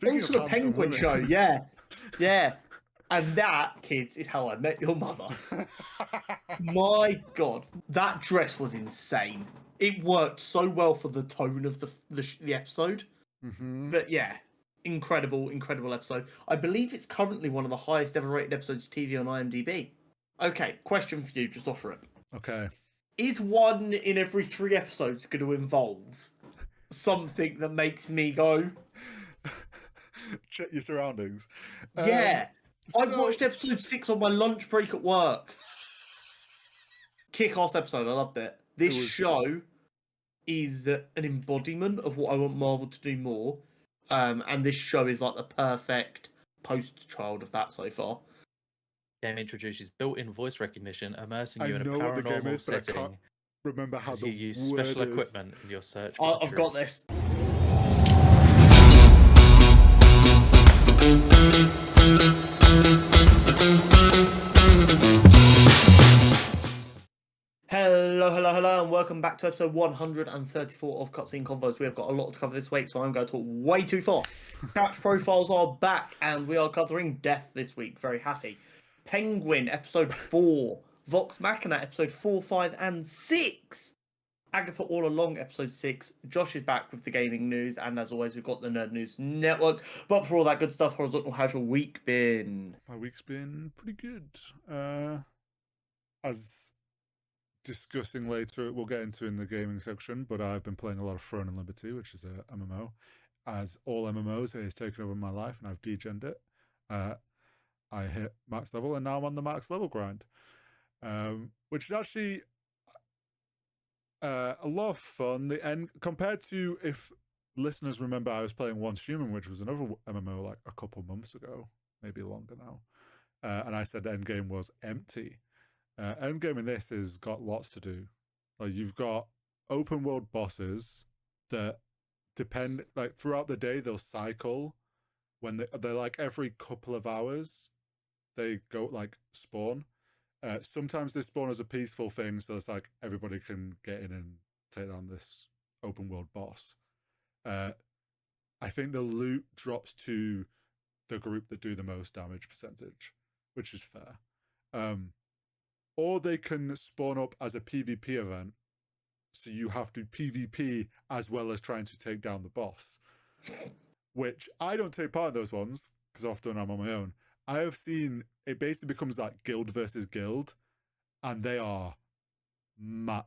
Speaking Onto of the handsome Penguin women. show, yeah. And that, kids, is How I Met Your Mother. My God, that dress was insane. It worked so well for the tone of the episode. Mm-hmm. But yeah, incredible episode. I believe it's currently one of the highest ever rated episodes of TV on IMDb. Okay, question for you, just offer it. Okay. Is one in every 3 episodes going to involve something that makes me go, Check your surroundings. yeah? I So watched episode 6 on my lunch break at work. Kick-ass episode, I loved it. This show is an embodiment of what I want Marvel to do more. And this show is like the perfect post-child of that so far. Game introduces built-in voice recognition, immersing I you in a know what the game paranormal is, but I setting can't remember how as the you use word special is. equipment in your search for the I've truth. got this. Hello, and welcome back to episode 134 of Cutscene Convos. We have got a lot to cover this week, so I'm going to talk way too fast. Couch profiles are back, and we are covering Death this week. Very happy. Penguin, episode 4. Vox Machina, episode 4, 5, and 6. Agatha All Along, episode 6. Josh is back with the gaming news, and as always, we've got the Nerd News Network. But for all that good stuff, Horizontal, how's your week been? My week's been pretty good. As discussing later, we'll get into in the gaming section, but I've been playing a lot of Throne and Liberty, which is a MMO. As all MMOs, it has taken over my life, and I've degened it. I hit max level, and now I'm on the max level grind, which is actually a lot of fun. The end, compared to, if listeners remember, I was playing Once Human, which was another MMO like a couple months ago, maybe longer now, and I said endgame was empty. Endgame in this has got lots to do. Like, you've got open world bosses that depend, like, throughout the day they'll cycle. When they're like every couple of hours they go like spawn. Sometimes they spawn as a peaceful thing, so it's like everybody can get in and take down this open world boss. I think the loot drops to the group that do the most damage percentage, which is fair. Or they can spawn up as a PvP event, so you have to PvP as well as trying to take down the boss. Which I don't take part in those ones, because often I'm on my own. I have seen it basically becomes like guild versus guild, and they are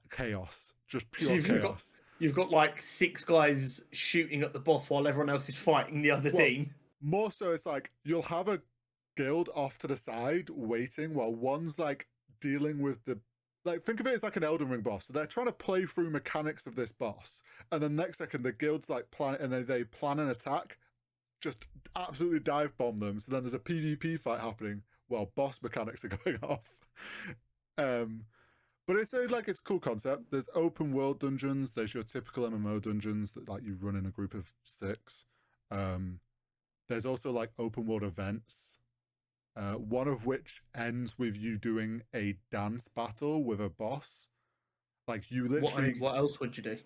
chaos, just pure chaos. You've got like 6 guys shooting at the boss while everyone else is fighting the other team. More so, it's like you'll have a guild off to the side waiting while one's like dealing with the, like, think of it as like an Elden Ring boss. So they're trying to play through mechanics of this boss, and then next second the guild's like plan, and they plan an attack, just absolutely dive bomb them. So then there's a PvP fight happening while boss mechanics are going off. But it's it's a cool concept. There's open world dungeons. There's your typical MMO dungeons that like you run in a group of 6. There's also like open world events. One of which ends with you doing a dance battle with a boss. Like, you literally... What else would you do?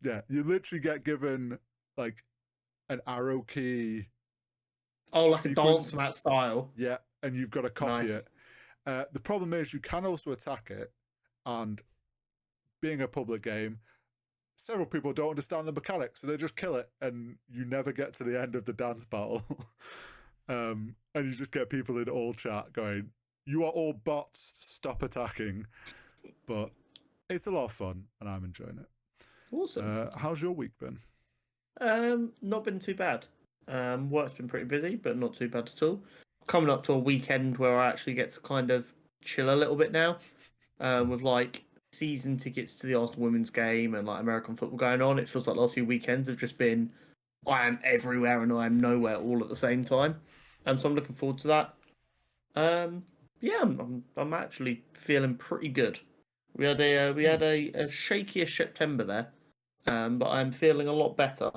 Yeah, you literally get given like an arrow key. Oh, like a dance mat style. Yeah, and you've got to copy it. The problem is you can also attack it, and being a public game, several people don't understand the mechanics, so they just kill it, and you never get to the end of the dance battle. And you just get people in all chat going, "You are all bots, stop attacking." But it's a lot of fun, and I'm enjoying it. Awesome. How's your week been? Not been too bad. Work's been pretty busy, but not too bad at all. Coming up to a weekend where I actually get to kind of chill a little bit now, with like season tickets to the Arsenal women's game and like American football going on. It feels like last few weekends have just been, I am everywhere and I am nowhere all at the same time. So I'm looking forward to that. Yeah, I'm actually feeling pretty good. We had a shakier September there, but I'm feeling a lot better.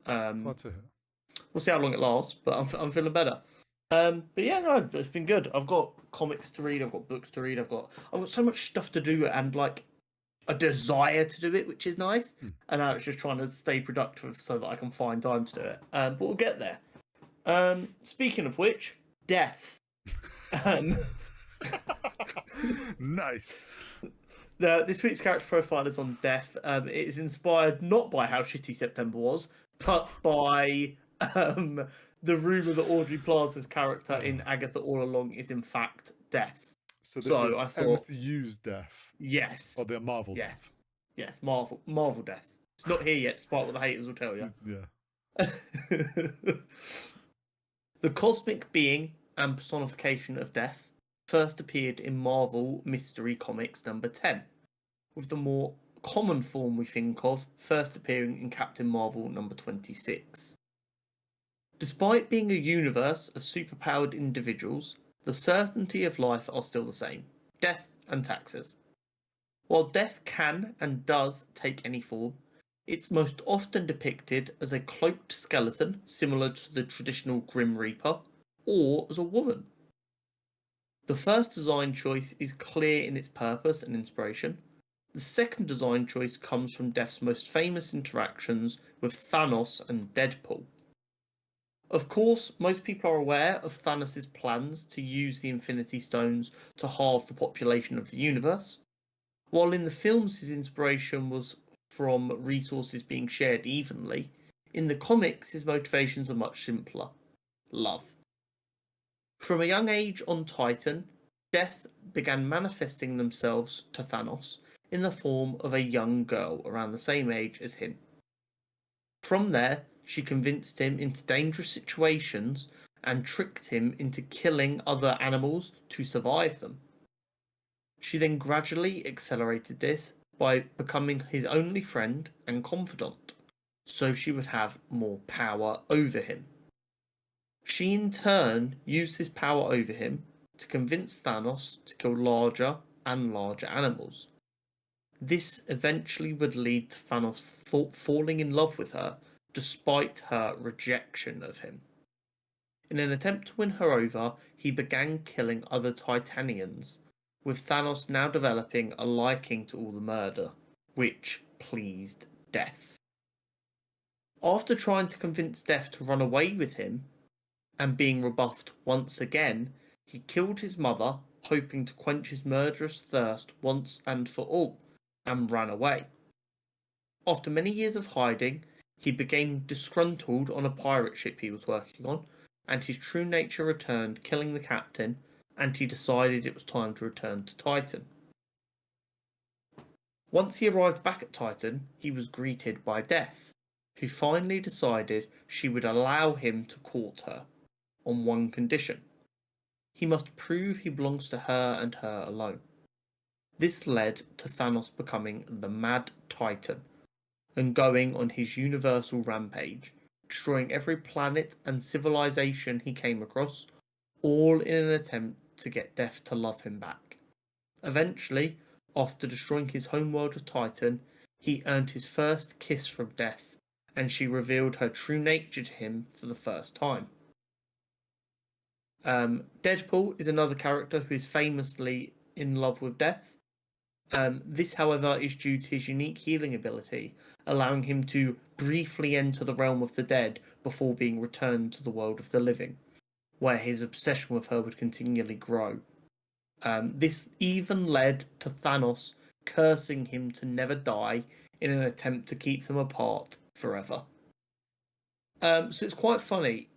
Glad to hear. We'll see how long it lasts, but I'm feeling better. But yeah, no, it's been good. I've got comics to read, I've got books to read, I've got so much stuff to do, and like a desire to do it, which is nice. And now it's just trying to stay productive so that I can find time to do it. But we'll get there. Speaking of which, Death. Um, Nice. this week's character profile is on Death. It is inspired not by how shitty September was, but by the rumor that Audrey Plaza's character in Agatha All Along is in fact Death. So this is I thought, MCU's Death. yes, Or the Marvel Death. yes, Marvel Death. It's not here yet, despite what the haters will tell you. Yeah. The cosmic being and personification of Death first appeared in Marvel Mystery Comics number 10, with the more common form we think of first appearing in Captain Marvel number 26. Despite being a universe of superpowered individuals, the certainty of life are still the same: death and taxes. While death can and does take any form, it's most often depicted as a cloaked skeleton, similar to the traditional Grim Reaper, or as a woman. The first design choice is clear in its purpose and inspiration. The second design choice comes from Death's most famous interactions with Thanos and Deadpool. Of course, most people are aware of Thanos' plans to use the Infinity Stones to halve the population of the universe. While in the films his inspiration was from resources being shared evenly, in the comics his motivations are much simpler: love. From a young age on Titan, Death began manifesting themselves to Thanos in the form of a young girl around the same age as him. From there, she convinced him into dangerous situations and tricked him into killing other animals to survive them. She then gradually accelerated this by becoming his only friend and confidant, so she would have more power over him. She in turn used this power over him to convince Thanos to kill larger and larger animals. This eventually would lead to Thanos falling in love with her despite her rejection of him. In an attempt to win her over, he began killing other Titanians, with Thanos now developing a liking to all the murder, which pleased Death. After trying to convince Death to run away with him, and being rebuffed once again, he killed his mother, hoping to quench his murderous thirst once and for all, and ran away. After many years of hiding, he became disgruntled on a pirate ship he was working on, and his true nature returned, killing the captain, and he decided it was time to return to Titan. Once he arrived back at Titan, he was greeted by Death, who finally decided she would allow him to court her, on one condition: he must prove he belongs to her and her alone. This led to Thanos becoming the Mad Titan and going on his universal rampage, destroying every planet and civilization he came across, all in an attempt to get Death to love him back. Eventually, after destroying his homeworld of Titan, he earned his first kiss from Death, and she revealed her true nature to him for the first time. Deadpool is another character who is famously in love with Death. This, however, is due to his unique healing ability, allowing him to briefly enter the realm of the dead before being returned to the world of the living, where his obsession with her would continually grow. This even led to Thanos cursing him to never die in an attempt to keep them apart forever. So it's quite funny.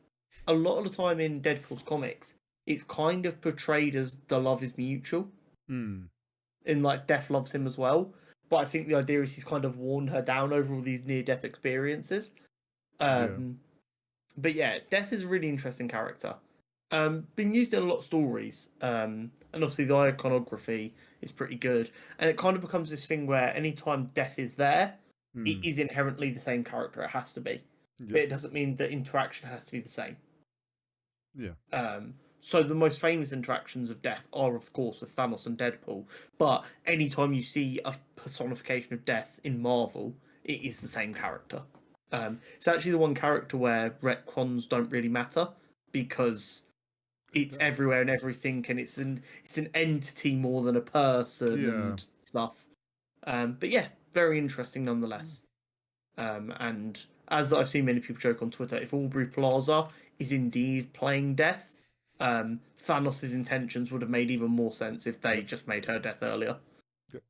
A lot of the time in Deadpool's comics, it's kind of portrayed as the love is mutual. In like Death loves him as well. But I think the idea is he's kind of worn her down over all these near-death experiences. But yeah, Death is a really interesting character. Been used in a lot of stories. And obviously the iconography is pretty good. And it kind of becomes this thing where anytime Death is there, it is inherently the same character. It has to be. But it doesn't mean the interaction has to be the same. So the most famous interactions of Death are, of course, with Thanos and Deadpool. But anytime you see a personification of Death in Marvel, it is the same character. It's actually the one character where retcons don't really matter because it's everywhere and everything, and it's an entity more than a person and stuff. But yeah, very interesting nonetheless. And as I've seen many people joke on Twitter, if Aubrey Plaza is indeed playing Death, Thanos' intentions would have made even more sense if they just made her death earlier. Yep.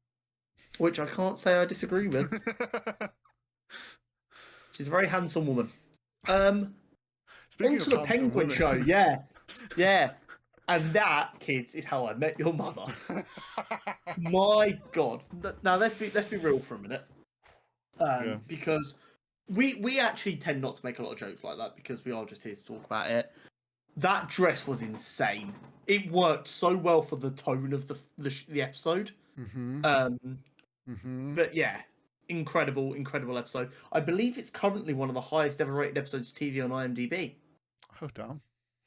Which I can't say I disagree with. She's a very handsome woman. Speaking Onto of the handsome Penguin women. show, yeah. And that, kids, is how I met your mother. My God. Now let's be real for a minute. Because we actually tend not to make a lot of jokes like that because we are just here to talk about it. That dress was insane. It worked so well for the tone of the episode. But yeah, incredible episode. I believe it's currently one of the highest ever rated episodes of TV on IMDb. Oh damn!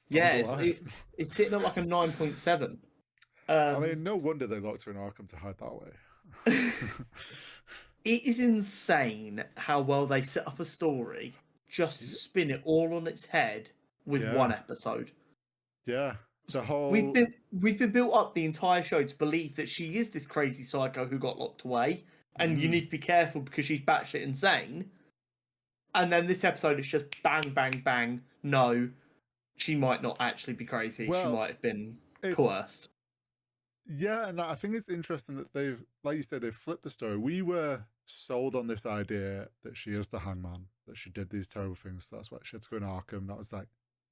Yeah, it's sitting at like a 9.7. I mean, no wonder they locked her in Arkham to hide that way. It is insane how well they set up a story just to spin it all on its head with one episode. Yeah, the whole we've been built up the entire show to believe that she is this crazy psycho who got locked away, and you need to be careful because she's batshit insane. And then this episode is just bang, bang, bang. No, she might not actually be crazy. She might have been coerced. Yeah, and I think it's interesting that they've, like you said, they've flipped the story. We were sold on this idea that she is the hangman, that she did these terrible things. So that's why she had to go in Arkham. That was like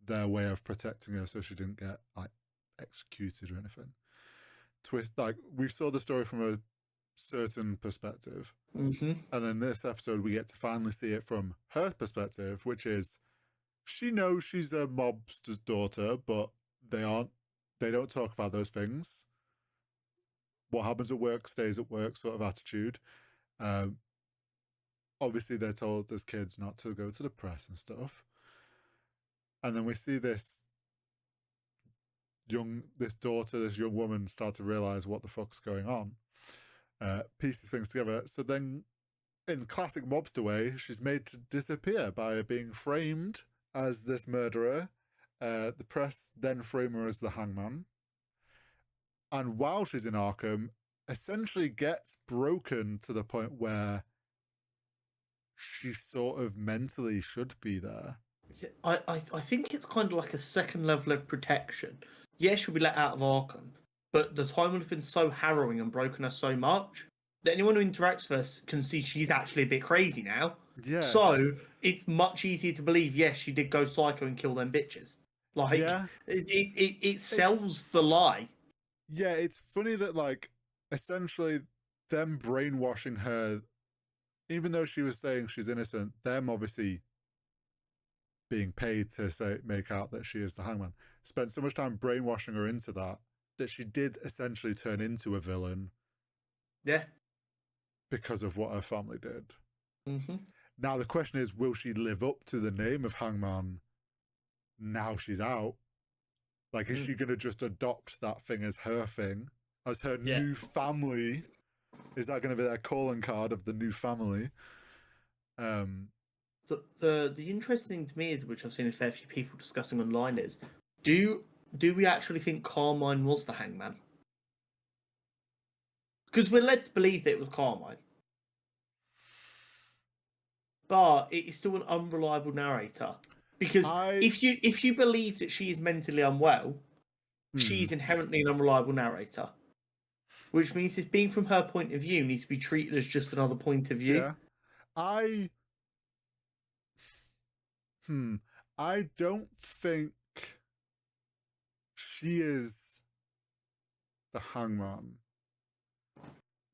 their way of protecting her so she didn't get like executed or anything. Twist, like we saw the story from a certain perspective. And then this episode, we get to finally see it from her perspective, which is she knows she's a mobster's daughter, but they don't talk about those things. What happens at work stays at work sort of attitude. Obviously, they're told as kids not to go to the press and stuff. And then we see this young woman start to realize what the fuck's going on. Pieces things together. So then, in classic mobster way, she's made to disappear by being framed as this murderer. The press then frame her as the hangman. And while she's in Arkham, essentially gets broken to the point where she sort of mentally should be there. I think it's kind of like a second level of protection. Yes, she'll be let out of Arkham, but the time would have been so harrowing and broken her so much that anyone who interacts with us can see she's actually a bit crazy now. Yeah. So it's much easier to believe, yes, she did go psycho and kill them bitches. Like, it sells the lie. Yeah, it's funny that, like, essentially them brainwashing her, even though she was saying she's innocent, them obviously being paid to make out that she is the hangman, spent so much time brainwashing her into that she did essentially turn into a villain. Yeah. Because of what her family did. Now the question is, will she live up to the name of hangman now she's out? Like, is she going to just adopt that thing as her thing, as her new family? Is that going to be their calling card of the new family? The interesting thing to me is, which I've seen a fair few people discussing online, is do we actually think Carmine was the hangman? Because we're led to believe that it was Carmine. But it is still an unreliable narrator. Because if you believe that she is mentally unwell, she's inherently an unreliable narrator. Which means this being from her point of view needs to be treated as just another point of view. Yeah. I don't think she is the hangman.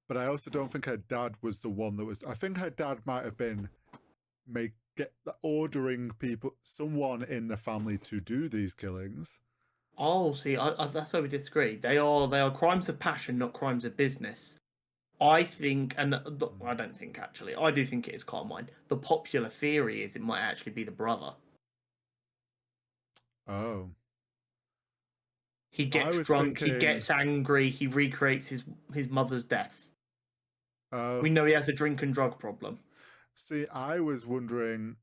But I also don't think her dad was the one that was. I think her dad might have been ordering someone in the family to do these killings. Oh, see, that's where we disagree. They are crimes of passion, not crimes of business. I think, and I don't think actually, I do think it is Carmine. The popular theory is it might actually be the brother. Oh. He gets drunk, he gets angry, he recreates his mother's death. We know he has a drink and drug problem. See, I was wondering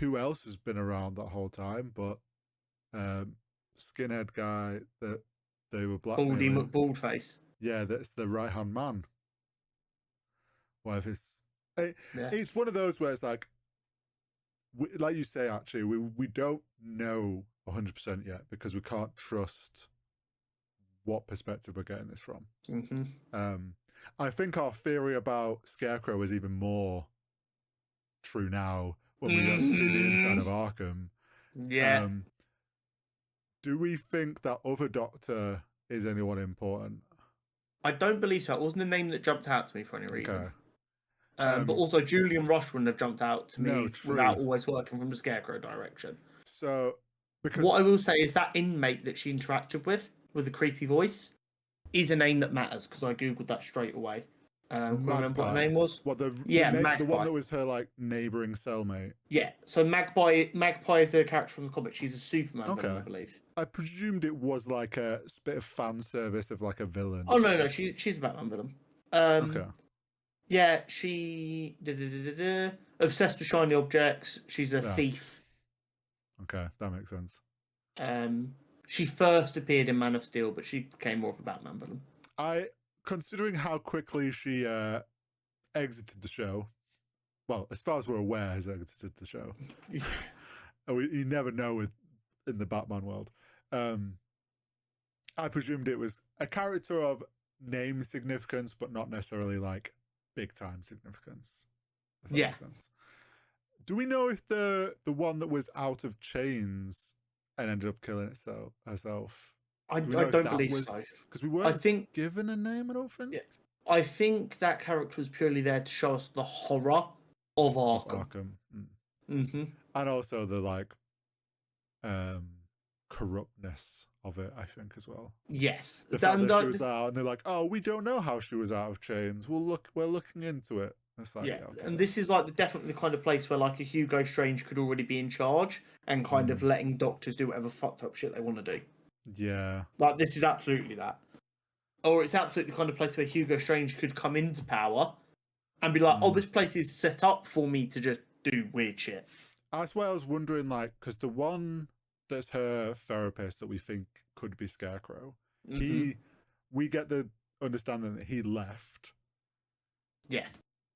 who else has been around that whole time, but skinhead guy that they were blackmailing. Baldy McBaldface. Yeah, that's the right-hand man. It's one of those where it's like, like you say, actually, we don't know 100% yet because we can't trust what perspective we're getting this from. I think our theory about Scarecrow is even more true now when we get to see the inside of Arkham. Yeah. Do we think that other Doctor is anyone important? I don't believe so. It wasn't a name that jumped out to me for any reason. Okay. But also, Julian Rush wouldn't have jumped out to me true. without always working from the Scarecrow direction. So, because what I will say is that inmate that she interacted with the creepy voice, is a name that matters because I googled that straight away. Couldn't remember what the name was. What the Magpie. The one that was her like neighboring cellmate. Yeah, so Magpie is a character from the comic. She's a Superman villain, I believe. I presumed it was like a bit of fan service of like a villain. Oh no, she's a Batman villain. Okay. Yeah, she obsessed with shiny objects. She's a thief. Okay, that makes sense. She first appeared in Man of Steel, but she became more of a Batman villain. Considering how quickly she exited the show, well, as far as we're aware, has exited the show. You never know in the Batman world. I presumed it was a character of name significance, but not necessarily like big time significance. If that makes sense. Do we know if the one that was out of chains and ended up killing herself? I don't believe so. Because we weren't given a name, I don't think. Yeah, I think that character was purely there to show us the horror of Arkham. And also the like corruptness of it, I think, as well. Yes. The fact that she was out and they're like, oh, we don't know how she was out of chains. We're looking into it. It's like, and this is like definitely the kind of place where like a Hugo Strange could already be in charge and kind of letting doctors do whatever fucked up shit they want to do. Yeah. Like this is absolutely that. Or it's absolutely the kind of place where Hugo Strange could come into power and be like, oh, this place is set up for me to just do weird shit. That's why I was wondering, like, because the one that's her therapist that we think could be Scarecrow, we get the understanding that he left. Yeah.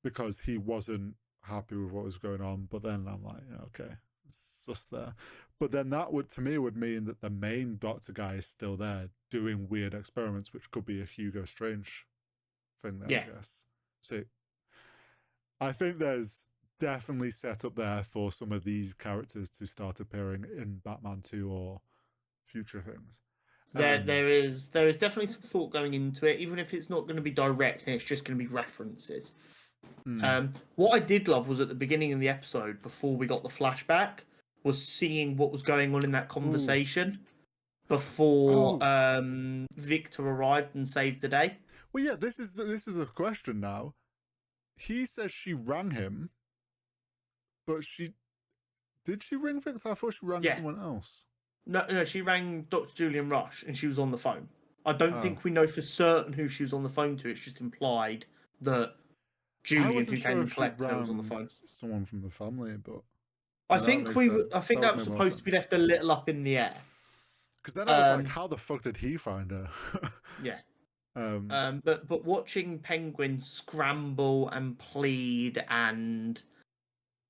Because he wasn't happy with what was going on. But then I'm like, okay, it's just there. But then that would mean that the main Doctor guy is still there doing weird experiments, which could be a Hugo Strange thing there, I guess. So I think there's definitely set up there for some of these characters to start appearing in Batman 2 or future things. There is definitely some thought going into it, even if it's not going to be direct and it's just going to be references. What I did love was at the beginning of the episode, before we got the flashback, was seeing what was going on in that conversation before Victor arrived and saved the day. Well, yeah, this is a question now. He says she rang him, but did she ring Victor? I thought she rang someone else. No, she rang Dr. Julian Rush and she was on the phone. I don't think we know for certain who she was on the phone to. It's just implied that Julian, who came and collected her, was on the phone. Someone from the family, but I think that was supposed to be left a little up in the air. Because then I was like, how the fuck did he find her? Yeah. But watching Penguin scramble and plead and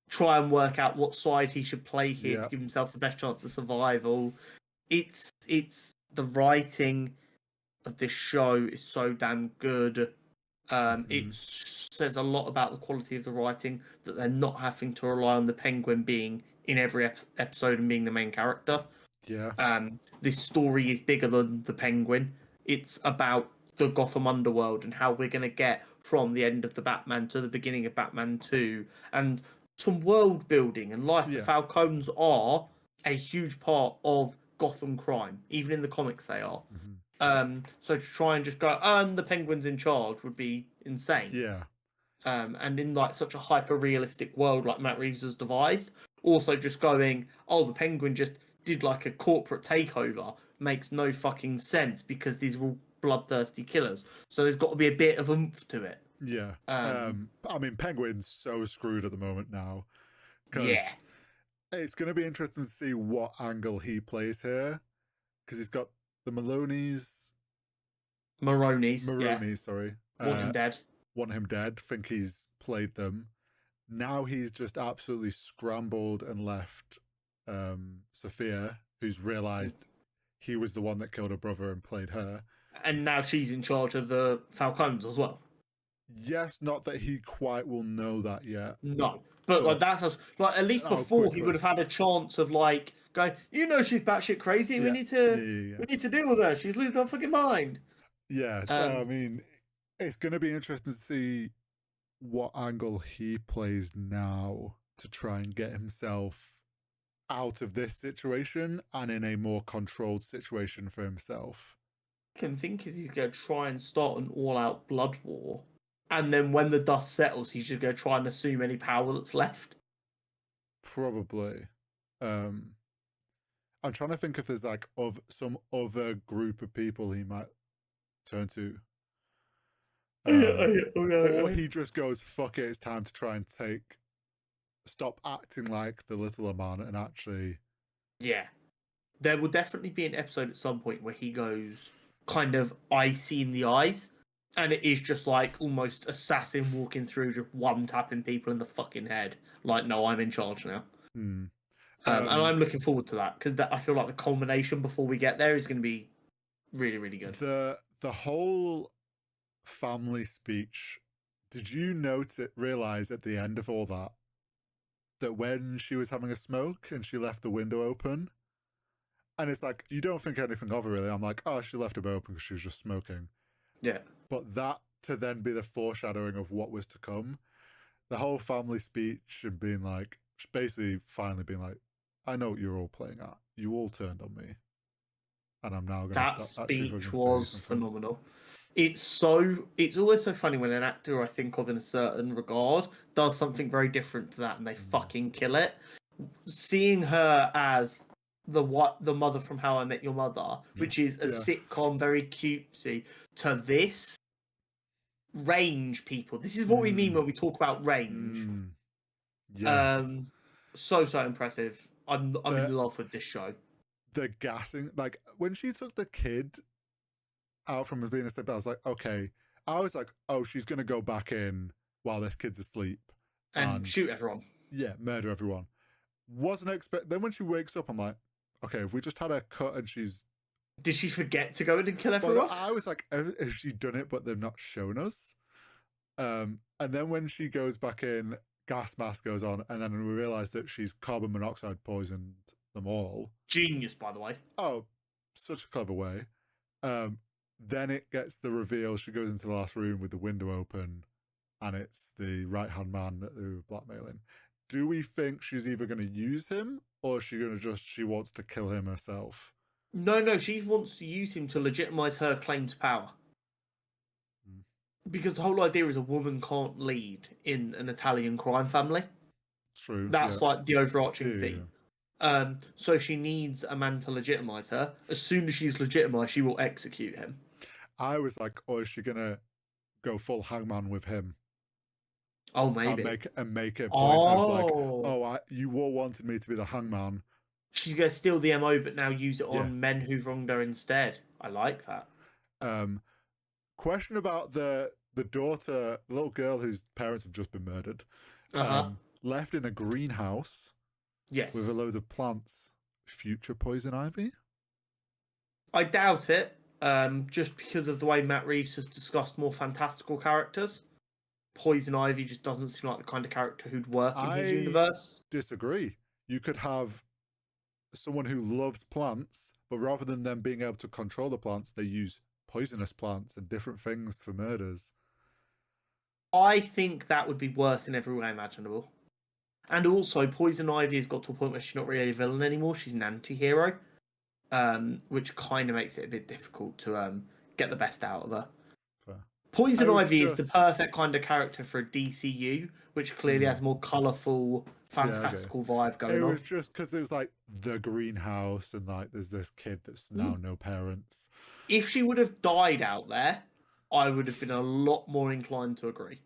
try and work out what side he should play here to give himself the best chance of survival, it's the writing of this show is so damn good. It says a lot about the quality of the writing, that they're not having to rely on the Penguin being in every episode and being the main character. Yeah. This story is bigger than the Penguin. It's about the Gotham underworld and how we're going to get from the end of the Batman to the beginning of Batman 2, and some world building and life. The Falcons are a huge part of Gotham crime. Even in the comics they are. So to try and just go, the Penguin's in charge would be insane. Yeah. And in like such a hyper realistic world like Matt Reeves has devised, also just going, the Penguin just did like a corporate takeover makes no fucking sense because these are all bloodthirsty killers. So there's got to be a bit of oomph to it. Yeah. I mean, Penguin's so screwed at the moment now. Because it's going to be interesting to see what angle he plays here. Because he's got the Maroney's, sorry. Want him dead. Think he's played them. now he's just absolutely scrambled and left Sophia, who's realized he was the one that killed her brother and played her. And now she's in charge of the Falcons as well. Yes, not that he quite will know that yet. No, but like that's like at least before he would have had a chance of like going, you know, she's batshit crazy. We need to we need to deal with her. She's losing her fucking mind. Yeah, I mean, it's going to be interesting to see what angle he plays now to try and get himself out of this situation and in a more controlled situation for himself. I can think is he's going to try and start an all-out blood war, and then when the dust settles, he's just going to try and assume any power that's left. Probably. I'm trying to think if there's like of some other group of people he might turn to. Or he just goes, fuck it, it's time to try and stop acting like the littler man and actually... Yeah. There will definitely be an episode at some point where he goes kind of icy in the eyes, and it is just like almost assassin walking through, just one-tapping people in the fucking head. Like, no, I'm in charge now. And I'm looking forward to that, because I feel like the culmination before we get there is going to be really, really good. The whole family speech, did you realize at the end of all that when she was having a smoke and she left the window open, and it's like, you don't think anything of her really. I'm like, oh, she left it open because she was just smoking. Yeah. But that to then be the foreshadowing of what was to come, the whole family speech and being like, basically finally being like, I know what you're all playing at. You all turned on me. And I'm now going to stop. That speech was phenomenal. It's always so funny when an actor I think of in a certain regard does something very different to that and they fucking kill it. Seeing her as the mother from How I Met Your Mother, which is a sitcom, very cutesy, to this range, people. This is what we mean when we talk about range. Yes. So impressive. I'm in love with this show. The gassing, like when she took the kid out from being asleep, I was like, okay. I was like, oh, she's gonna go back in while this kid's asleep and shoot everyone. Yeah, murder everyone. Wasn't expect. Then when she wakes up, I'm like, okay, if we just had a cut and she's. Did she forget to go in and kill everyone? Well, I was like, has she done it? But they've not shown us. And then when she goes back in, gas mask goes on, and then we realize that she's carbon monoxide poisoned them all. Genius, by the way. Oh, such a clever way. Then it gets the reveal. She goes into the last room with the window open, and it's the right-hand man that they were blackmailing. Do we think she's either going to use him, or is she going to she wants to kill him herself? No, she wants to use him to legitimize her claim to power. Because the whole idea is a woman can't lead in an Italian crime family. True. That's like the overarching theme. Yeah. So she needs a man to legitimize her. As soon as she's legitimized, she will execute him. I was like, oh, is she going to go full hangman with him? Oh, maybe. And make it point of like, you all wanted me to be the hangman. She's going to steal the MO, but now use it on men who wronged her instead. I like that. Question about the daughter, the little girl whose parents have just been murdered, left in a greenhouse. Yes. With a load of plants. Future poison ivy? I doubt it. Just because of the way Matt Reeves has discussed more fantastical characters. Poison ivy just doesn't seem like the kind of character who'd work in his universe. Disagree. You could have someone who loves plants, but rather than them being able to control the plants, they use poisonous plants and different things for murders. I think that would be worse in every way imaginable. And also, Poison Ivy has got to a point where she's not really a villain anymore. She's an anti-hero, which kind of makes it a bit difficult to get the best out of her. Fair. Poison Ivy is the perfect kind of character for a DCU, which clearly has a more colourful, fantastical vibe going on. It was just because it was like the greenhouse and like there's this kid that's now no parents. If she would have died out there, I would have been a lot more inclined to agree.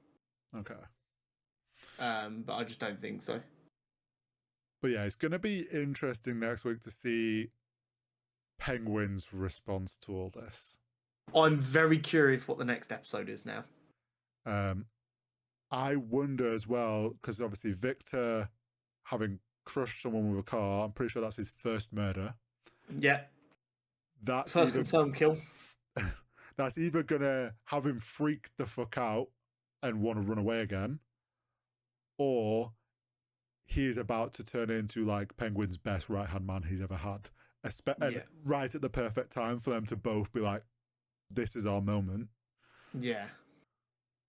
Okay. But I just don't think so. But yeah, it's going to be interesting next week to see Penguin's response to all this. I'm very curious what the next episode is now. I wonder as well, because obviously Victor having crushed someone with a car, I'm pretty sure that's his first murder. Yeah. That's First either confirmed kill. that's either gonna have him freak the fuck out and want to run away again, or he's about to turn into like Penguin's best right hand man he's ever had. And right at the perfect time for them to both be like, this is our moment. Yeah.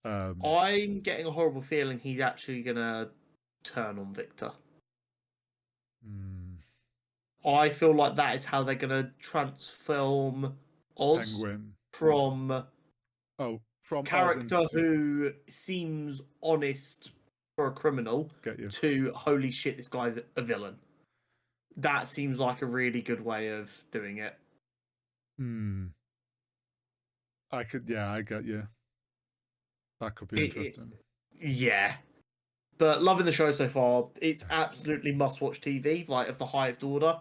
Um, I'm getting a horrible feeling he's actually gonna turn on Victor. I feel like that is how they're gonna transform Oz Penguin from from character who seems honest for a criminal to holy shit, this guy's a villain. That seems like a really good way of doing it. I get you. That could be interesting. Yeah. But loving the show so far. It's absolutely must-watch TV, like of the highest order.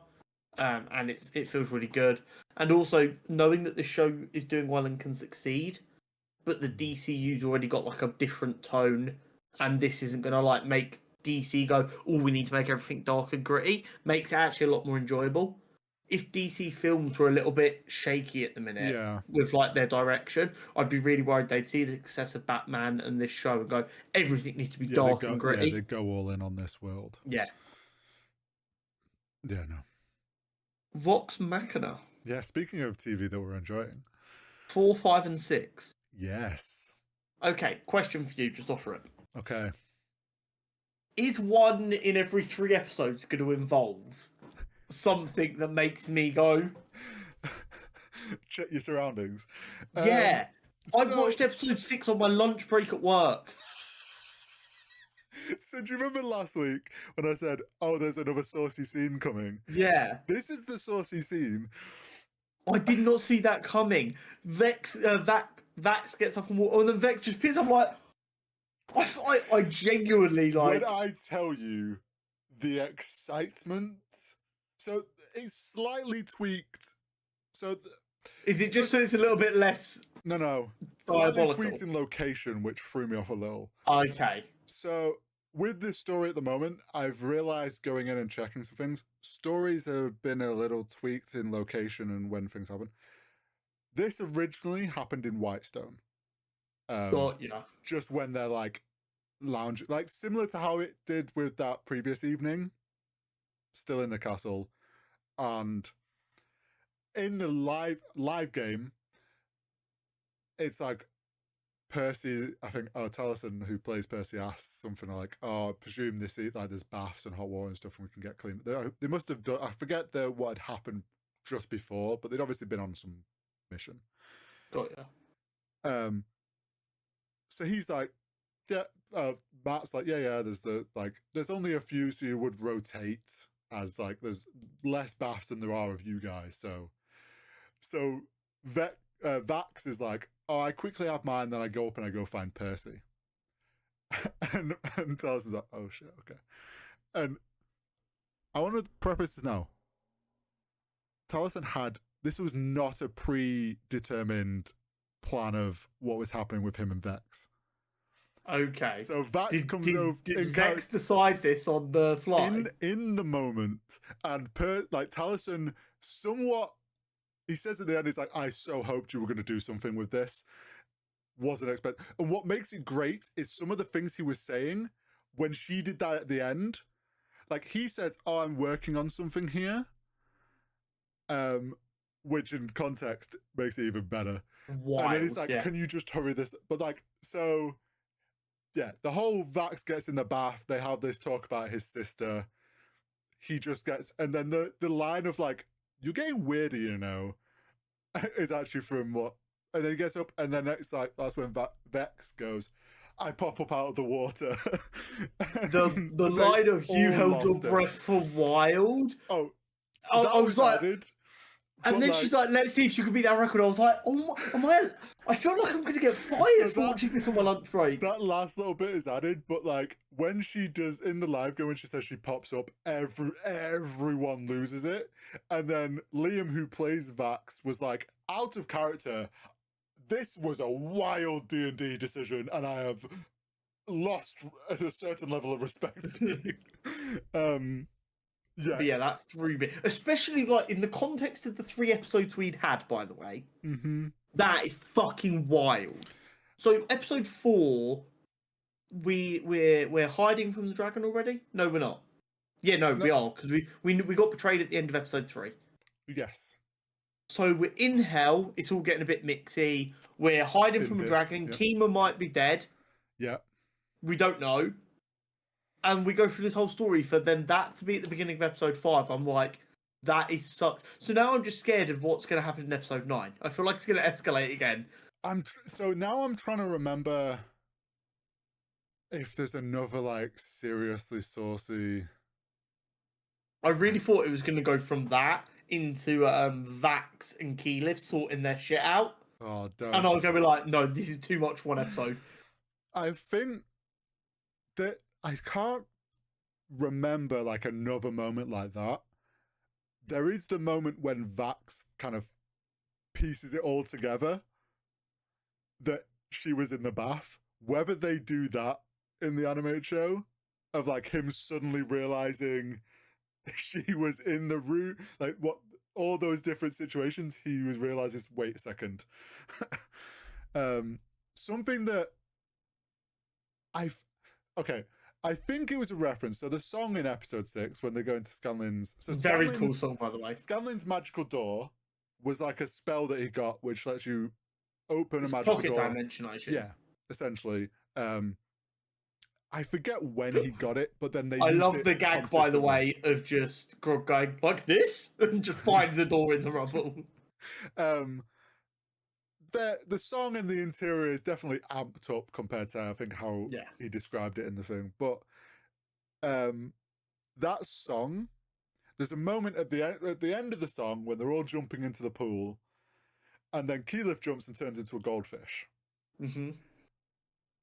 And it feels really good. And also, knowing that the show is doing well and can succeed, but the DCU's already got like a different tone, and this isn't going to like make DC go, oh, we need to make everything dark and gritty, makes it actually a lot more enjoyable. If DC films were a little bit shaky at the minute with like their direction, I'd be really worried they'd see the success of Batman and this show and go, everything needs to be dark and gritty. Yeah, they go all in on this world. Yeah. Yeah, no. Vox Machina. Yeah, speaking of TV that we're enjoying. 4, 5, and 6. Yes. Okay, question for you, just offer it. Okay. Is one in every 3 episodes going to involve something that makes me go... Check your surroundings. Yeah. I watched episode 6 on my lunch break at work. So do you remember last week when I said, oh, there's another saucy scene coming? Yeah. This is the saucy scene. I did not see that coming. Vax gets up and walks, and then Vex just picks up like... I genuinely like... When I tell you the excitement... So it's slightly tweaked. So... Is it just so it's a little bit less... No. Slightly tweaked in location, which threw me off a little. Okay. So... with this story at the moment, I've realized going in and checking some things, stories have been a little tweaked in location and when things happen. This originally happened in Whitestone. Got ya. Just when they're like lounging, like similar to how it did with that previous evening, still in the castle. And in the live game, it's like Percy, I think, Taliesin, who plays Percy, asks something like, oh, I presume this is like there's baths and hot water and stuff and we can get clean. They must have done, I forget what had happened just before, but they'd obviously been on some mission. Got ya. So he's like, yeah, Matt's like, yeah, there's only a few, so you would rotate as like, there's less baths than there are of you guys. So Vax is like, oh, I quickly have mine, then I go up and I go find Percy. and Talison's like, oh shit, okay. And I want to preface this now. Taliesin this was not a predetermined plan of what was happening with him and Vex. Okay. So Vax comes over. Did Vex decide this on the fly? In the moment, and Taliesin somewhat. He says at the end, he's like, I so hoped you were going to do something with this. Wasn't expect. And what makes it great is some of the things he was saying when she did that at the end. Like he says, oh, I'm working on something here. Which in context makes it even better. Wild, and then he's like, can you just hurry this? But like, so yeah, the whole Vax gets in the bath. They have this talk about his sister. He just gets, and then the line of like, you're getting weirder, you know, is actually from what, and then he gets up, and then it's like, that's when Vex goes, I pop up out of the water. the line of you held your breath for wild. Oh, so I was like, added, and then she's like, let's see if she could beat that record. I was like, oh my, I feel like I'm going to get fired for watching this on my lunch break. That last little bit is added, but like when she does in the live game, when she says she pops up, everyone loses it. And then Liam, who plays Vax, was like, out of character, this was a wild D&D decision, and I have lost a certain level of respect for you. Yeah. But yeah, that threw me. Especially like in the context of the 3 episodes we'd had, by the way. Mm-hmm. That is fucking wild. So episode 4, we're hiding from the dragon already? No, we're not. Yeah, no, we are, because we got betrayed at the end of episode 3. Yes. So we're in hell. It's all getting a bit mixy. We're hiding from a dragon. Yep. Kima might be dead. Yeah. We don't know. And we go through this whole story for then that to be at the beginning of episode 5. I'm like, that is such. So now I'm just scared of what's going to happen in episode 9. I feel like it's going to escalate again. So now I'm trying to remember if there's another like seriously saucy. I really thought it was going to go from that into Vax and Keyleth sorting their shit out. Oh, don't. And I was going to be like, no, this is too much one episode. I think that I can't remember like another moment like that. There is the moment when Vax kind of pieces it all together that she was in the bath. Whether they do that in the animated show of like him suddenly realizing she was in the room, like what all those different situations, he was realizes, wait a second. Something that I think it was a reference. So the song in episode 6 when they go into Scanlan's, so Very cool song, by the way. Scanlan's magical door was like a spell that he got, which lets you open a magical pocket door. dimension, I should. Yeah, essentially. I forget when he got it, but then they. I love the gag, by the way, of just Grog going like this and just finds a door in the rubble. The song in the interior is definitely amped up compared to I think how he described it in the thing. But that song, there's a moment at the end of the song when they're all jumping into the pool, and then Keyleth jumps and turns into a goldfish. Mm-hmm.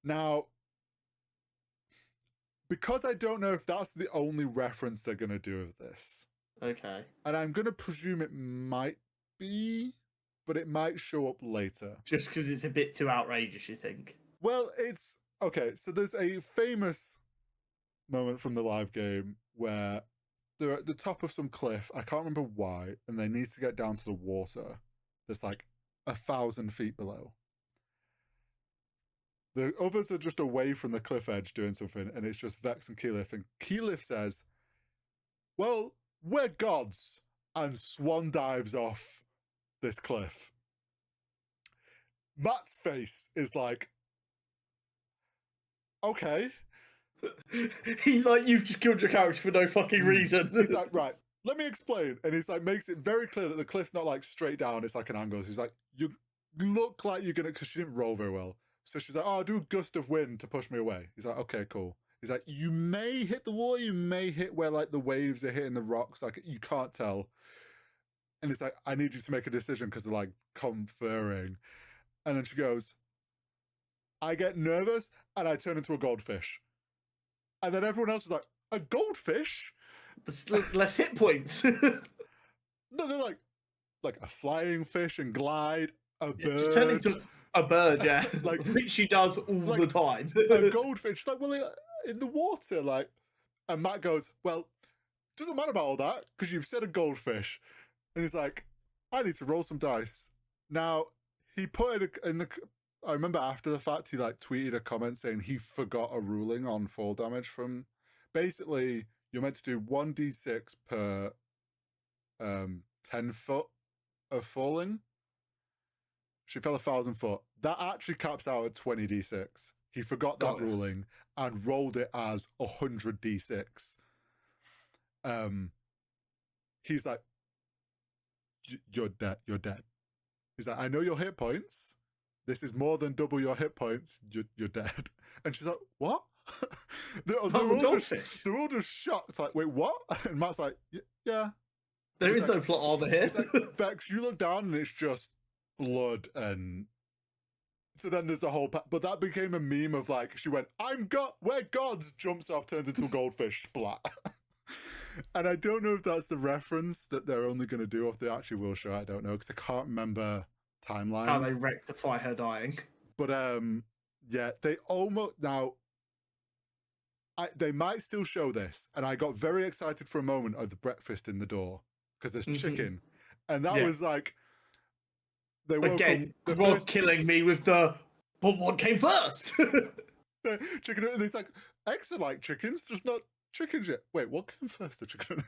Now, because I don't know if that's the only reference they're going to do of this. Okay. And I'm going to presume it might be, but it might show up later. Just because it's a bit too outrageous, you think? Well, it's... Okay, so there's a famous moment from the live game where they're at the top of some cliff. I can't remember why, and they need to get down to the water that's like 1,000 feet below. The others are just away from the cliff edge doing something, and it's just Vex and Keyleth. And Keyleth says, well, we're gods, and swan dives off this cliff. Matt's face is like, okay. He's like, you've just killed your character for no fucking reason. He's like, right, let me explain. And he's like, makes it very clear that the cliff's not like straight down, it's like an angle. He's like, you look like you're gonna, because she didn't roll very well. So she's like, oh, I'll do a gust of wind to push me away. He's like, okay, cool. He's like, you may hit the water, you may hit where like the waves are hitting the rocks, like you can't tell. And it's like, I need you to make a decision because they're like conferring. And then she goes, I get nervous and I turn into a goldfish. And then everyone else is like, a goldfish? There's less hit points. No, they're like a flying fish and glide, a bird. Just turn into a bird, yeah. Like, which she does all the time. A goldfish, like, well, in the water, like. And Matt goes, well, doesn't matter about all that because you've said a goldfish. And he's like, I need to roll some dice. Now, he put it in the... I remember after the fact, he like tweeted a comment saying he forgot a ruling on fall damage from... Basically, you're meant to do 1d6 per 10 foot of falling. She fell 1,000 foot. That actually caps out at 20d6. He forgot that ruling and rolled it as 100d6. He's like, you're dead. You're dead. He's like, I know your hit points. This is more than double your hit points. You're dead. And she's like, what? they're all just shocked. Like, wait, what? And Matt's like, yeah. There is no plot armor here. It's like, Vex, you look down and it's just blood. And so then there's the whole... But that became a meme of like, she went, we're gods, jumps off, turns into a goldfish, splat. And I don't know if that's the reference that they're only going to do, or if they actually will show. I don't know, because I can't remember timelines. How they rectify her dying. But yeah, they almost... Now, they might still show this, and I got very excited for a moment at the breakfast in the door because there's chicken, and that was like they woke Again, up. Grog killing me with the but what came first? Chicken, and it's like Exa like chickens, just not chickens yet. Wait, what came first, the chicken?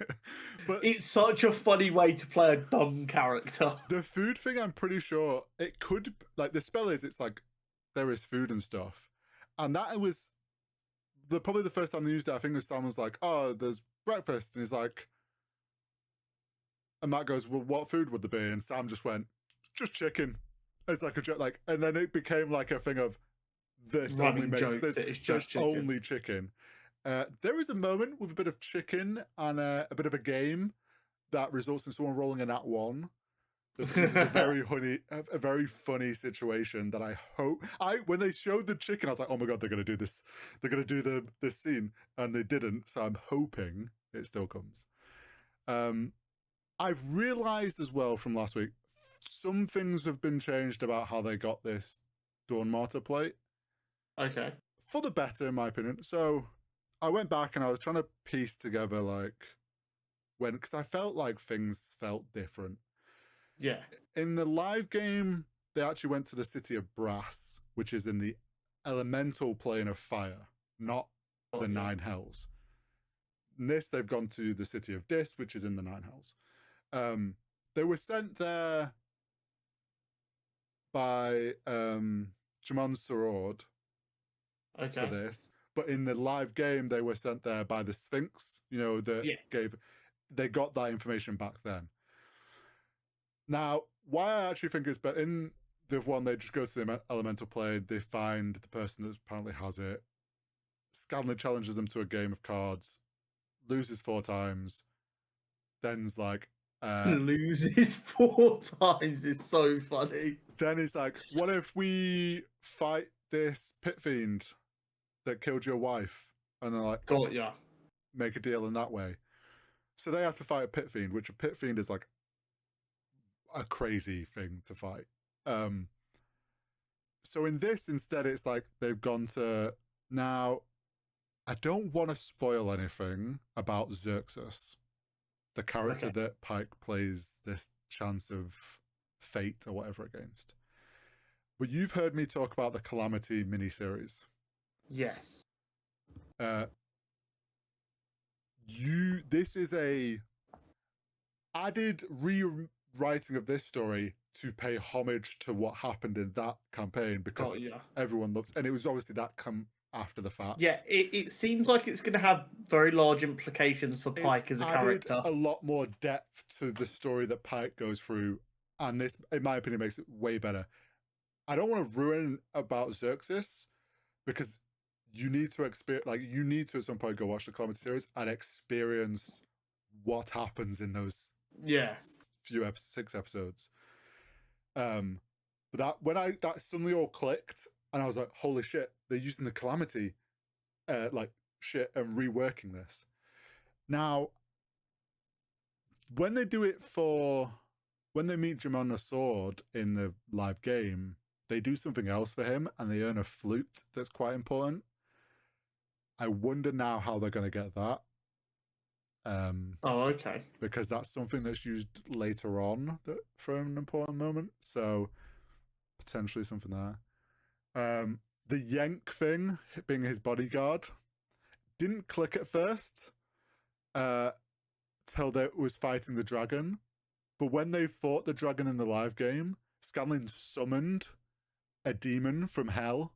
But it's such a funny way to play a dumb character. The food thing, I'm pretty sure it could, like, the spell is, it's like there is food and stuff, and that was probably the first time they used it. I think was someone's like, "Oh, there's breakfast," and he's like, and Matt goes, "Well, what food would there be?" And Sam just went, "Just chicken." It's like a joke, like, and then it became like a thing of this Running only makes joke this, that it's just there's chicken. only chicken. There is a moment with a bit of chicken and a bit of a game that results in someone rolling a nat 1. This is a very funny situation that I hope. When they showed the chicken, I was like, "Oh my god, they're gonna do this! They're gonna do this scene," and they didn't. So I'm hoping it still comes. I've realized as well from last week, some things have been changed about how they got this Dawn Martyr plate. Okay. For the better, in my opinion. So I went back and I was trying to piece together because I felt like things felt different. Yeah. In the live game, they actually went to the city of Brass, which is in the elemental plane of fire, not the Nine Hells. In this, they've gone to the city of Dis, which is in the Nine Hells. They were sent there by Jamon Sorod for this, but in the live game, they were sent there by the Sphinx. They got that information back then. Now, why I actually think it's better, in the one, they just go to the elemental plane, they find the person that apparently has it. Scanlan challenges them to a game of cards, loses 4 times, then's like... loses 4 times is so funny. Then it's like, what if we fight this pit fiend that killed your wife? And they're like, got ya. Make a deal in that way. So they have to fight a pit fiend, which a pit fiend is like a crazy thing to fight. So in this, instead, it's like they've gone to... Now, I don't want to spoil anything about Xerxes, the character that Pike plays this chance of fate or whatever against. But you've heard me talk about the Calamity miniseries. Yes. This is a added rewriting of this story to pay homage to what happened in that campaign, because everyone looked, and it was obviously that come after the fact. Yeah, it seems like it's going to have very large implications for Pike as a character. A lot more depth to the story that Pike goes through, and this, in my opinion, makes it way better. I don't want to ruin about Xerxes, because you need to at some point go watch the Calamity series and experience what happens in those few 6 episodes. But that suddenly all clicked, and I was like, holy shit, they're using the Calamity shit and reworking this. Now, when they do it when they meet Jamon Sword in the live game, they do something else for him, and they earn a flute that's quite important. I wonder now how they're going to get that. Because that's something that's used later on for an important moment. So potentially something there. The Yank thing, being his bodyguard, didn't click at first till they was fighting the dragon. But when they fought the dragon in the live game, Scanlan summoned a demon from hell.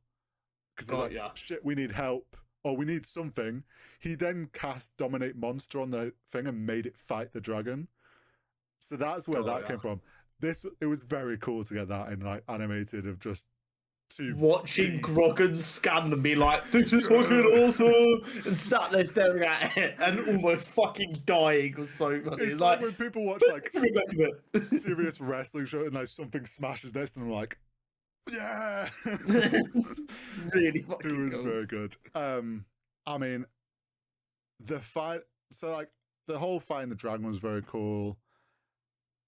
Because he's like, shit, we need help. Or we need something. He then cast Dominate Monster on the thing and made it fight the dragon. So that's where that came from. It was very cool to get that in animated of just two watching beasts. Grog and Scan and be like, this is fucking awesome, and sat there staring at it and almost fucking dying was so funny. It's like when people watch serious wrestling show and something smashes next to them, like, yeah. Really fucking It was cool. very good. I mean, the fight, so the whole fight in the dragon was very cool.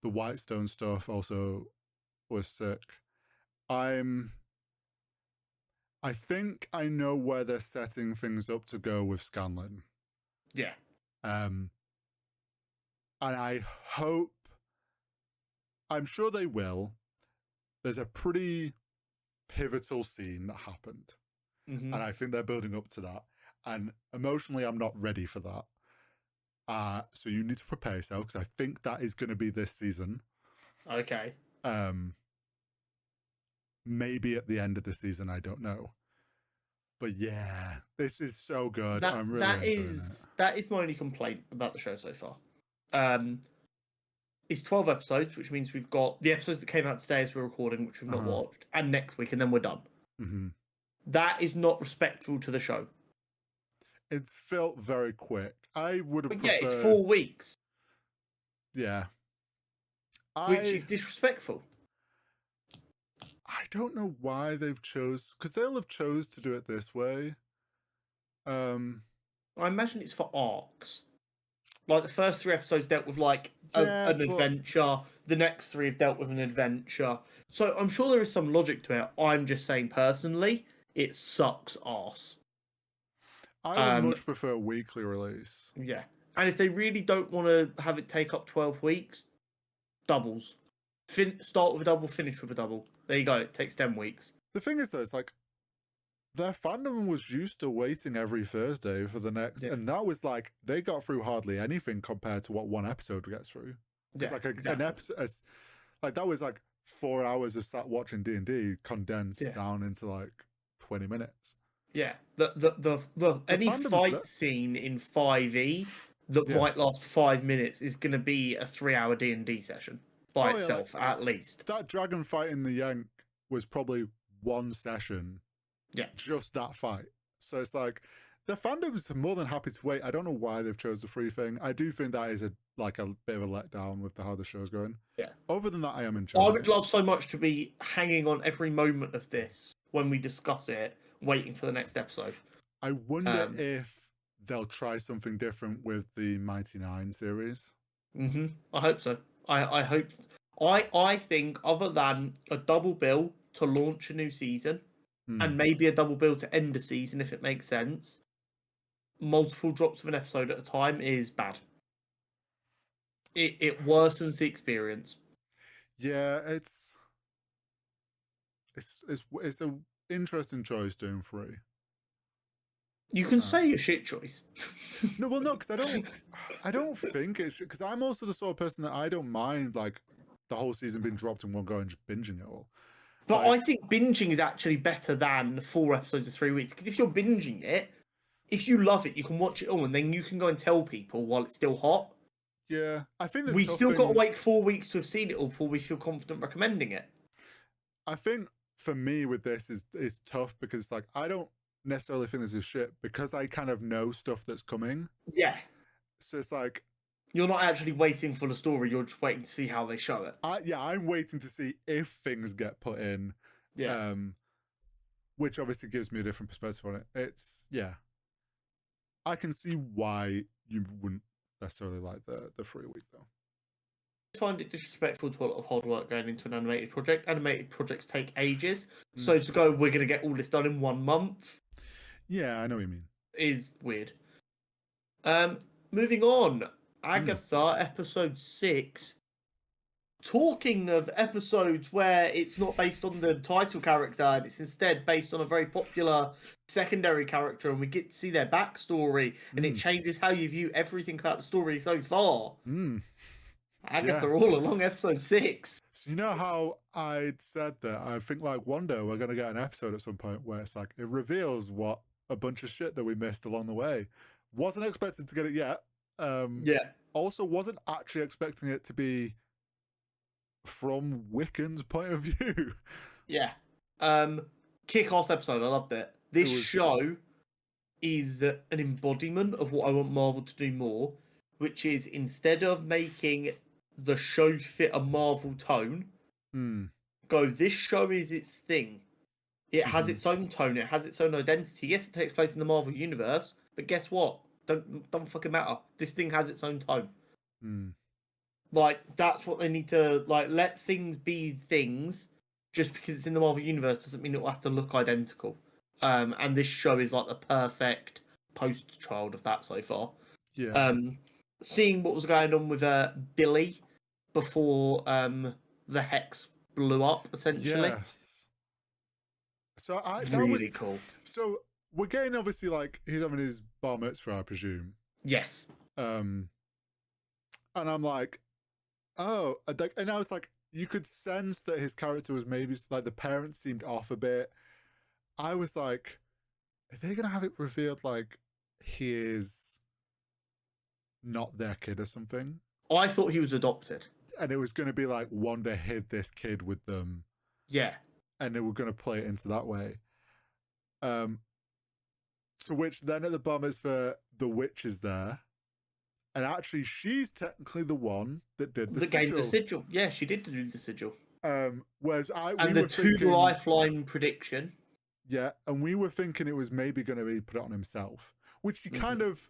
The Whitestone stuff also was sick. I'm I think I know where they're setting things up to go with Scanlan. Yeah. And I hope, I'm sure they will. There's a pretty pivotal scene that happened. Mm-hmm. And I think they're building up to that. And emotionally, I'm not ready for that. So you need to prepare yourself, because I think that is going to be this season. Okay. Maybe at the end of the season, I don't know. But yeah, this is so good. I'm really enjoying it. That is my only complaint about the show so far. It's 12 episodes, which means we've got the episodes that came out today as we're recording, which we've not watched, and next week, and then we're done. Mm-hmm. That is not respectful to the show. It's felt very quick. I would have preferred... Yeah, it's 4 weeks. Yeah. Which is disrespectful. I don't know why they've chose, because they'll have chose to do it this way. I imagine it's for arcs. Like the first 3 episodes dealt with like an adventure. The next 3 have dealt with an adventure. So I'm sure there is some logic to it. I'm just saying personally, it sucks arse. I would much prefer a weekly release. Yeah. And if they really don't want to have it take up 12 weeks, doubles. Start with a double, finish with a double. There you go. It takes 10 weeks. The thing is, though, it's like their fandom was used to waiting every Thursday for the next, and that was like they got through hardly anything compared to what one episode gets through. It's like an episode, like that was like 4 hours of sat watching D&D condensed down into like 20 minutes. Yeah, any fight scene in 5e that might last 5 minutes is going to be a 3-hour D&D session by itself, like, at least. That dragon fight in the Yank was probably one session. Yeah, just that fight. So it's like the fandom's more than happy to wait. I don't know why they've chose the free thing. I do think that is a bit of a letdown with how the show's going. Yeah. Other than that, I am enjoying. I would love so much to be hanging on every moment of this when we discuss it, waiting for the next episode. I wonder if they'll try something different with the Mighty Nine series. Mm-hmm. I hope so. I hope. I think other than a double bill to launch a new season. And maybe a double bill to end a season if it makes sense. Multiple drops of an episode at a time is bad. It worsens the experience. Yeah, it's an interesting choice doing 3. You can say a shit choice. No, well, no, because I don't think it's, because I'm also the sort of person that I don't mind like the whole season being dropped in one go and just binging it all. But I think binging is actually better than 4 episodes of 3 weeks. Because if you're binging it, if you love it, you can watch it all, and then you can go and tell people while it's still hot. Yeah, I think we still got to wait 4 weeks to have seen it all before we feel confident recommending it. I think for me with this is tough because it's like I don't necessarily think this is shit because I kind of know stuff that's coming. Yeah. So it's like you're not actually waiting for the story, you're just waiting to see how they show it. I'm waiting to see if things get put in. Yeah. Which obviously gives me a different perspective on it. I can see why you wouldn't necessarily like the 3 week though. I find it disrespectful to a lot of hard work going into an animated project. Animated projects take ages. So to go, we're going to get all this done in 1 month. Yeah, I know what you mean. Is weird. Moving on. Agatha, episode 6. Talking of episodes where it's not based on the title character and it's instead based on a very popular secondary character, and we get to see their backstory, and it changes how you view everything about the story so far. Agatha All Along, episode 6. So you know how I'd said that I think like one day we're going to get an episode at some point where it's like it reveals what a bunch of shit that we missed along the way. Wasn't expecting to get it yet. Also wasn't actually expecting it to be from Wiccan's point of view. Yeah. Kick-ass episode. I loved it. This show is an embodiment of what I want Marvel to do more, which is instead of making the show fit a Marvel tone, go, this show is its thing. It has its own tone. It has its own identity. Yes, it takes place in the Marvel universe, but guess what? Don't fucking matter. This thing has its own tone. Like, that's what they need to, like, let things be things. Just because it's in the Marvel universe doesn't mean it will have to look identical. And this show is like the perfect post child of that so far. Yeah. Seeing what was going on with Billy before the hex blew up, essentially. Yes. So that Really was cool. so we're getting obviously like he's having his bar mitzvah, I presume. Yes. And I'm like, oh, and I was like, you could sense that his character was maybe like the parents seemed off a bit. I was like, are they gonna have it revealed like he is not their kid or something? I thought he was adopted. And it was gonna be like Wanda hid this kid with them. Yeah. And they were gonna play it into that way. To which then at the bar mitzvah, the witch is there. And actually, she's technically the one that did the sigil. Gave the sigil. Yeah, she did do the sigil. Whereas we were thinking, lifeline prediction. Yeah, and we were thinking it was maybe going to be put on himself, which he kind of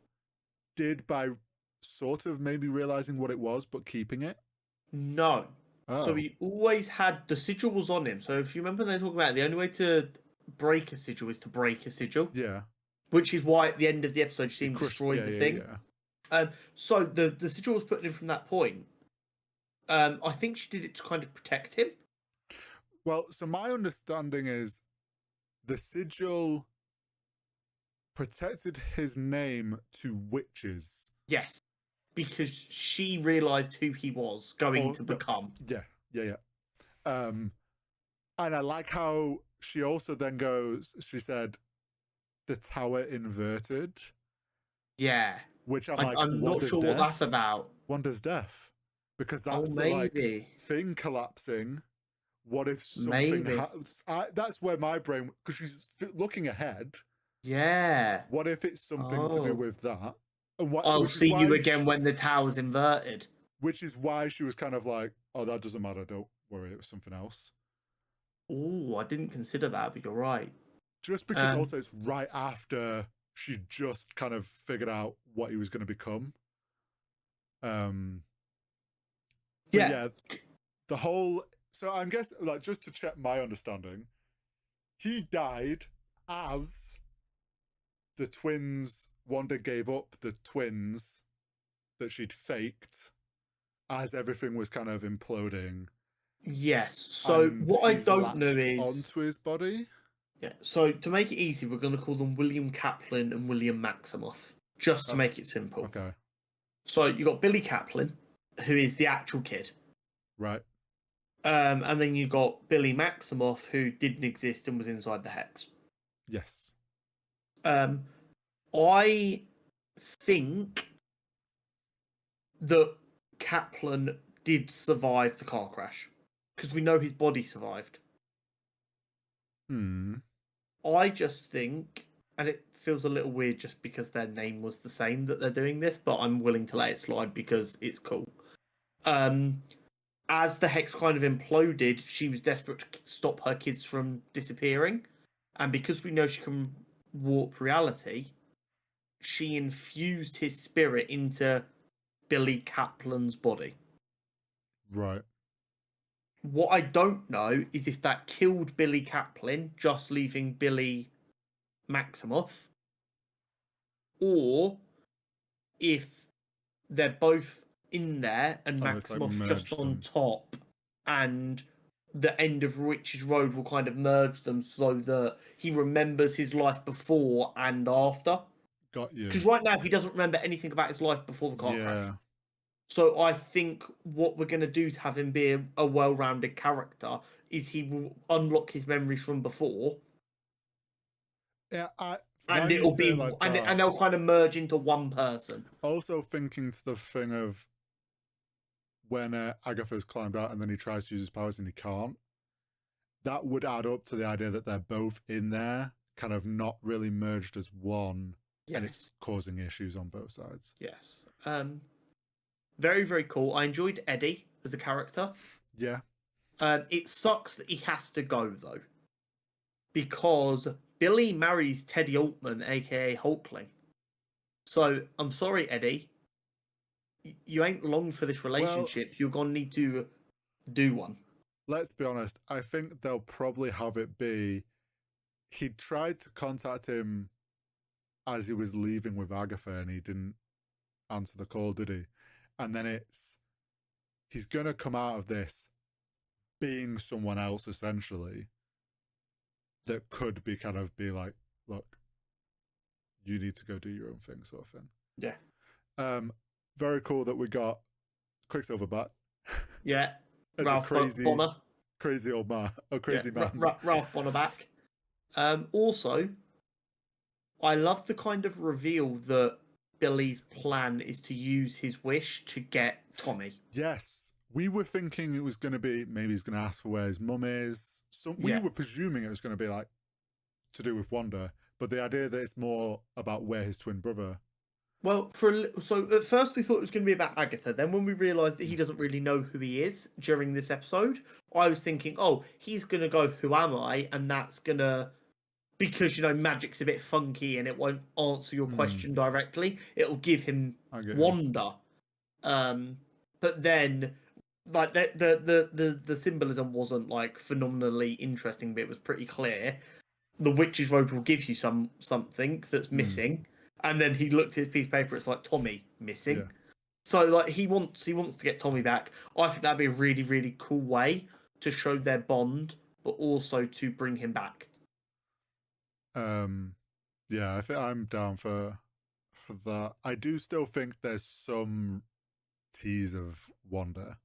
did by sort of maybe realizing what it was, but keeping it. No. Oh. So he always had the sigil was on him. So if you remember, they talk about it, the only way to break a sigil is to break a sigil. Yeah. Which is why at the end of the episode she destroyed the thing. Yeah. So the sigil was put in from that point. I think she did it to kind of protect him. Well, so my understanding is the sigil protected his name to witches. Yes, because she realized who he was going to become. Yeah. And I like how she also then goes, she said, the tower inverted. Yeah. Which I'm not sure what that's about. Wanda's death. Because that's the like thing collapsing. What if something happens? That's where my brain, because she's looking ahead. Yeah. What if it's something to do with that? And I'll see you again when the tower's inverted. Which is why she was kind of like, oh, that doesn't matter. Don't worry, it was something else. Oh, I didn't consider that, but you're right. Just because also it's right after she just kind of figured out what he was going to become. Yeah, the whole. So I'm guessing, like, just to check my understanding, he died as the twins. Wanda gave up the twins that she'd faked as everything was kind of imploding. Yes. So what I don't know is onto his body. Yeah. So to make it easy, we're going to call them William Kaplan and William Maximoff, just to make it simple. Okay. So you got Billy Kaplan, who is the actual kid. Right. And then you got Billy Maximoff, who didn't exist and was inside the hex. Yes. I think that Kaplan did survive the car crash because we know his body survived. I just think, and it feels a little weird just because their name was the same that they're doing this, but I'm willing to let it slide because it's cool. As the hex kind of imploded, she was desperate to stop her kids from disappearing. And because we know she can warp reality, she infused his spirit into Billy Kaplan's body. Right. What I don't know is if that killed Billy Kaplan, just leaving Billy Maximoff, or if they're both in there and Maximoff's like just on top, and the end of Witch's Road will kind of merge them so that he remembers his life before and after. Got you. Because right now he doesn't remember anything about his life before the car crash. So I think what we're going to do to have him be a well-rounded character is he will unlock his memories from before. Yeah, and it'll be like and they'll kind of merge into one person. Also thinking to the thing of when Agatha's climbed out and then he tries to use his powers and he can't. That would add up to the idea that they're both in there, kind of not really merged as one, and it's causing issues on both sides. Yes. Very, very cool. I enjoyed Eddie as a character. Yeah. It sucks that he has to go, though. Because Billy marries Teddy Altman, a.k.a. Hulkling. So, I'm sorry, Eddie. You ain't long for this relationship. Well, you're going to need to do one. Let's be honest. I think they'll probably have it be he tried to contact him as he was leaving with Agatha, and he didn't answer the call, did he? And then he's gonna come out of this being someone else, essentially, that could be kind of be like, look, you need to go do your own thing, sort of thing. Yeah. Very cool that we got Quicksilver back. Yeah. As Ralph a Bonner. crazy old man, a crazy man. Ralph Bonner back. Also, I love the kind of reveal that Billy's plan is to use his wish to get Tommy. Yes. We were thinking it was going to be, maybe he's going to ask for where his mum is. We were presuming it was going to be like to do with Wanda, but the idea that it's more about where his twin brother. Well, so at first we thought it was going to be about Agatha. Then when we realised that he doesn't really know who he is during this episode, I was thinking, oh, he's going to go, who am I? And that's going to, because, magic's a bit funky and it won't answer your question directly. It'll give him Wanda. But then, like, the symbolism wasn't, like, phenomenally interesting, but it was pretty clear. The Witch's Road will give you something that's missing. And then he looked at his piece of paper. It's like Tommy missing. Yeah. So like he wants to get Tommy back. I think that'd be a really, really cool way to show their bond, but also to bring him back. Yeah, I think I'm down for that. I do still think there's some tease of Wanda.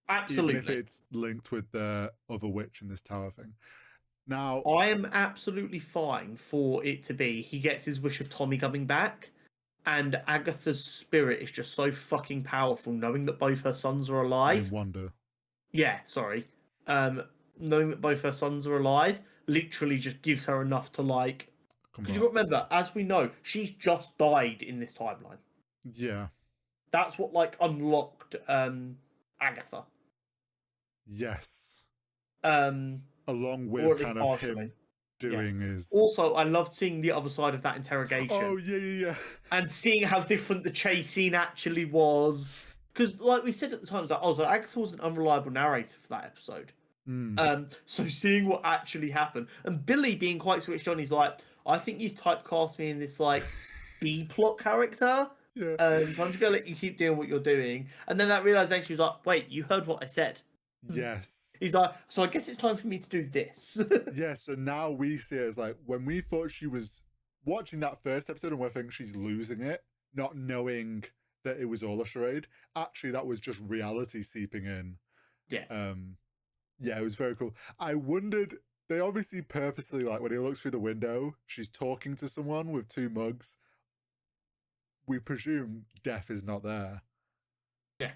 Absolutely, even if it's linked with the other witch in this tower thing. Now, I am absolutely fine for it to be he gets his wish of Tommy coming back, and Agatha's spirit is just so fucking powerful, knowing that both her sons are alive. Wonder. Yeah, sorry. Knowing that both her sons are alive literally just gives her enough to like. Because you got to remember, as we know, she's just died in this timeline. Yeah. That's what like unlocked Agatha. Yes. Along with kind of partially. Him doing his. Also, I loved seeing the other side of that interrogation. Oh, yeah. And seeing how different the chase scene actually was. Because, like we said at the time, it was like, so Agatha was an unreliable narrator for that episode. So seeing what actually happened. And Billy being quite switched on, he's like, I think you've typecast me in this, like, B-plot character. Yeah. So I'm just going to let you keep doing what you're doing. And then that realization was like, wait, you heard what I said. Yes. He's like, so I guess it's time for me to do this. Yeah, so now we see it as like, when we thought she was watching that first episode and we think she's losing it, not knowing that it was all a charade, actually that was just reality seeping in. Yeah. Yeah, it was very cool. I wondered, they obviously purposely, like, when he looks through the window, she's talking to someone with two mugs. We presume Death is not there. Yeah.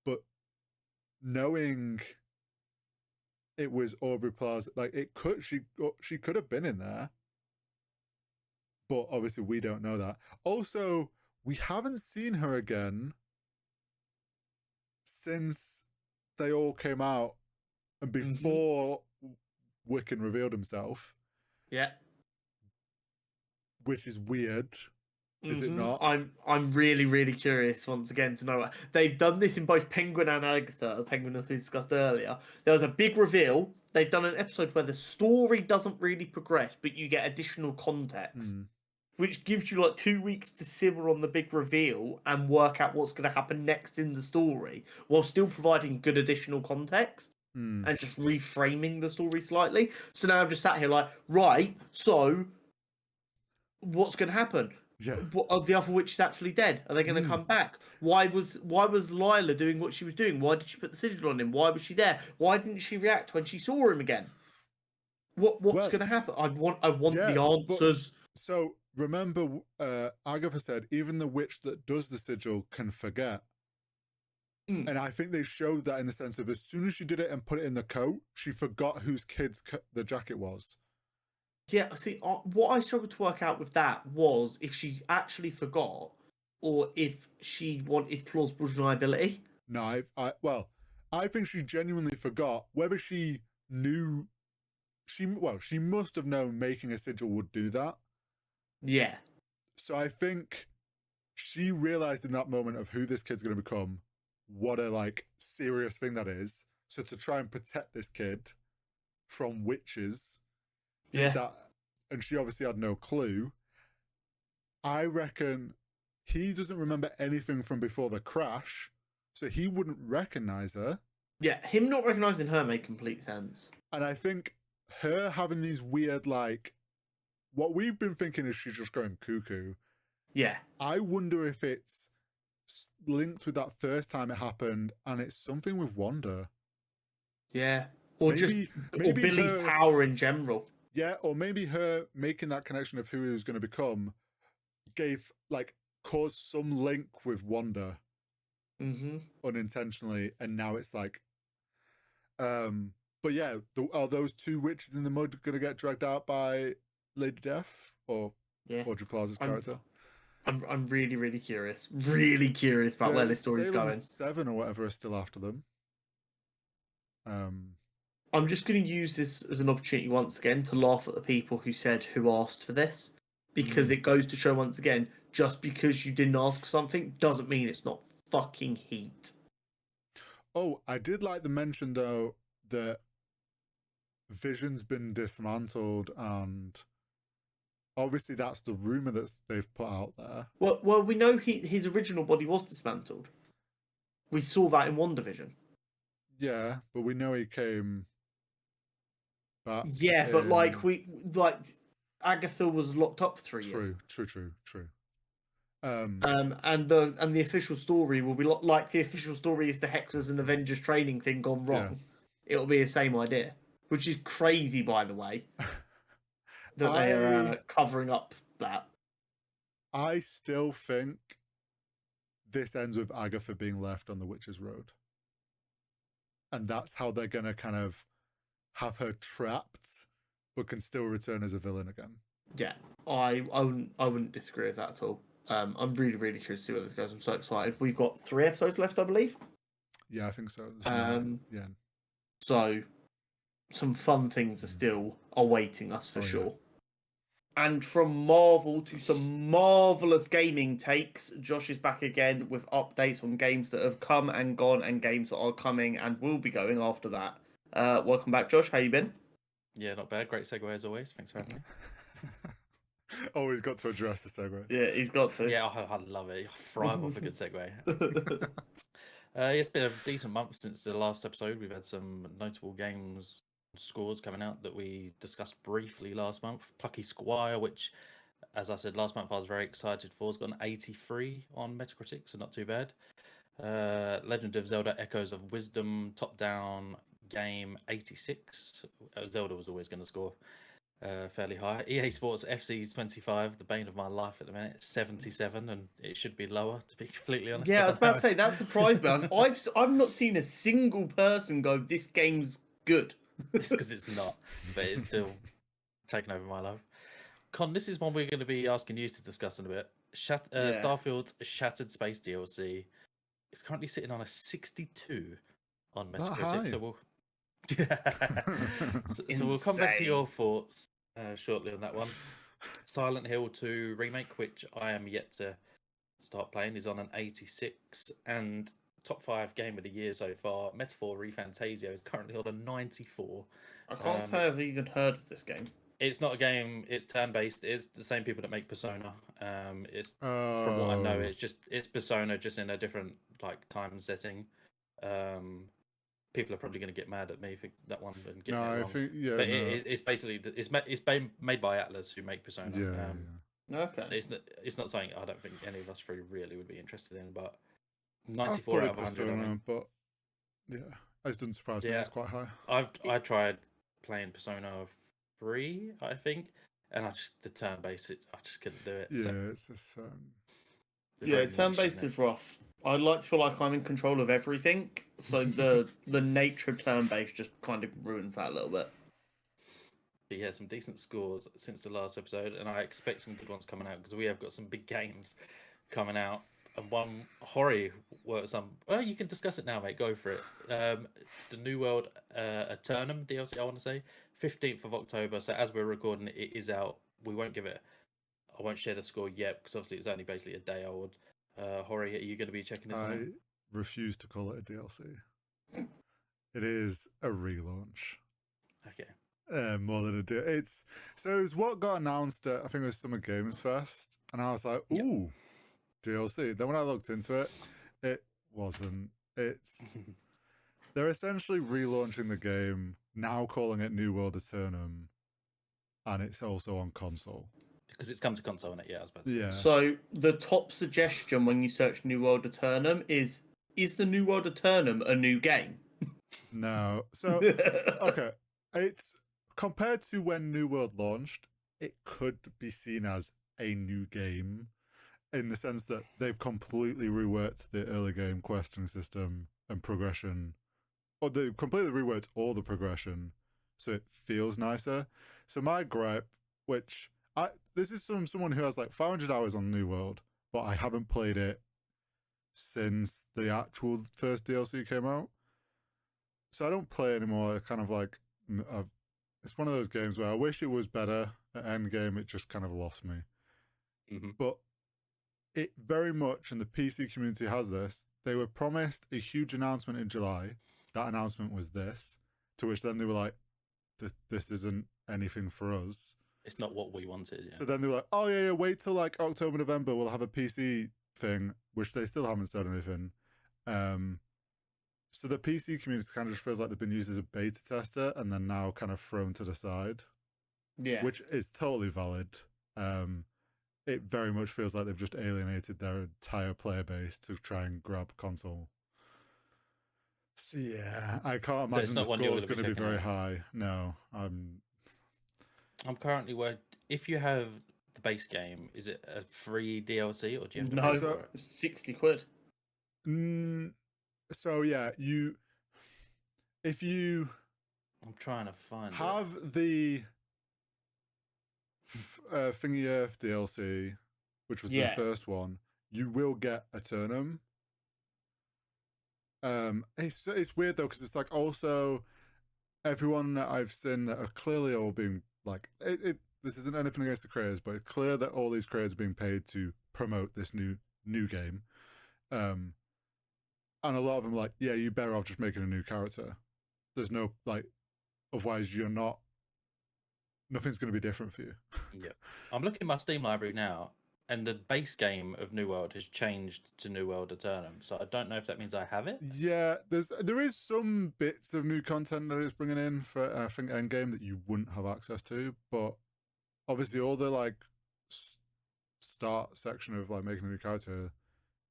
But knowing it was Aubrey Plaza, like, she could have been in there. But obviously we don't know that. Also, we haven't seen her again since they all came out and before Wiccan revealed himself. Yeah. Which is weird. Is it not? I'm really, really curious once again to know. They've done this in both Penguin and Agatha, Penguin as we discussed earlier. There was a big reveal. They've done an episode where the story doesn't really progress, but you get additional context. Which gives you like 2 weeks to simmer on the big reveal and work out what's going to happen next in the story, while still providing good additional context and just reframing the story slightly. So now I'm just sat here like, right, so what's going to happen? Yeah. Are the other witches actually dead? Are they going to come back? Why was Lila doing what she was doing? Why did she put the sigil on him? Why was she there? Why didn't she react when she saw him again? What's going to happen? I want the answers. So remember, Agatha said even the witch that does the sigil can forget. And I think they showed that in the sense of as soon as she did it and put it in the coat, she forgot whose kid's the jacket was. Yeah, see, what I struggled to work out with that was if she actually forgot or if she wanted plausible deniability. No, I think she genuinely forgot. Whether she knew, she must have known making a sigil would do that. Yeah. So I think she realized in that moment of who this kid's going to become, what a like serious thing that is. So to try and protect this kid from witches, did that and she obviously had no clue. I reckon he doesn't remember anything from before the crash, so he wouldn't recognize her. Yeah, him not recognizing her made complete sense. And I think her having these weird, like, what we've been thinking is she's just going cuckoo. Yeah. I wonder if it's linked with that first time it happened, and it's something with Wanda. Yeah. Or maybe Billy's her, power in general. Yeah, or maybe her making that connection of who he was going to become caused some link with Wanda unintentionally, and now it's like, but yeah, are those two witches in the mud going to get dragged out by Lady Death or Audrey Plaza's character? I'm really curious about where this story's Salem going. 7 or whatever are still after them. I'm just going to use this as an opportunity once again to laugh at the people who said who asked for this, because it goes to show once again, just because you didn't ask for something doesn't mean it's not fucking heat. Oh, I did like the mention though that Vision's been dismantled, and obviously that's the rumor that they've put out there. Well, we know his original body was dismantled. We saw that in WandaVision. Yeah, but we know he came back. Yeah, but Agatha was locked up for 3 years. True. And the official story will be like the official story is the Hecklers and Avengers training thing gone wrong. Yeah. It'll be the same idea, which is crazy, by the way, that they are covering up that. I still think this ends with Agatha being left on the Witch's Road, and that's how they're gonna kind of have her trapped, but can still return as a villain again. Yeah, I wouldn't disagree with that at all. I'm really curious to see where this goes. I'm so excited. We've got 3 episodes left, I believe. Yeah, I think so. Yeah. So some fun things are still awaiting us for sure. Yeah. And from Marvel to some marvelous gaming takes, Josh is back again with updates on games that have come and gone and games that are coming and will be going after that. Welcome back, Josh. How you been? Yeah, not bad. Great segue as always. Thanks for having me. Always got to address the segue. Yeah, he's got to. Yeah, I love it. I thrive off a good segue. It's been a decent month since the last episode. We've had some notable games scores coming out that we discussed briefly last month. Plucky Squire, which, as I said last month, I was very excited for, has got an 83 on Metacritic, so not too bad. Legend of Zelda Echoes of Wisdom, top-down game, 86. Zelda was always going to score fairly high. EA Sports FC 25, the bane of my life at the minute, 77, and it should be lower, to be completely honest. Yeah, I was about to say, that surprised me. I've not seen a single person go, this game's good. It's because it's not, but it's still taken over my life. Con, this is one we're going to be asking you to discuss in a bit. Starfield's Shattered Space DLC is currently sitting on a 62 on Metacritic, so we'll come back to your thoughts shortly on that one. Silent Hill 2 Remake, which I am yet to start playing, is on an 86, and top 5 game of the year so far, Metaphor ReFantasio, is currently on a 94. I can't say I've even heard of this game. It's not a game, it's turn-based. It's the same people that make Persona. It's from what I know, it's Persona, just in a different time setting. People are probably going to get mad at me for that one and get it wrong. It's basically it's made by Atlas, who make Persona. Okay. So it's not something I don't think any of us three really would be interested in, but 94 out of 100. But yeah, it doesn't surprise me. It's quite high. I tried playing Persona 3, I think, and the turn-based, I just couldn't do it. Yeah, so. it's just turn-based is rough. I like to feel like I'm in control of everything, so the nature of turn-based just kind of ruins that a little bit. But yeah, some decent scores since the last episode, and I expect some good ones coming out because we have got some big games coming out. And one Hori, you can discuss it now, mate. Go for it. The New World Eternum DLC, I want to say 15th of October. So as we're recording, it is out. I won't share the score yet because obviously it's only basically a day old. Hori, are you going to be checking this one out? I refuse to call it a DLC. It is a relaunch. Okay. More than a deal. It's what got announced at, I think it was Summer Games Fest, and I was like, ooh, DLC. Then when I looked into it, it wasn't. They're essentially relaunching the game, now calling it New World Eternum, and it's also on console. Because it's come to console, isn't it? Yeah, I was about to say. Yeah. So the top suggestion when you search New World Eternum is the New World Eternum a new game? No. So, okay. It's compared to when New World launched, it could be seen as a new game in the sense that they've completely reworked the early game questing system and progression. Or they completely reworked all the progression so it feels nicer. So my gripe, which this is someone who has like 500 hours on New World, but I haven't played it since the actual first DLC came out. So I don't play anymore. I kind of like, it's one of those games where I wish it was better at endgame. It just kind of lost me. Mm-hmm. But it very much, and the PC community has this, they were promised a huge announcement in July. That announcement was this, to which then they were like, this isn't anything for us. It's not what we wanted. Yeah. So then they were like, oh yeah, wait till like October, November, we'll have a PC thing, which they still haven't said anything. So the PC community kind of just feels like they've been used as a beta tester and then now kind of thrown to the side. Yeah. Which is totally valid. It very much feels like they've just alienated their entire player base to try and grab console. So yeah, I can't imagine the score is going to be very high. No, I'm currently if you have the base game, is it a free DLC or do you have to No, pay for it? 60 quid. So yeah, if you I'm trying to find have the Thingy Earth DLC, which was the first one, you will get Eternum. It's weird though because it's like also everyone that I've seen that are clearly all being like this isn't anything against the creators, but it's clear that all these creators are being paid to promote this new game. And a lot of them are like, yeah, you better off just making a new character. There's no like, otherwise nothing's going to be different for you. Yeah, I'm looking at my Steam library now, and the base game of New World has changed to New World Eternum. So I don't know if that means I have it. Yeah, there is some bits of new content that it's bringing in for I think Endgame that you wouldn't have access to, but obviously all the like start section of like making a new character,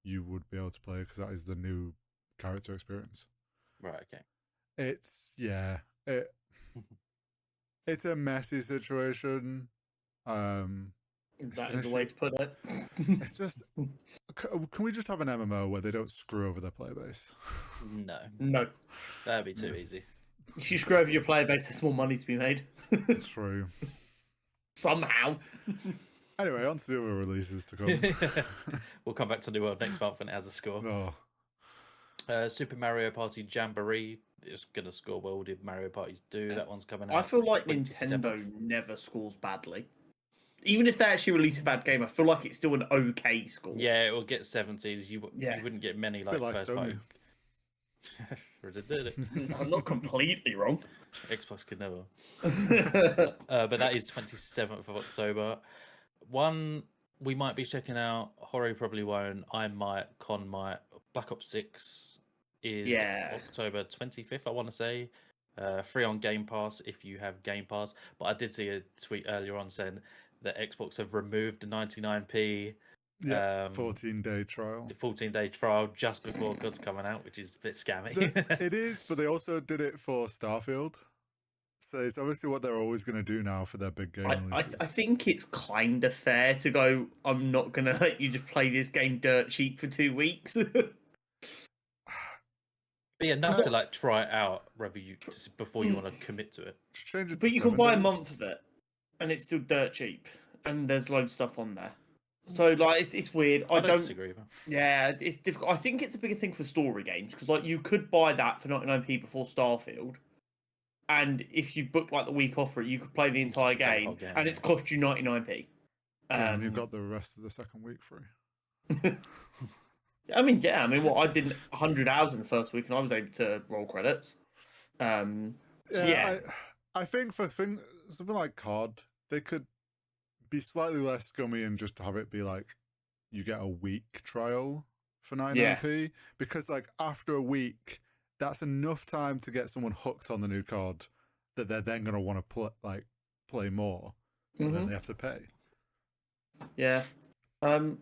you would be able to play because that is the new character experience. Right. Okay. It's it's a messy situation. That is the way to put it. It's just, can we just have an MMO where they don't screw over their player base? No. That'd be too easy. If you screw over your player base, there's more money to be made. True. Somehow. Anyway, on to the other releases to come. We'll come back to New World next month when it has a score. Super Mario Party Jamboree is going to score well. Did Mario Parties do? That one's coming out. I feel like Nintendo never scores badly. Even if they actually release a bad game, I feel like it's still an okay score. Yeah, it will get 70s. You wouldn't get many like first party. I'm not completely wrong. Xbox could never. But that is 27th of October. One we might be checking out. Hori probably won't. I might. Con might. Black Ops 6 is October 25th, I want to say. Free on Game Pass if you have Game Pass. But I did see a tweet earlier on saying that Xbox have removed the 99p 14-day trial. 14-day trial just before God's coming out, which is a bit scammy. It is, but they also did it for Starfield. So it's obviously what they're always going to do now for their big game releases. I think it's kind of fair to go, I'm not going to let you just play this game dirt cheap for 2 weeks. Be enough to like try it out before you want to commit to it. But you can buy a month of it, and it's still dirt cheap, and there's loads of stuff on there. So like it's weird. I don't disagree. Yeah, it's difficult. I think it's a bigger thing for story games because like you could buy that for 99p before Starfield, and if you booked like the week off for it, you could play the entire game, and it's cost you 99p. And you've got the rest of the second week free. I mean, I did 100 hours in the first week, and I was able to roll credits. I I think for something like COD, they could be slightly less scummy and just have it be like you get a week trial for 99p, because like after a week, that's enough time to get someone hooked on the new COD that they're then gonna want to play more, but then they have to pay. Yeah. I'm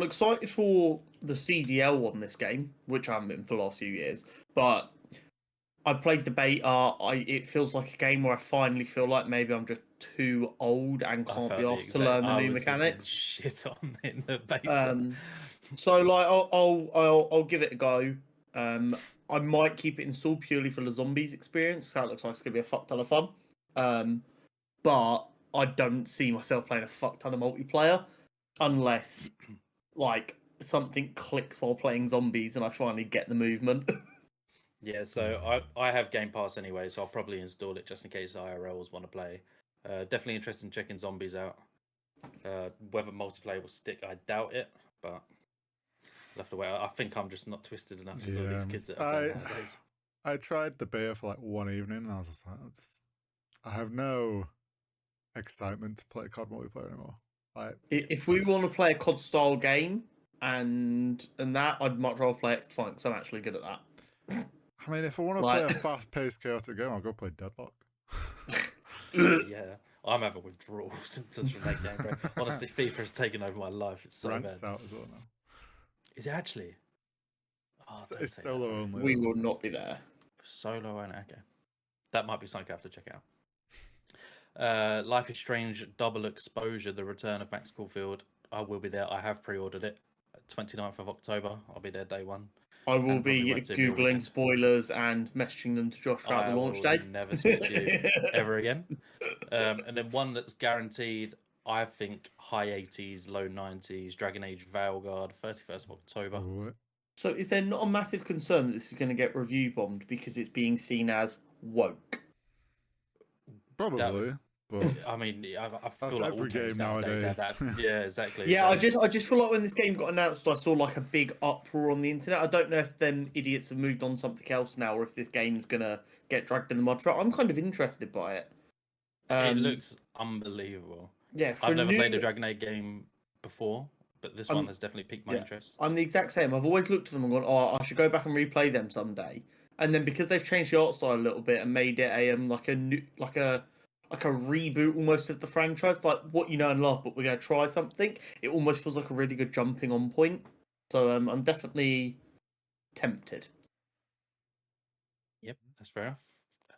excited for the CDL on this game, which I haven't been for the last few years. But I played the beta. It feels like a game where I finally feel like maybe I'm just too old and can't be asked to learn the new mechanics. Shit on in the beta. So like I'll give it a go. I might keep it installed purely for the zombies experience. That looks like it's gonna be a fuck ton of fun. But I don't see myself playing a fuck ton of multiplayer unless like something clicks while playing zombies and I finally get the movement. Yeah, so I have Game Pass anyway, so I'll probably install it just in case IRLs want to play. Definitely interested in checking zombies out. Whether multiplayer will stick, I doubt it, but I'll have to wait. I think I'm just not twisted enough to all these kids that are playing nowadays. I tried the beta for like one evening and I was just like, I have no excitement to play COD multiplayer anymore. If we want to play a COD style game and that, I'd much rather play X because I'm actually good at that. I mean, if I want to play a fast-paced, chaotic game, I'll go play Deadlock. Yeah, I'm having withdrawal symptoms from that game, bro. Honestly, FIFA has taken over my life. It's so Rank's bad. out as well now. Is it actually? Oh, it's solo only. We will not be there. Solo only. Okay, that might be something I have to check out. Life is Strange Double Exposure: The Return of Max Caulfield. I will be there. I have pre-ordered it. 29th of October. I'll be there day one. I will be googling spoilers and messaging them to Josh throughout the launch date. Never speak to you ever again. And then one that's guaranteed, I think, high 80s, low 90s, Dragon Age Veilguard, 31st of October. Ooh. So is there not a massive concern that this is going to get review bombed because it's being seen as woke? Probably. But I mean, I feel that's like every game nowadays. Yeah, exactly. Yeah, so. I just feel like when this game got announced, I saw like a big uproar on the internet. I don't know if then idiots have moved on to something else now, or if this game's gonna get dragged in the mud. I'm kind of interested by it. It looks unbelievable. Yeah, I've never played a Dragon Age game before, but this one has definitely piqued my interest. I'm the exact same. I've always looked at them and gone, "Oh, I should go back and replay them someday." And then because they've changed the art style a little bit and made it a like a reboot almost of the franchise, like what you know and love, but we're going to try something. It almost feels like a really good jumping on point. So I'm definitely tempted. Yep, that's fair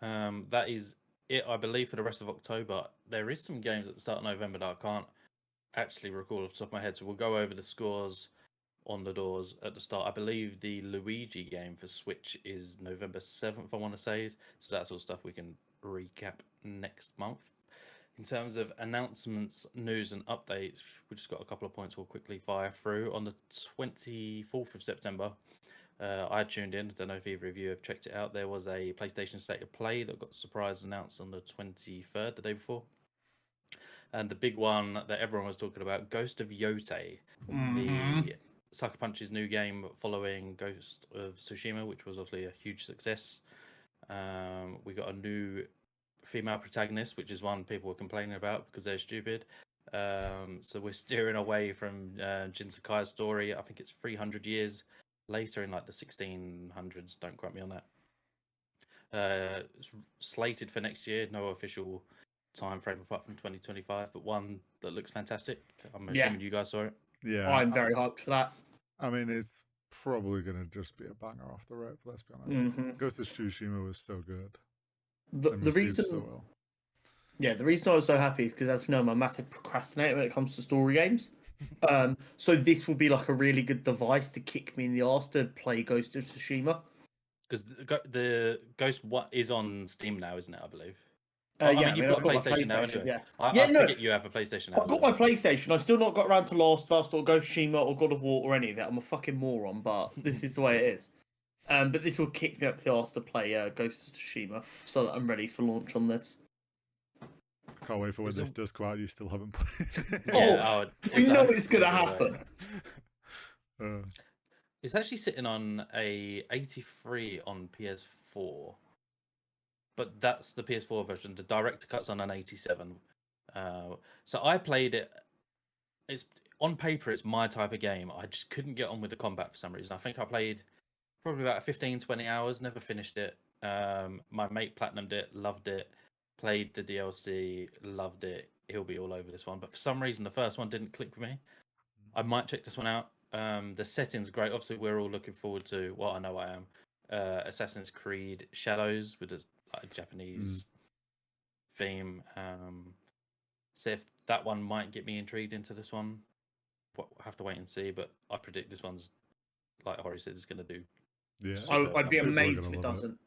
enough. That is it, I believe, for the rest of October. There is some games at the start of November that I can't actually recall off the top of my head, so we'll go over the scores on the doors at the start. I believe the Luigi game for Switch is November 7th, I want to say. So that's all stuff we can recap next month. In terms of announcements, news and updates, we just got a couple of points we'll quickly fire through. On the 24th of September, I tuned in. I don't know if either of you have checked it out. There was a PlayStation State of Play that got surprise announced on the 23rd, the day before. And the big one that everyone was talking about, Ghost of Yote, the Sucker Punch's new game following Ghost of Tsushima, which was obviously a huge success. We got a new female protagonist, which is one people were complaining about because they're stupid. So we're steering away from Jin Sakai's story. I think it's 300 years later in like the 1600s. Don't quote me on that. It's slated for next year. No official time frame apart from 2025, but one that looks fantastic. I'm assuming you guys saw it. Yeah, I'm very hyped for that. I mean, it's probably going to just be a banger off the rip, let's be honest. Ghost of Tsushima was so good. The reason, so well. Yeah, the reason I was so happy is because, as we know, I'm a massive procrastinator when it comes to story games. So this will be like a really good device to kick me in the arse to play Ghost of Tsushima. Because the Ghost is on Steam now, isn't it? I believe. You've got a PlayStation now anyway. Yeah. I forget you have a PlayStation now. I've got my PlayStation. I've still not got around to Last of Us or Ghost of Tsushima or God of War or any of it. I'm a fucking moron, but this is the way it is. But this will kick me up the arse to play Ghost of Tsushima so that I'm ready for launch on this. I can't wait for when this does come out. You still haven't played. We know it's going to happen. It's actually sitting on a 83 on PS4. but that's the PS4 version. The director cut's on an 87. So I played it. It's on paper, it's my type of game. I just couldn't get on with the combat for some reason. I think I played probably about 15, 20 hours, never finished it. My mate platinumed it, loved it, played the DLC, loved it. He'll be all over this one. But for some reason, the first one didn't click with me. I might check this one out. The setting's great. Obviously, we're all looking forward to, well, I know I am, Assassin's Creed Shadows with a Japanese theme. So if that one might get me intrigued into this one, we'll have to wait and see. But I predict this one's, like Hori said, is going to do. Yeah, I'd be People are amazed gonna if it love it. doesn't.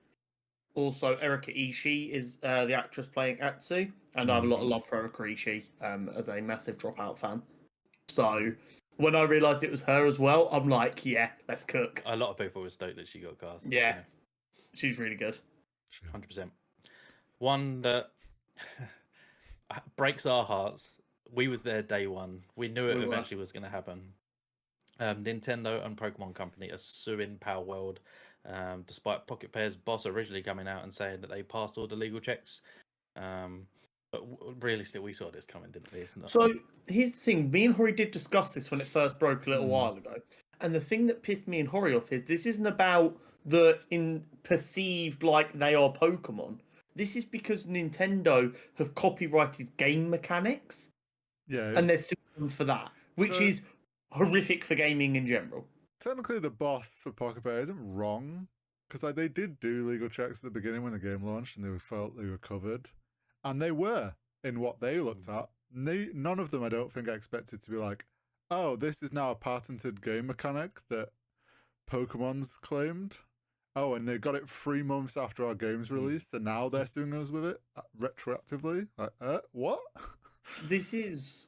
Also, Erika Ishii is the actress playing Atsu, and I have a lot of love for Erika Ishii as a massive Dropout fan. So when I realised it was her as well, I'm like, yeah, let's cook. A lot of people were stoked that she got cast. Yeah, she's really good. 100%. One that breaks our hearts. We was there day one. We knew it eventually was going to happen. Nintendo and Pokemon Company are suing Pal World, despite Pocket Pair's boss originally coming out and saying that they passed all the legal checks. But realistically, we saw this coming, didn't we? So here's the thing. Me and Hori did discuss this when it first broke a little while ago. And the thing that pissed me and Hori off is this isn't about perceived like they are Pokemon. This is because Nintendo have copyrighted game mechanics. Yeah. And they're suing them for that, which is horrific for gaming in general. Technically, the boss for Pocket Pair isn't wrong, because like, they did do legal checks at the beginning when the game launched, and they felt they were covered. And they were, in what they looked at. None of them, I don't think, I expected to be like, oh, this is now a patented game mechanic that Pokemon's claimed. Oh, and they got it 3 months after our game's release, and now they're suing us with it retroactively. Like, what? This is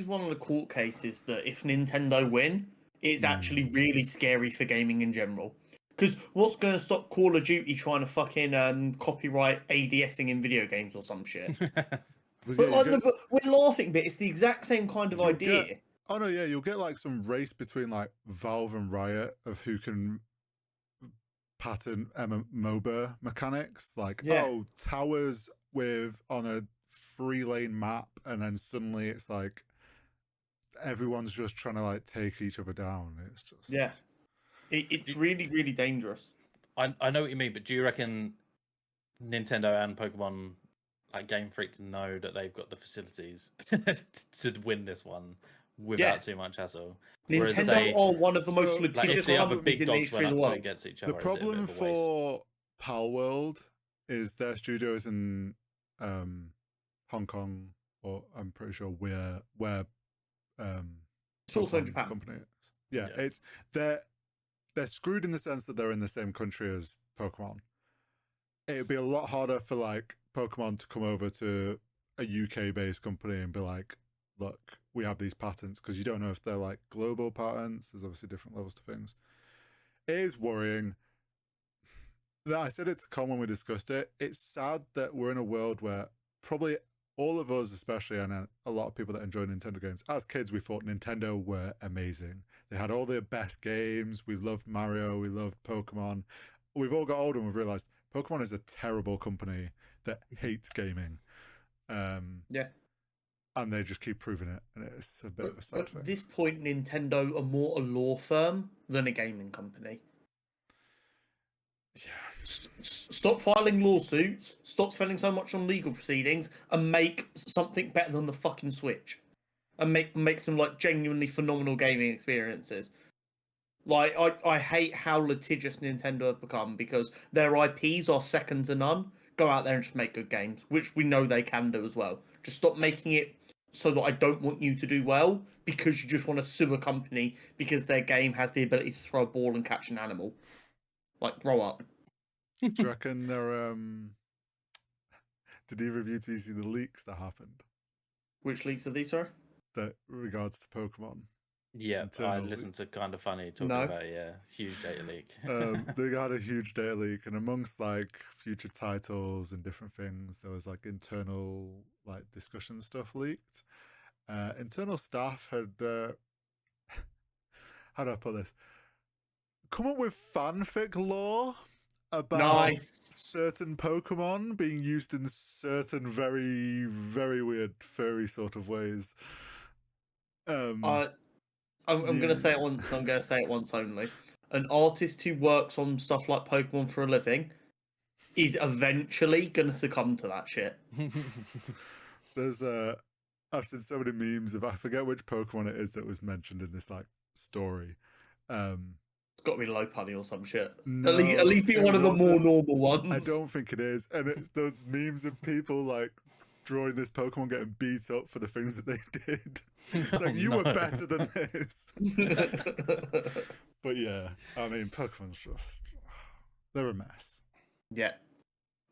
one of the court cases that if Nintendo win, it's actually really scary for gaming in general. Because what's going to stop Call of Duty trying to fucking copyright ADSing in video games or some shit? But we're laughing, but it's the exact same kind of idea. You'll get like some race between like Valve and Riot of who can patent MOBA mechanics. Like, towers on a 3-lane map, and then suddenly it's like everyone's just trying to like take each other down. It's just it's really, really dangerous. I know what you mean, but do you reckon Nintendo and Pokemon, like Game Freak, know that they've got the facilities to win this one without too much hassle? Nintendo are one of the most litigious the other companies big in the dogs history went of the up world. against each other. The problem for Pal World is their studio is in Hong Kong, or I'm pretty sure where it's also in Japan. Company is. Yeah, it's they're screwed in the sense that they're in the same country as Pokemon. It would be a lot harder for like Pokemon to come over to a UK-based company and be like, look, we have these patents, because you don't know if they're like global patents. There's obviously different levels to things. It is worrying. I said it to Con when we discussed it. It's sad that we're in a world where probably all of us, especially, and a lot of people that enjoy Nintendo games, as kids, we thought Nintendo were amazing. They had all the best games. We loved Mario. We loved Pokemon. We've all got older and we've realized Pokemon is a terrible company that hates gaming. And they just keep proving it, and it's a bit of a sad thing. At this point, Nintendo are more a law firm than a gaming company. Yeah. Stop filing lawsuits, stop spending so much on legal proceedings, and make something better than the fucking Switch. And make some like genuinely phenomenal gaming experiences. Like, I hate how litigious Nintendo have become, because their IPs are second to none. Go out there and just make good games, which we know they can do as well. Just stop making it so that I don't want you to do well, because you just want to sue a company because their game has the ability to throw a ball and catch an animal. Like, grow up. Do you reckon they're did either of you two see the leaks that happened? Which leaks are these, sorry? That regards to Pokemon. Yeah, I listened to Kind of Funny talking about huge data leak. They had a huge data leak, and amongst like future titles and different things, there was like internal like discussion stuff leaked. Internal staff had how do I put this? Come up with fanfic lore about Nice. certain Pokemon being used in certain very, very weird furry sort of ways. I'm going to you- say it once. I'm going to say it once only. An artist who works on stuff like Pokemon for a living is eventually going to succumb to that shit. There's I've seen so many memes of, I forget which Pokemon it is that was mentioned in this like story. It's got to be Lopunny or some shit. No, at least be it one of the more wasn't. normal ones. I don't think it is. And it's those memes of people like drawing this Pokemon getting beat up for the things that they did. It's like, you were better than this. But yeah, I mean, Pokemon's just, they're a mess. Yeah.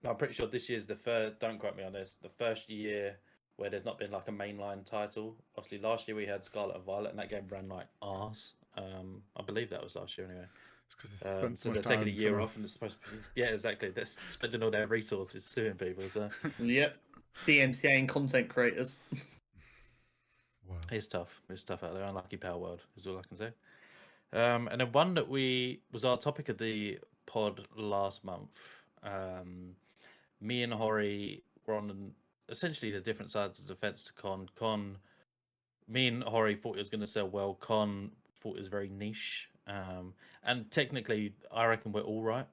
I'm pretty sure this year's the first, don't quote me on this, the first year where there's not been like a mainline title. Obviously, last year we had Scarlet and Violet, and that game ran like arse. I believe that was last year anyway. It's because they spent so So much they're taking time a year off, and it's supposed to be, yeah, exactly. They're spending all their resources suing people. So Yep. DMCA and content creators. Wow. it's tough. It's tough out there. Unlucky Power World is all I can say. And then one that was our topic of the pod last month. Me and Hori were on essentially the different sides of the fence to Con. Me and Hori thought it was going to sell well. Con thought it was very niche. And technically, I reckon we're all right.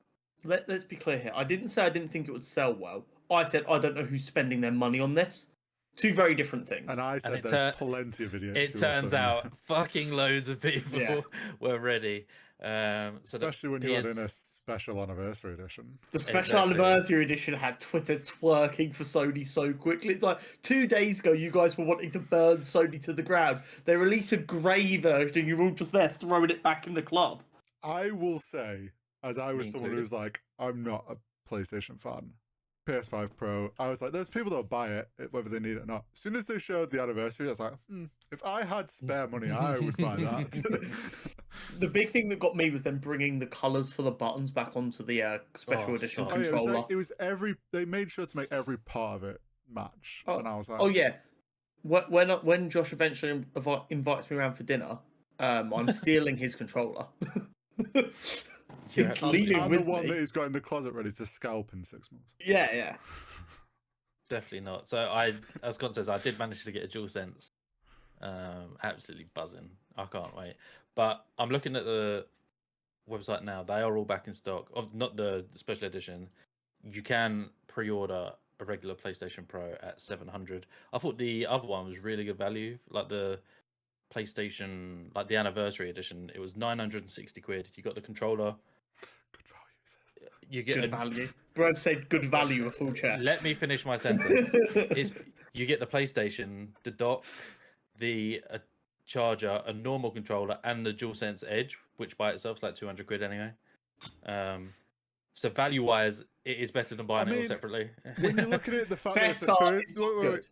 Let's be clear here. I didn't say I didn't think it would sell well. I said I don't know who's spending their money on this. Two very different things. And I said there's plenty of idiots. It turns out fucking loads of people were ready. Especially when you're in a special anniversary edition. The special anniversary edition had Twitter twerking for Sony so quickly. It's like 2 days ago, you guys were wanting to burn Sony to the ground. They release a grey version, and you're all just there throwing it back in the club. I will say, as I was someone who's like, I'm not a PlayStation fan. PS5 Pro, I was like, there's people that'll buy it, whether they need it or not. As soon as they showed the anniversary, I was like, if I had spare money, I would buy that. The big thing that got me was them bringing the colours for the buttons back onto the special edition controller. It was they made sure to make every part of it match. And I was like, oh yeah. When Josh eventually invites me around for dinner, I'm stealing his controller. I'm the one that he's got in the closet ready to scalp in 6 months. Yeah. Definitely not. So as Con says, I did manage to get a DualSense. Absolutely buzzing. I can't wait. But I'm looking at the website now. They are all back in stock. Not the special edition. You can pre-order a regular PlayStation Pro at $700. I thought the other one was really good value. Like the PlayStation, like the anniversary edition, it was £960. You got the controller. Good value. You get good value. Bro said good value a full chest. Let me finish my sentence. You get the PlayStation, the dock, the charger, a normal controller, and the DualSense Edge, which by itself is like £200 anyway. So value-wise, it is better than buying it all separately. When you look at it, the fact that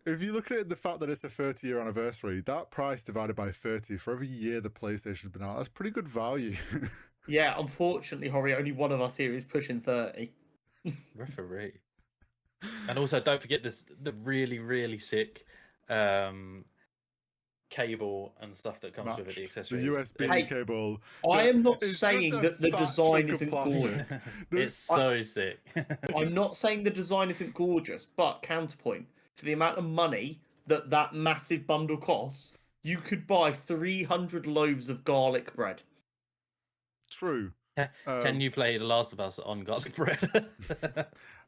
if you look at it, the fact that it's a 30-year anniversary, that price divided by 30 for every year the PlayStation's been out, that's pretty good value. Yeah, unfortunately, Hori, only one of us here is pushing 30. Referee. And also, don't forget the really, really sick cable and stuff that comes with it, the accessories. The USB cable. I am not saying that the design isn't gorgeous. It's so sick. I'm not saying the design isn't gorgeous, but counterpoint, for the amount of money that massive bundle costs, you could buy 300 loaves of garlic bread. True. Can you play The Last of Us on garlic bread?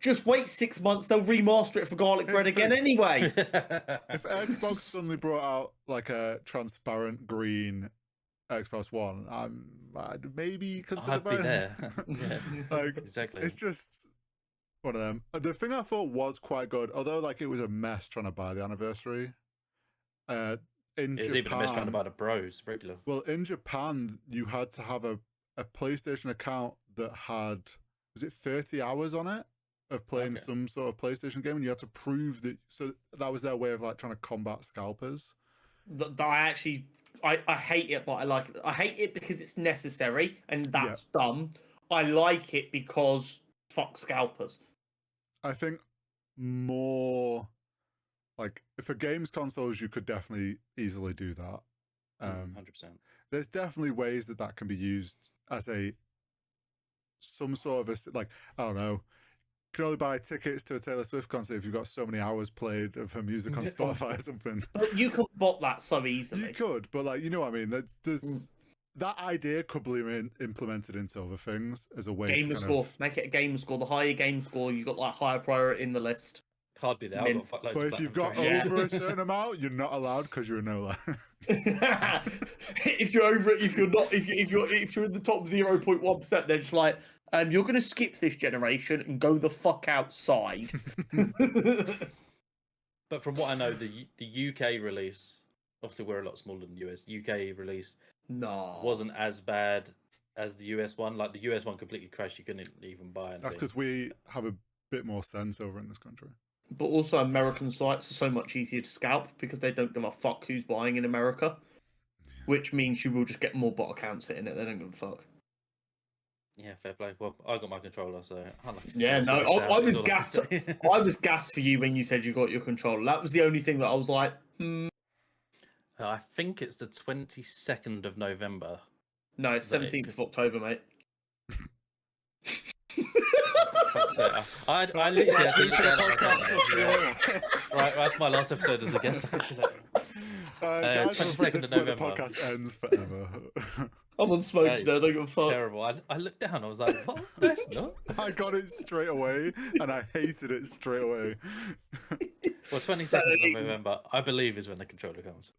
Just wait 6 months, they'll remaster it for garlic bread again anyway. If Xbox suddenly brought out like a transparent green Xbox One, I'd maybe consider buying it. Yeah, like, exactly. It's just one of them. The thing I thought was quite good, although like it was a mess trying to buy the anniversary. It was even a mess trying to buy the Bros regular. Well, in Japan, you had to have a PlayStation account that had, was it 30 hours on it of playing some sort of PlayStation game, and you had to prove that. So that was their way of like trying to combat scalpers. I hate it, but I like it. I hate it because it's necessary, and that's dumb. I like it because fuck scalpers. I think more like for games consoles, you could definitely easily do that. 100%. There's definitely ways that can be used as a some sort of like, I don't know, you can only buy tickets to a Taylor Swift concert if you've got so many hours played of her music on Spotify or something. But you can bot that so You easily. could, but like, you know what I mean? There's that idea could be implemented into other things as a way Gamer to score. Make it a game score. The higher game score, you got like higher priority in the list. Can't be there. I've got fuckloads But of if you've platinum got trophies. over a certain amount, you're not allowed because you're a no lag. If you're over it, if you're not, if you're in the top 0.1%, then it's like, you're gonna skip this generation and go the fuck outside. But from what I know, the UK release, obviously we're a lot smaller than the US. UK release No, wasn't as bad as the US one. Like the US one completely crashed. You couldn't even buy it. That's because we have a bit more sense over in this country. But also, American sites are so much easier to scalp because they don't give a fuck who's buying in America, which means you will just get more bot accounts hitting it. They don't give a fuck. Yeah, fair play. Well, I got my controller, so Yeah, no, I was gassed. I was gassed for you when you said you got your controller. That was the only thing that I was like, I think it's the 22nd of November. No, it's 17th of October, mate. I literally right, that's my last episode as a guest. Actually, guys, I'm afraid this is where the November. podcast ends forever. I'm on smoke today. I don't give a fuck. Terrible. I looked down. I was like, "What? That's not." I got it straight away, and I hated it straight away. Well, 22nd of November, I believe, is when the controller comes.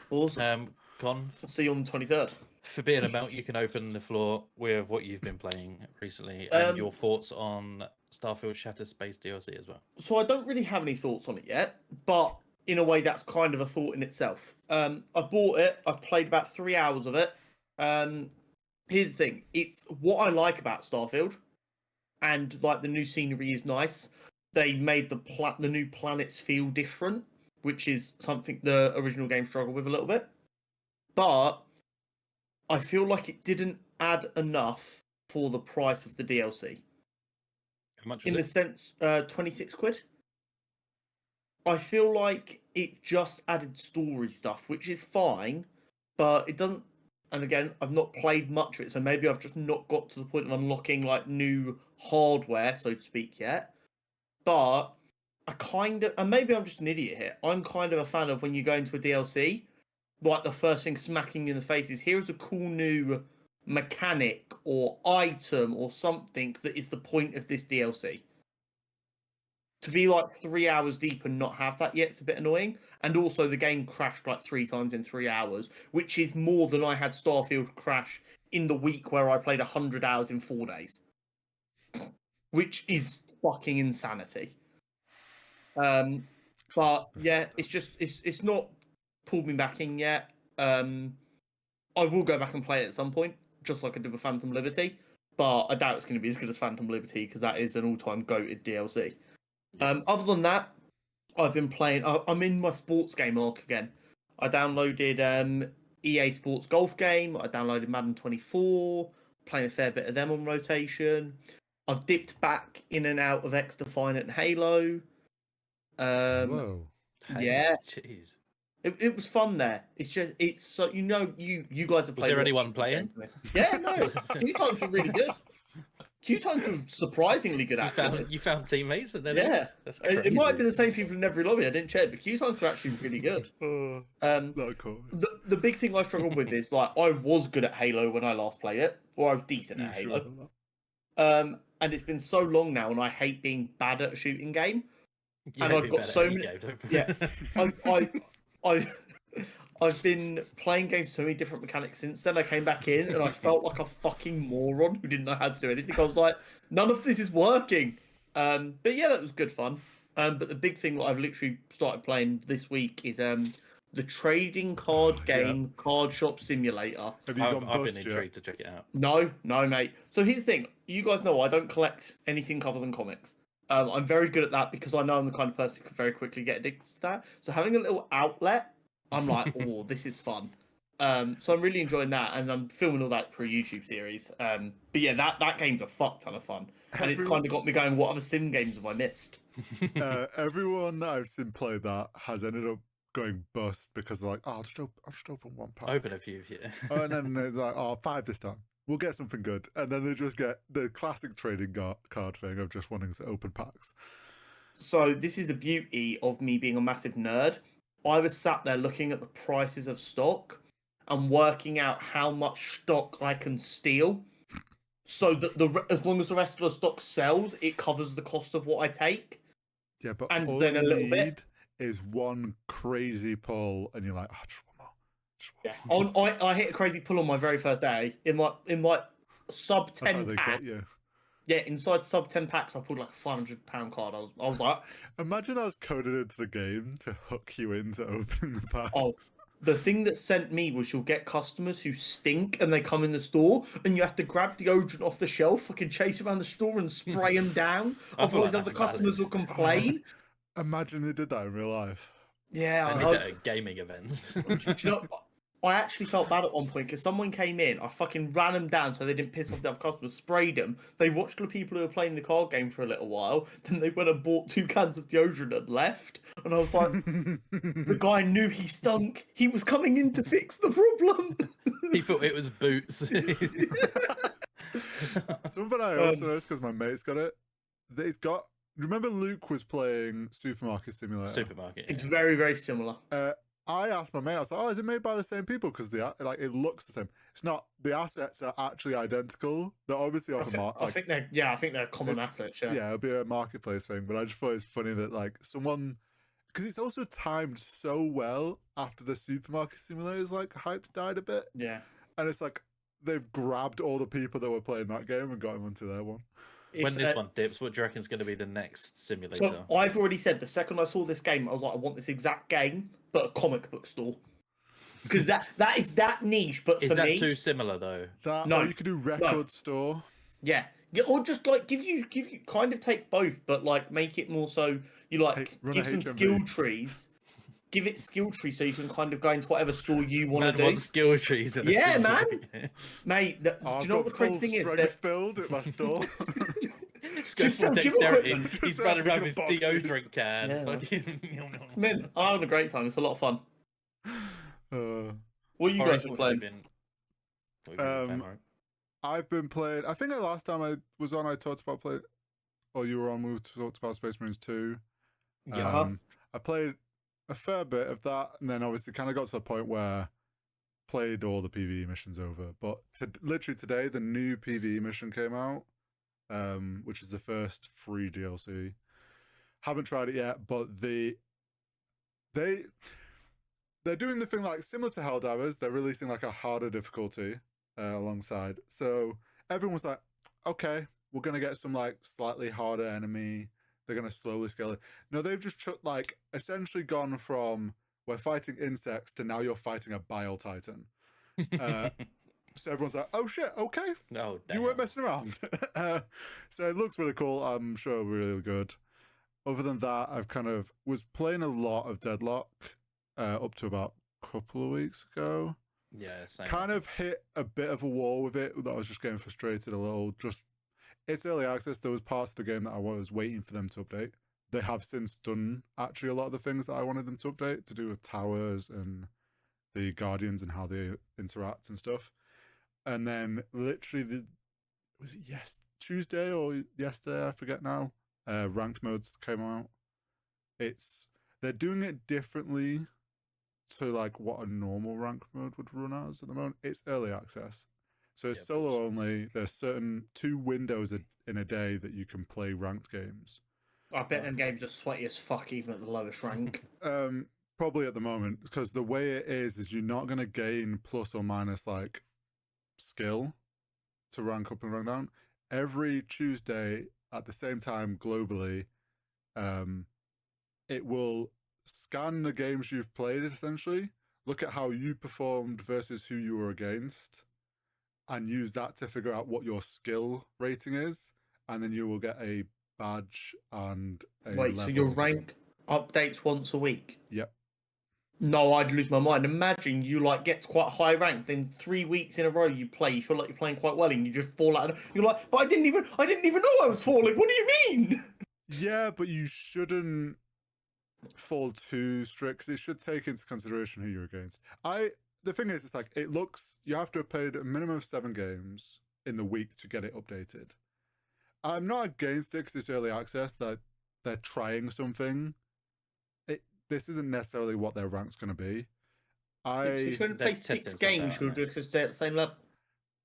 Awesome. Con, I'll see you on the 23rd. for being a melt, you can open the floor with what you've been playing recently and your thoughts on Starfield Shattered Space DLC as well. So I don't really have any thoughts on it yet, but in a way, that's kind of a thought in itself. I've bought it. I've played about 3 hours of it. Here's the thing: it's what I like about Starfield, and like the new scenery is nice. They made the new planets feel different, which is something the original game struggled with a little bit. But I feel like it didn't add enough for the price of the DLC. How much was In the it? sense, 26 quid. I feel like it just added story stuff, which is fine, but it doesn't. And again, I've not played much of it, so maybe I've just not got to the point of unlocking like new hardware, so to speak, yet. But I kind of, and maybe I'm just an idiot here. I'm kind of a fan of when you go into a DLC, like the first thing smacking you in the face is here's a cool new mechanic or item or something that is the point of this DLC. To be like 3 hours deep and not have that yet, it's a bit annoying. And also, the game crashed like 3 times in 3 hours, which is more than I had Starfield crash in the week where I played 100 hours in 4 days, which is fucking insanity. But yeah, it's not pulled me back in yet. I will go back and play it at some point, just like I did with Phantom Liberty. But I doubt it's going to be as good as Phantom Liberty because that is an all-time goated DLC. Other than that, I've been playing. I'm in my sports game arc again. I downloaded EA Sports Golf Game. I downloaded Madden 24. Playing a fair bit of them on rotation. I've dipped back in and out of X Defiant and Halo. Whoa. Yeah, Jeez. it was fun there. It's so you guys have played. Was there anyone Watch playing? games. Yeah, no. Queue times were really good. Queue times were surprisingly good. Actually, You found teammates and then yeah, that's crazy. it might have been the same people in every lobby. I didn't check, but queue times were actually really good. Not cool. The big thing I struggled with is like I was good at Halo when I last played it, or I was decent at Sure Halo. about that? And it's been so long now, and I hate being bad at a shooting game. You and hate I've being got bad at so any many- game, don't Yeah, I've been playing games with so many different mechanics since then. I came back in and I felt like a fucking moron who didn't know how to do anything. I was like, none of this is working. But yeah, that was good fun. But the big thing that I've literally started playing this week is the trading card game Card Shop Simulator. Have you I've gone been bust yet? intrigued to check it out. No, mate. So here's the thing. You guys know I don't collect anything other than comics. I'm very good at that because I know I'm the kind of person who can very quickly get addicted to that. So having a little outlet, I'm like, oh, this is fun. So I'm really enjoying that, and I'm filming all that for a YouTube series. But yeah, that game's a fuck ton of fun, and it's kind of got me going. What other sim games have I missed? Everyone that I've seen play that has ended up going bust because they're like, oh, I'll just open one pack. Open a few, yeah. And then they're like, oh, 5 this time. we'll get something good. And then they just get the classic trading card thing of just wanting to open packs. So this is the beauty of me being a massive nerd. I was sat there looking at the prices of stock and working out how much stock I can steal, so that as long as the rest of the stock sells, it covers the cost of what I take. Yeah, but And all then you a little need bit. is one crazy pull, and you're like, oh, just one more. Just one Yeah, I hit a crazy pull on my very first day in my sub That's how 10 they pack. get you. Yeah, inside sub 10 packs, I pulled like a £500 card. I was like, Imagine I was coded into the game to hook you into opening the packs. oh, the thing that sent me was you'll get customers who stink and they come in the store and you have to grab deodorant off the shelf, fucking chase around the store and spray them down. I feel Otherwise, like other that's customers will valid. complain. Imagine they did that in real life. Yeah, They did it at gaming events. do you know, I actually felt bad at one point because someone came in, I fucking ran them down so they didn't piss off the other customers, sprayed them. They watched the people who were playing the card game for a little while, then they went and bought 2 cans of deodorant and left. And I was like, the guy knew he stunk. He was coming in to fix the problem. He thought it was boots. Something I also noticed because my mate's got it. That he's got. Remember, Luke was playing Supermarket Simulator. Supermarket. It's very, very similar. I asked my mate, I was like, oh, is it made by the same people? Because it looks the same. It's not. The assets are actually identical. They're obviously off the market. I think they're common assets. Yeah, it'll be a marketplace thing. But I just thought it's funny that like someone, because it's also timed so well after the Supermarket Simulators like hype's died a bit. Yeah, and it's like they've grabbed all the people that were playing that game and got them onto their one. When this one dips, what do you reckon is going to be the next simulator? So I've already said the second I saw this game, I was like, I want this exact game, but a comic book store. Because that is that niche, but is for that me, too similar though? No, you could do record store. Yeah, or just like give you kind of take both, but like make it more so you like give some skill trees. Give it skill trees so you can kind of go into whatever store you want to do. Want skill trees in yeah, man. Mate, do you know what the crazy thing is? Strength build at my store. Just go for dexterity. He's running around with deodorant can. Yeah, fucking... Man, I'm having a great time. It's a lot of fun. What are you guys been playing? I've been playing. I think the last time I was on, I talked about playing. Or you were on. We talked about Space Marines 2. Yeah. I played a fair bit of that, and then obviously kind of got to the point where played all the PvE missions over. But literally today, the new PvE mission came out, which is the first free DLC. Haven't tried it yet, but they're doing the thing like similar to Helldivers. They're releasing like a harder difficulty alongside. So everyone's like, okay, we're gonna get some like slightly harder enemy. They're going to slowly scale it. No, they've just like essentially gone from we're fighting insects to now you're fighting a bile titan. So everyone's like, oh shit, okay. No, you weren't messing around. So it looks really cool. I'm sure really good. Other than that, I've kind of was playing a lot of Deadlock up to about a couple of weeks ago. Yeah, same. Kind of hit a bit of a wall with it that I was just getting frustrated a little. It's early access. There was parts of the game that I was waiting for them to update. They have since done actually a lot of the things that I wanted them to update to do with towers and the guardians and how they interact and stuff. And then literally Tuesday or yesterday, I forget now, ranked modes came out. They're doing it differently to like what a normal ranked mode would run as at the moment. It's early access. So it's solo only. There's certain 2 windows in a day that you can play ranked games. I bet them games are sweaty as fuck even at the lowest rank. Probably at the moment, because the way it is you're not going to gain plus or minus like skill to rank up and rank down. Every Tuesday at the same time globally, it will scan the games you've played essentially, look at how you performed versus who you were against, and use that to figure out what your skill rating is, and then you will get a badge and a Wait, so your rank updates once a week? Yep. No, I'd lose my mind. Imagine you like get to quite high rank, then 3 weeks in a row you feel like you're playing quite well, and you just fall out. You're like, but I didn't even know I was falling. What do you mean? Yeah, but you shouldn't fall too strict because it should take into consideration who you're against. the thing is, it's like you have to have played a minimum of 7 games in the week to get it updated. I'm not against it because it's early access, that they're trying something. This isn't necessarily what their rank's going to be. If you're going to play They're 6 testing stuff games, out, you'll aren't just stay at the same level.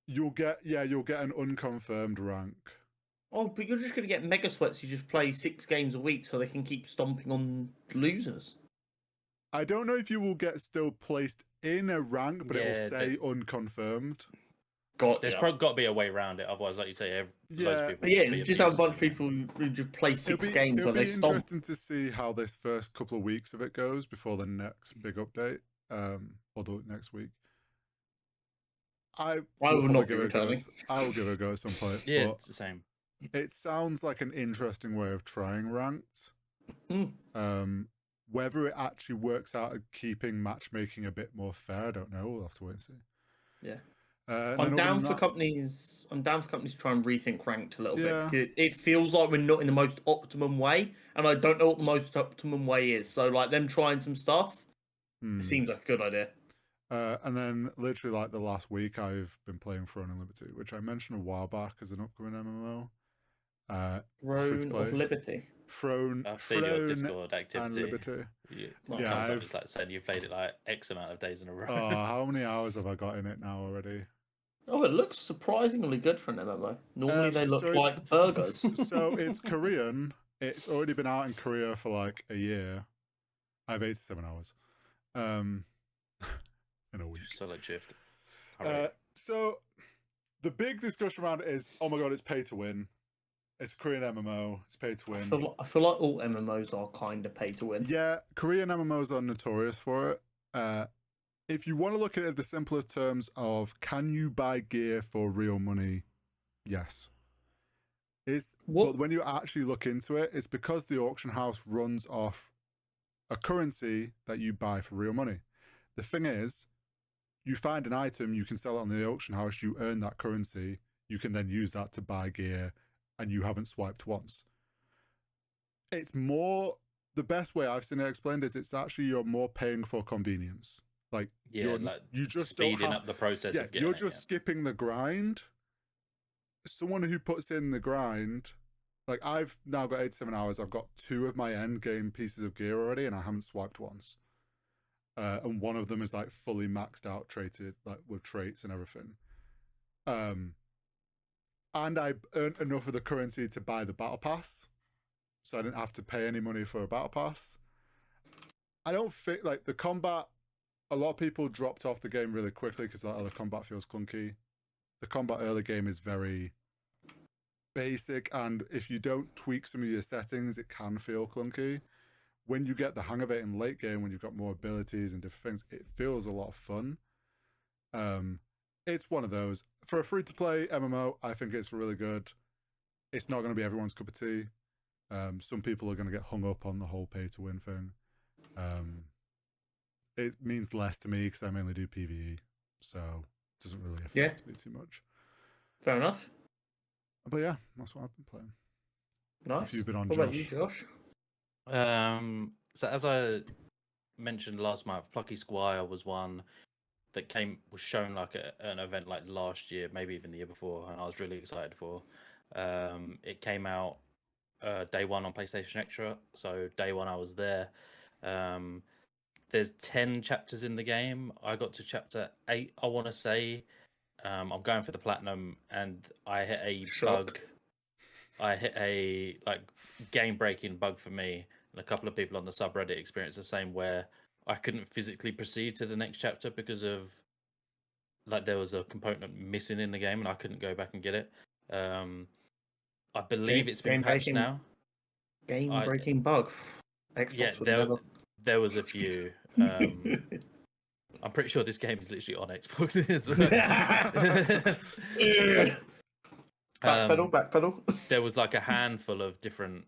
You'll get an unconfirmed rank. Oh, but you're just going to get mega sweats. You just play 6 games a week so they can keep stomping on losers. I don't know if you will get still placed in a rank, but it'll Yeah, say unconfirmed. There's probably got to be a way around it. Otherwise, like you say, loads of people Yeah, be just have a abusing bunch of it. people who just play 6 games It'll where they be stomp. interesting to see how this first couple of weeks of it goes before the next big update, or the next week. I will not be give it a go. returning. I will give it a go at some point. Yeah, but it's the same. it sounds like an interesting way of trying ranked. Whether it actually works out at keeping matchmaking a bit more fair, I don't know. We'll have to wait and see. Yeah. And I'm then down other for than companies. I'm down for companies to try and rethink ranked a little Yeah. bit. It feels like we're not in the most optimum way, and I don't know what the most optimum way is. So, like them trying some stuff, that, it seems like a good idea. and then literally like the last week, I've been playing Throne of Liberty, which I mentioned a while back as an upcoming MMO. Throne of Liberty. Throne. I've seen your Throne Discord activity. and Liberty. Yeah, I've just like saying you've played it like X amount of days in a row. Oh, how many hours have I got in it now already? Oh, it looks surprisingly good for an MMO. Normally they look so like burgers. So it's Korean. It's already been out in Korea for like a year. I have 87 hours. In a week. Solid shift. So the big discussion around it is, oh my god, it's pay to win. It's a Korean MMO. It's pay to win. I feel like all MMOs are kind of pay to win. Yeah, Korean MMOs are notorious for it. If you want to look at it in the simplest terms of, can you buy gear for real money? Yes. But when you actually look into it, it's because the auction house runs off a currency that you buy for real money. The thing is, you find an item, you can sell it on the auction house, you earn that currency, you can then use that to buy gear, and you haven't swiped once. It's more, the best way I've seen it explained is it's actually you're more paying for convenience. Like, you just speeding up the process of getting you're just skipping the grind. Someone who puts in the grind, like I've now got 87 hours, I've got 2 of my end game pieces of gear already, and I haven't swiped once. And one of them is like fully maxed out, traded, like with traits and everything. And I earned enough of the currency to buy the battle pass, so I didn't have to pay any money for a battle pass. I don't think like the combat. A lot of people dropped off the game really quickly because the combat feels clunky. The combat early game is very basic, and if you don't tweak some of your settings, it can feel clunky. When you get the hang of it in late game, when you've got more abilities and different things, it feels a lot of fun. It's one of those. For a free-to-play MMO, I think it's really good. It's not going to be everyone's cup of tea. Some people are going to get hung up on the whole pay-to-win thing. It means less to me because I mainly do PvE, so it doesn't really affect me too much. Fair enough. But yeah, that's what I've been playing. Nice. If you've been on, what Josh. about you, Josh? So as I mentioned last month, Plucky Squire was one that was shown like an event like last year, maybe even the year before, and I was really excited for. It came out day 1 on PlayStation Extra, so day 1 I was there. There's 10 chapters in the game. I got to chapter 8, I want to say. I'm going for the platinum, and I hit a bug. I hit a game-breaking bug for me, and a couple of people on the subreddit experienced the same, where I couldn't physically proceed to the next chapter because of there was a component missing in the game, and I couldn't go back and get it. I believe it's been patched now. Game-breaking bug. Xbox would never. There was a few. I'm pretty sure this game is literally on Xbox as well. Backpedal. There was like a handful of different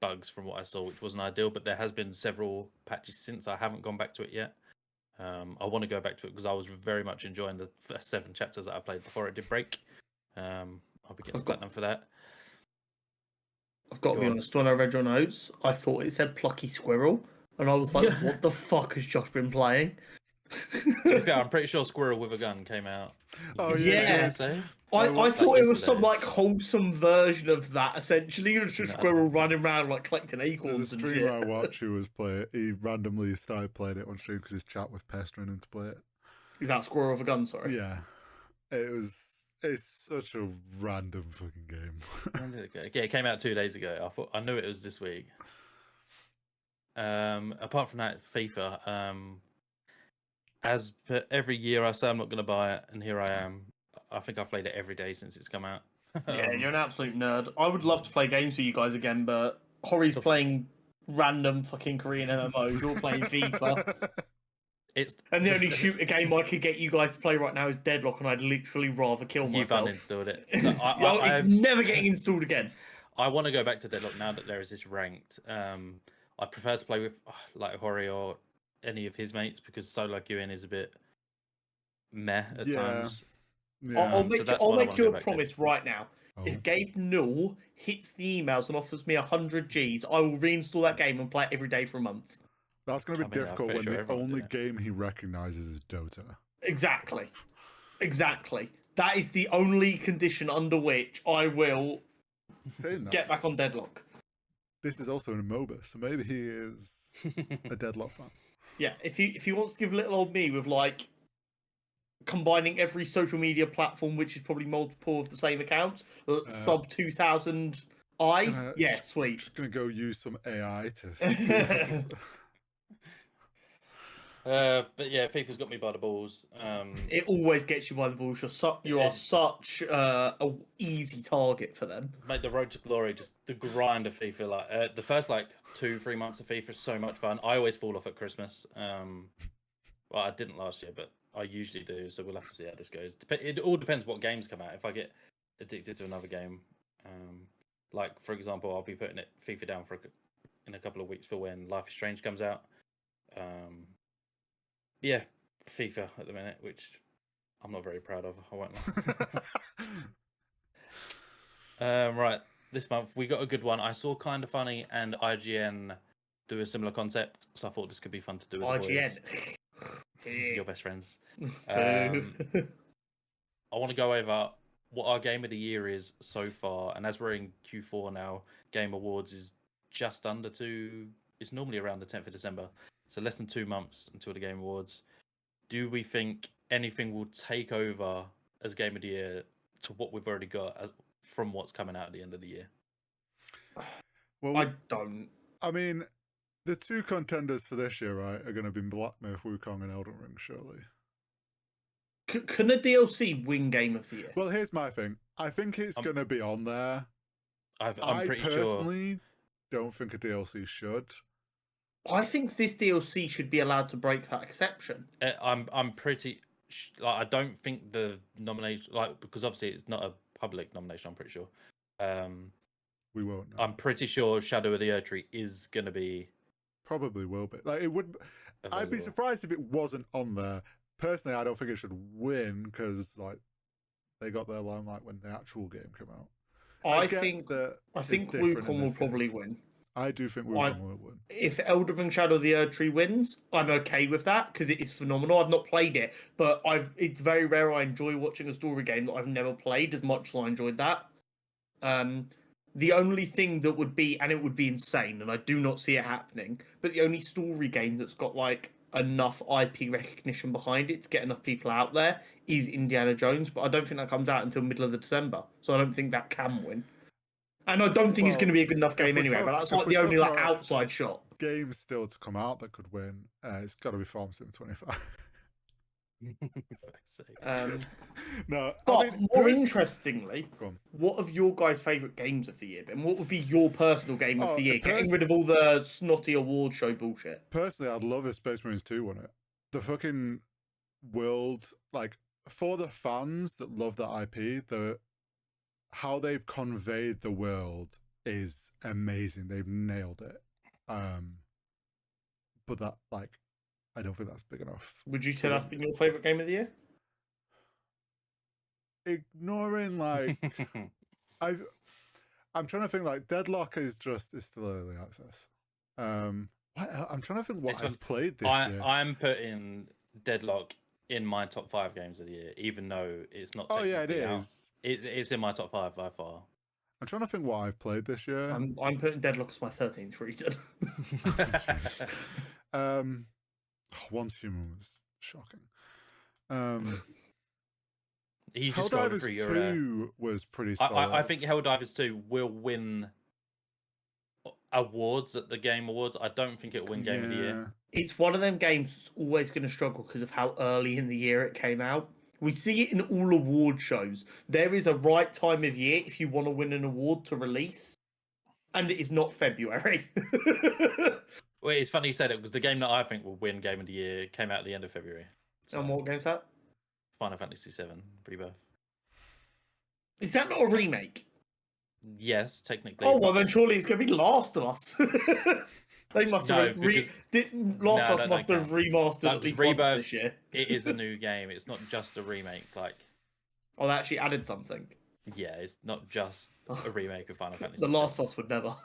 bugs from what I saw, which wasn't ideal, but there has been several patches since. I haven't gone back to it yet. I want to go back to it because I was very much enjoying the first 7 chapters that I played before it did break. I'll be getting platinum for that. I've got to be honest, when I read your notes, I thought it said Plucky Squirrel, and I was like, what the fuck has Josh been playing? To be fair, I'm pretty sure Squirrel with a Gun came out. Oh, yeah. Say? I Like thought it was some yesterday. like wholesome version of that. Essentially, it was just No. Squirrel running around like collecting There's a acorns and streamer I shit. watch who was playing. He randomly started playing it on stream because his chat was pestering him to play it. Is that Squirrel with a Gun? Sorry. Yeah, it's such a random fucking game. When did it go? Yeah, it came out 2 days ago. I knew it was this week. Apart from that, FIFA. As per every year, I say I'm not going to buy it, and here I am. I think I've played it every day since it's come out. Yeah, you're an absolute nerd. I would love to play games with you guys again, but Hori's playing random fucking Korean MMOs. You're playing FIFA. It's And the only shooter game I could get you guys to play right now is Deadlock, and I'd literally rather kill You've myself. uninstalled it. So It's never getting installed again. I want to go back to Deadlock now that there is this ranked. I prefer to play with like Hori or any of his mates because solo queuing is a bit meh at times. Yeah. I'll so make, that's I'll what I make wanna you go a back to. promise right now. Oh. If Gabe Newell hits the emails and offers me 100 Gs, I will reinstall that game and play it every day for a month. That's going to be I mean, I'm difficult pretty when sure the everyone only did it. game he recognizes is Dota. Exactly. That is the only condition under which I will Saying that, get back on Deadlock. this is also an MOBA, so maybe he is a Deadlock fan. Yeah, if he wants to give little old me with like combining every social media platform, which is probably multiple of the same accounts, sub 2,000 eyes, yeah, sweet. Just going to go use some AI to... But yeah, FIFA's got me by the balls. It always gets you by the balls. You are such a easy target for them. Mate, the road to glory, just the grind of FIFA. Like the first 2-3 months of FIFA is so much fun. I always fall off at Christmas. Well, I didn't last year, but I usually do. So we'll have to see how this goes. It all depends what games come out. If I get addicted to another game, like for example, I'll be putting FIFA down in a couple of weeks for when Life is Strange comes out. Yeah, FIFA at the minute, which I'm not very proud of. I won't lie. Right, this month we got a good one. I saw Kinda Funny and IGN do a similar concept, so I thought this could be fun to do with IGN. the boys. Your best friends. I want to go over what our game of the year is so far, and as we're in Q4 now, Game Awards is just under 2. It's normally around the 10th of December. So less than 2 months until the Game Awards. Do we think anything will take over as Game of the Year to what we've already got from what's coming out at the end of the year? Well, I don't. I mean, the two contenders for this year, right, are going to be Black Myth, Wukong, and Elden Ring, surely. Can a DLC win Game of the Year? Well, here's my thing. I think it's going to be on there. I'm pretty personally don't think a DLC should. I think this DLC should be allowed to break that exception. I'm pretty. I don't think the nomination, because obviously it's not a public nomination. I'm pretty sure. We won't know. I'm pretty sure Shadow of the Erdtree is going to be. Probably will be. It would. Available. I'd be surprised if it wasn't on there. Personally, I don't think it should win because they got their limelight when the actual game came out. I think Wukong will probably win. I do think Wukong will win. If Elden Ring Shadow of the Erdtree wins, I'm okay with that because it is phenomenal. I've not played it, but it's very rare I enjoy watching a story game that I've never played as much as I enjoyed that. The only thing that would be, and it would be insane, and I do not see it happening, but the only story game that's got enough IP recognition behind it to get enough people out there is Indiana Jones, but I don't think that comes out until middle of December, so I don't think that can win. And I don't think it's going to be a good enough game anyway, but that's the only outside shot. Games still to come out that could win. It's got to be Farm Sim 25. No, but more interestingly, what of your guys' favourite games of the year, Ben? What would be your personal game of the year? Getting rid of all the snotty award show bullshit. Personally, I'd love if Space Marines 2 won it. The fucking world, for the fans that love that IP, how they've conveyed the world is amazing. They've nailed it. But that, I don't think that's big enough. Would you say that's been your favourite game of the year? Ignoring, I'm trying to think, Deadlock is still early access. I'm trying to think what I've played this year. I'm putting Deadlock in my top 5 games of the year, even though it's not. Oh yeah, it technically out. is. It's in my top 5 by far. I'm trying to think what I've played this year. I'm putting Deadlock as my 13th reason. Jeez. Once Human was shocking. He just got Helldivers through your. 2 was pretty solid. I think Helldivers 2 will win awards at the Game Awards. I don't think it'll win Game of the Year. It's one of them games that's always going to struggle because of how early in the year it came out. We see it in all award shows. There is a right time of year if you want to win an award to release, and it is not February. Well, it's funny you said it because the game that I think will win Game of the Year came out at the end of February. So, And what game's that? Final Fantasy VII Rebirth. Is that not a remake? Yes, technically. Oh, well, then surely it's going to be Last of Us. They must have Last of Us must have remastered at least once this year. It is a new game. It's not just a remake. Like, oh, they actually added something. Yeah, it's not just a remake of Final Fantasy. The Last of Us would never.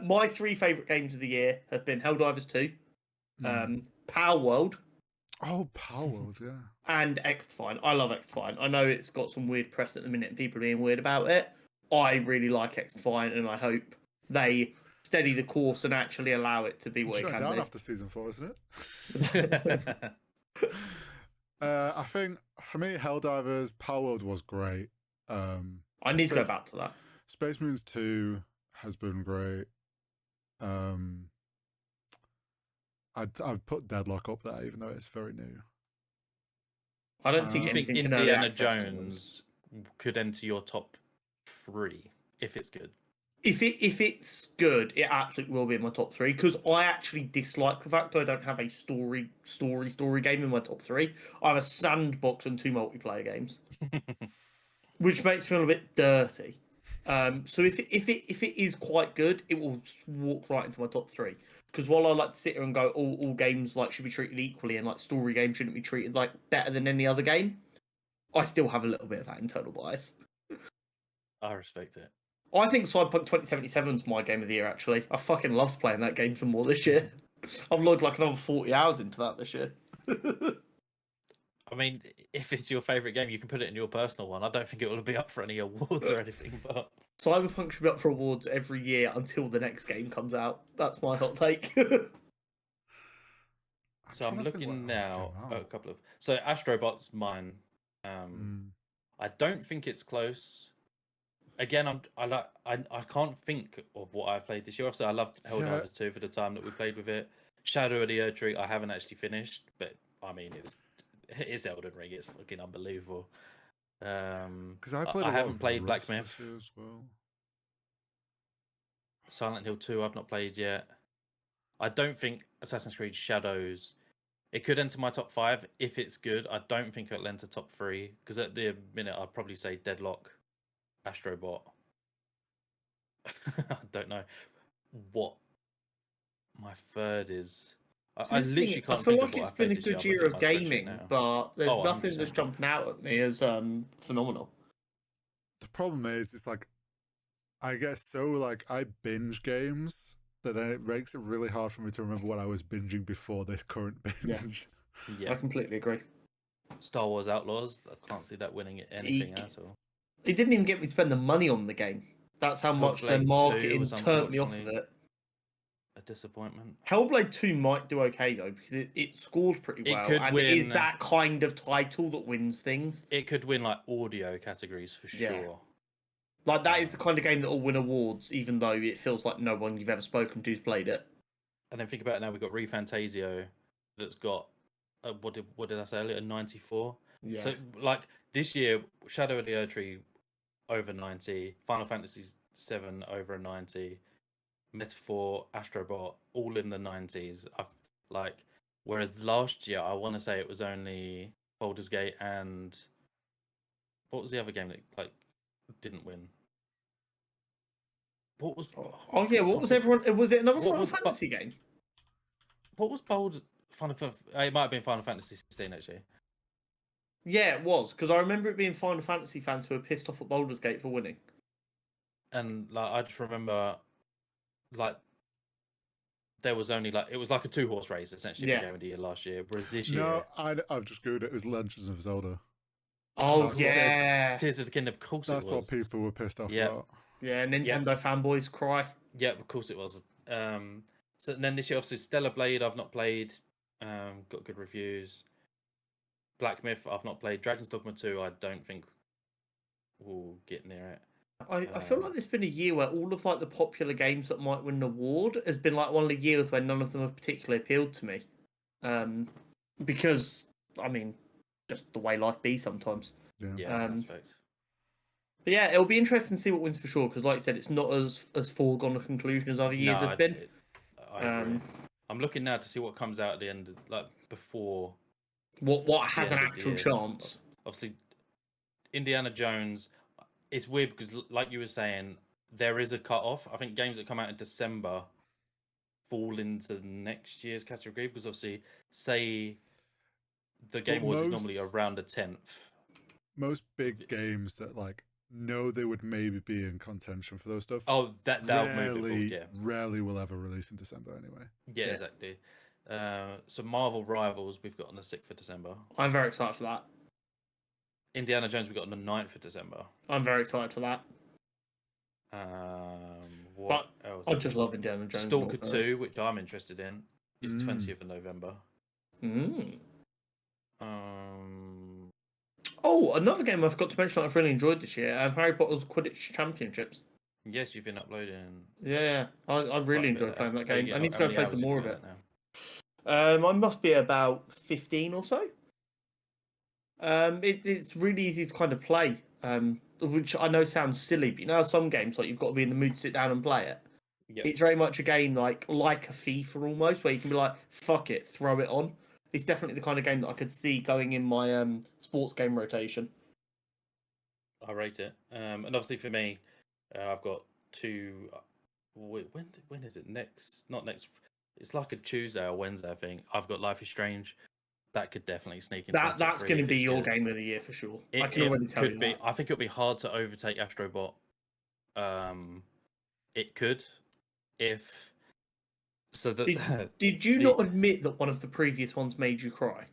My 3 favourite games of the year have been Helldivers 2, Power World. Oh, Power World, yeah. And X-Define. I love X-Define. I know it's got some weird press at the minute and people are being weird about it. I really like X-Define and I hope they steady the course and actually allow it to be what it can down be. after season 4, isn't it? I think for me, Helldivers, Power World was great. I need to go back to that. Space Marines 2 has been great. I've put Deadlock up there, even though it's very new. I don't think anything can Indiana Jones could enter your top 3 if it's good. If it's good, it absolutely will be in my top 3 because I actually dislike the fact that I don't have a story game in my top 3. I have a sandbox and 2 multiplayer games, which makes me feel a bit dirty. So if it is quite good, it will walk right into my top 3. Because while I like to sit here and go, all games like should be treated equally, and like story games shouldn't be treated like better than any other game, I still have a little bit of that internal bias. I respect it. I think Cyberpunk 2077 is my game of the year. Actually, I fucking loved playing that game some more this year. I've logged like another 40 hours into that this year. I mean, if it's your favourite game, you can put it in your personal one. I don't think it will be up for any awards or anything, but Cyberpunk should be up for awards every year until the next game comes out. That's my hot take. So I'm looking now at a couple of. So Astrobot's mine. I don't think it's close. Again, I can't think of what I played this year. Obviously, I loved Helldivers 2 for the time that we played with it. Shadow of the Erdtree, I haven't actually finished, but I mean, it's Elden Ring. It's fucking unbelievable. Because I haven't played Black Myth as well. Silent Hill 2, I've not played yet. I don't think Assassin's Creed Shadows. It could enter my top 5 if it's good. I don't think it'll enter top 3 because at the minute I'd probably say Deadlock, Astrobot. I don't know what my third is. I literally can't. I feel think like of what it's been a good year of gaming, but there's nothing 100%. that's jumping out at me as phenomenal. The problem is, it's like I get so like I binge games that then it makes it really hard for me to remember what I was binging before this current binge. Yeah. I completely agree. Star Wars Outlaws, I can't see that winning anything at all. It didn't even get me to spend the money on the game. That's how much their marketing turned me off of it. A disappointment. Hellblade 2 might do okay though because it scores pretty well, and it is that kind of title that wins things. It could win like audio categories for sure. Like that is the kind of game that will win awards, even though it feels like no one you've ever spoken to's played it. And then think about it now. We've got ReFantasio that's got what did I say earlier? 94. Yeah. So like this year, Shadow of the Erdtree over 90, Final Fantasy 7 over a 90, Metaphor, Astrobot all in the 90s. Whereas last year I want to say it was only Baldur's Gate and what was the other game that like didn't win? What was? Oh yeah, what was everyone? Was it another Final Fantasy game? What was Final? It might have been Final Fantasy 16 actually. Yeah, it was because I remember it being Final Fantasy fans who were pissed off at Baldur's Gate for winning. And like I just remember, like there was only like it was like a 2-horse race essentially for Yeah. Game of the Year last year. Whereas this year, No, I've just googled it. It was Legends of Zelda. Oh That's what- yeah, Tears of the Kingdom. Of course, That's it what was. people were pissed off Yeah. about. yeah. Nintendo fanboys cry. Yeah, of course it was. So then this year, obviously, Stellar Blade, I've not played. Got good reviews. Black Myth, I've not played. Dragon's Dogma 2, I don't think we'll get near it. I feel like there's been a year where all of like the popular games that might win an award has been like one of the years where none of them have particularly appealed to me. Because I mean, just the way life be sometimes. Yeah, that's fact. But yeah, it'll be interesting to see what wins for sure. Because like you said, it's not as foregone a conclusion as other years have been. I agree. I'm looking now to see what comes out at the end, like before. What has the an end of the actual year. chance? Obviously, Indiana Jones. It's weird because, like you were saying, there is a cut off. I think games that come out in December fall into next year's category because obviously, say the Game Awards is normally around the 10th. Most big games that like know they would maybe be in contention for those stuff. Oh, that'll move it forward, yeah. Rarely will ever release in December anyway. Yeah, exactly. So Marvel Rivals we've got on the 6th of December. I'm very excited for that. Indiana Jones we got on the 9th of December. I'm very excited for that. What else? I just love Indiana Jones. Stalker 2, which I'm interested in, is 20th of November. Oh, another game I forgot to mention that I've really enjoyed this year, Harry Potter's Quidditch Championships. Yes, you've been uploading. Yeah, I really enjoyed playing that game. I need to How go many play hours some have more you of it. now? I must be about 15 or so. It's really easy to kind of play, which I know sounds silly, but you know how some games like you've got to be in the mood to sit down and play it. Yep. It's very much a game like a FIFA almost, where you can be like, fuck it, throw it on. It's definitely the kind of game that I could see going in my sports game rotation. I rate it, and obviously for me, I've got 2. When is it? Not next. It's like a Tuesday or Wednesday, I think. I've got Life is Strange. That could definitely sneak into That's going to be your game of the year for sure. I can already tell you that. I think it'll be hard to overtake Astrobot. It could, if so. Did you not admit that one of the previous ones made you cry?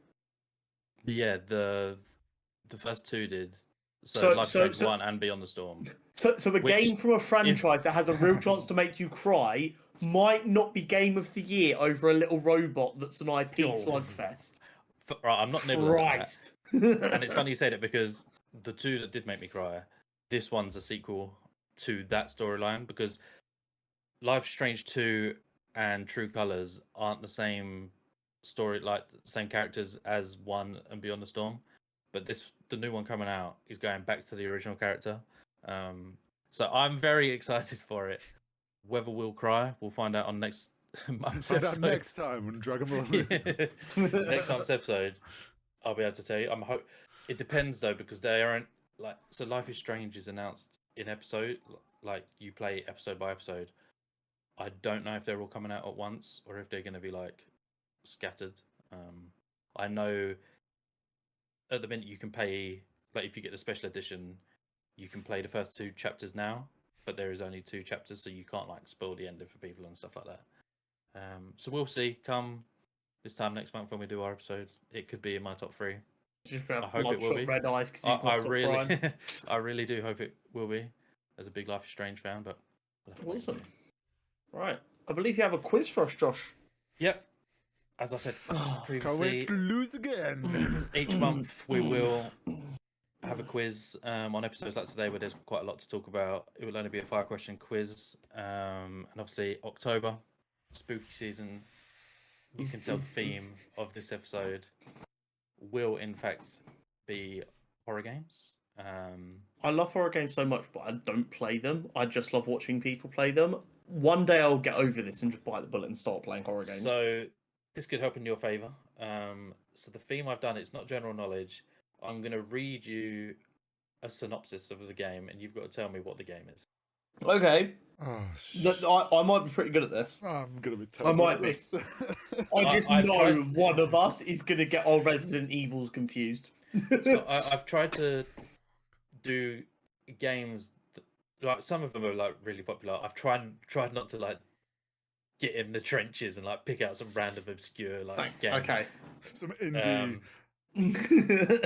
Yeah, the first 2 did. So Life is Strange 1 and Beyond the Storm. So a game from a franchise that has a real chance to make you cry might not be Game of the Year over a little robot that's an IP slugfest. Right, I'm not nibbling Christ. at that. And it's funny you say that because the 2 that did make me cry, this one's a sequel to that storyline because Life is Strange 2 and True Colors aren't the same story, like the same characters as 1 and Beyond the Storm. But the new one coming out is going back to the original character. So I'm very excited for it. Whether we'll cry, we'll find out on next month's episode. Next time on Dragon Ball. Next month's episode, I'll be able to tell you. It depends though because they aren't like so. Life is Strange is announced in episode, like you play episode by episode. I don't know if they're all coming out at once or if they're going to be like scattered. I know at the minute you can pay, like if you get the special edition, you can play the first 2 chapters now, but there is only 2 chapters, so you can't like spoil the ending for people and stuff like that. So we'll see. Come this time next month when we do our episode, it could be in my top 3. I hope it will be. Red eyes I really do hope it will be. As a big Life is Strange fan, but awesome. Right, I believe you have a quiz for us, Josh. Yep. As I said previously, can't wait to lose again. Each month we will have a quiz on episodes like today where there's quite a lot to talk about. It will only be a 5-question quiz, and obviously October, spooky season. You can tell the theme of this episode will in fact be horror games. I love horror games so much, but I don't play them. I just love watching people play them. One day I'll get over this and just bite the bullet and start playing horror games. So this could help in your favour. So the theme I've done, it's not general knowledge. I'm going to read you a synopsis of the game, and you've got to tell me what the game is. Okay. Oh, I might be pretty good at this. I'm going to be terrible. I might be. I just know one of us is going to get our Resident Evils confused. So I've tried to do games that, like some of them are like really popular. I've tried not to like get in the trenches and like pick out some random obscure like game. Okay. Some indie.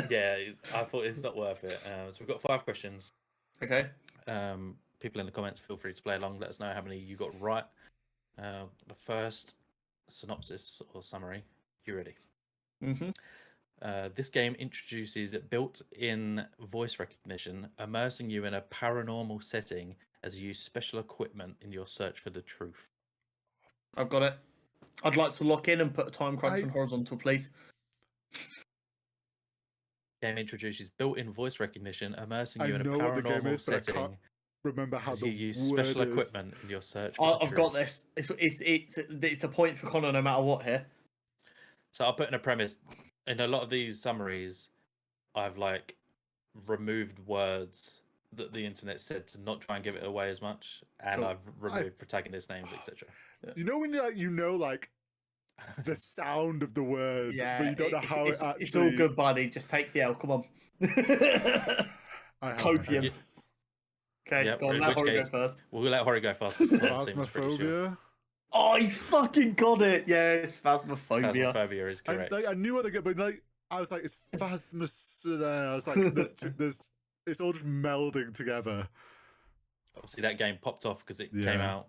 Yeah, I thought it's not worth it. So we've got 5 questions. Okay. People in the comments, feel free to play along. Let us know how many you got right. The first synopsis or summary. You ready? This game introduces built-in voice recognition, immersing you in a paranormal setting as you use special equipment in your search for the truth. I've got it. I'd like to lock in and put a time crunch on horizontal, please. Game introduces built-in voice recognition, immersing you in a know what the game paranormal is, but I setting can't remember how as the you use word special is. equipment in your search for the I've got truth. this. It's a point for Connor no matter what here. So I'll put in a premise. In a lot of these summaries, I've like removed words that the internet said to not try and give it away as much, and Cool. I've removed protagonist names, etc. You know when you like the sound of the word, Yeah, but you don't know how it actually. It's all good, buddy. Just take the L. Come on. I have Copium. this. Okay, Yep, go on. in Let which Hori go case- first. We'll let Hori go first. 'Cause one seems pretty sure. Phasmophobia. Oh, he's fucking got it. Yes, phasmophobia. Phasmophobia is correct. I knew what they get, but like I was like, it's Phasmophobia. I was like, there's, it's all just melding together. Obviously, that game popped off because it came out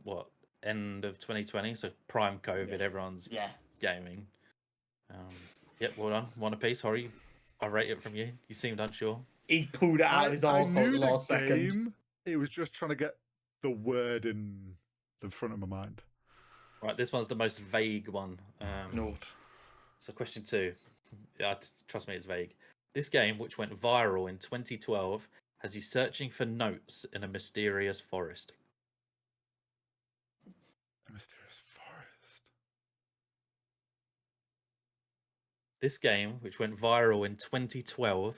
end of 2020, so prime COVID. Everyone's gaming. Yep, well done. One apiece. Hori, I rate it from you. You seemed unsure. He pulled it out of his arse knew the last the second. game. It was just trying to get the word in the front of my mind. Right, this one's the most vague one. Lord. So, question 2. Trust me, it's vague. This game, which went viral in 2012, has you searching for notes in a mysterious forest. A mysterious forest. This game, which went viral in 2012,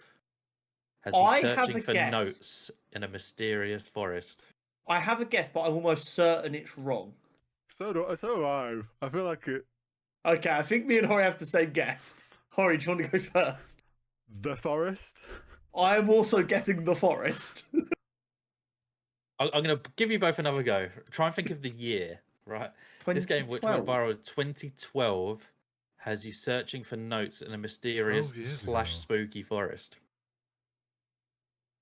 has I you have searching a for guess. notes in a mysterious forest. I have a guess, but I'm almost certain it's wrong. So do I. I feel like it. Okay, I think me and Hori have the same guess. Hori, do you want to go first? The forest. I am also guessing the forest. I'm going to give you both another go. Try and think of the year, right? This game, which went 2012. viral in 2012, has you searching for notes in a mysterious 12 years / ago. spooky forest.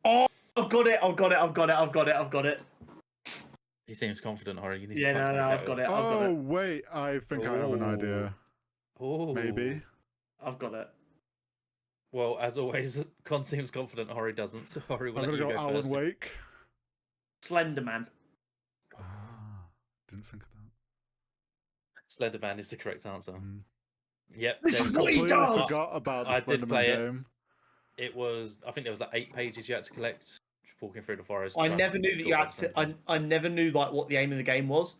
Oh, I've got it. He seems confident, Hori. You need Yeah, to no, punch I've that got out. it. Oh wait, I think I have an idea. Oh, Maybe. I've got it. Well, as always, Con seems confident. Hori doesn't. So Hori, I'm we'll let gonna you go go Alan first. Wake. Slender Man. Didn't think of that. Slenderman is the correct answer. Yep. This there is we go. what he Completely does! forgot about the I did Slenderman play it. game. It was, I think there was like 8 pages you had to collect walking through the forest. I trying never to knew that kill you had that to. Slenderman. I never knew like what the aim of the game was.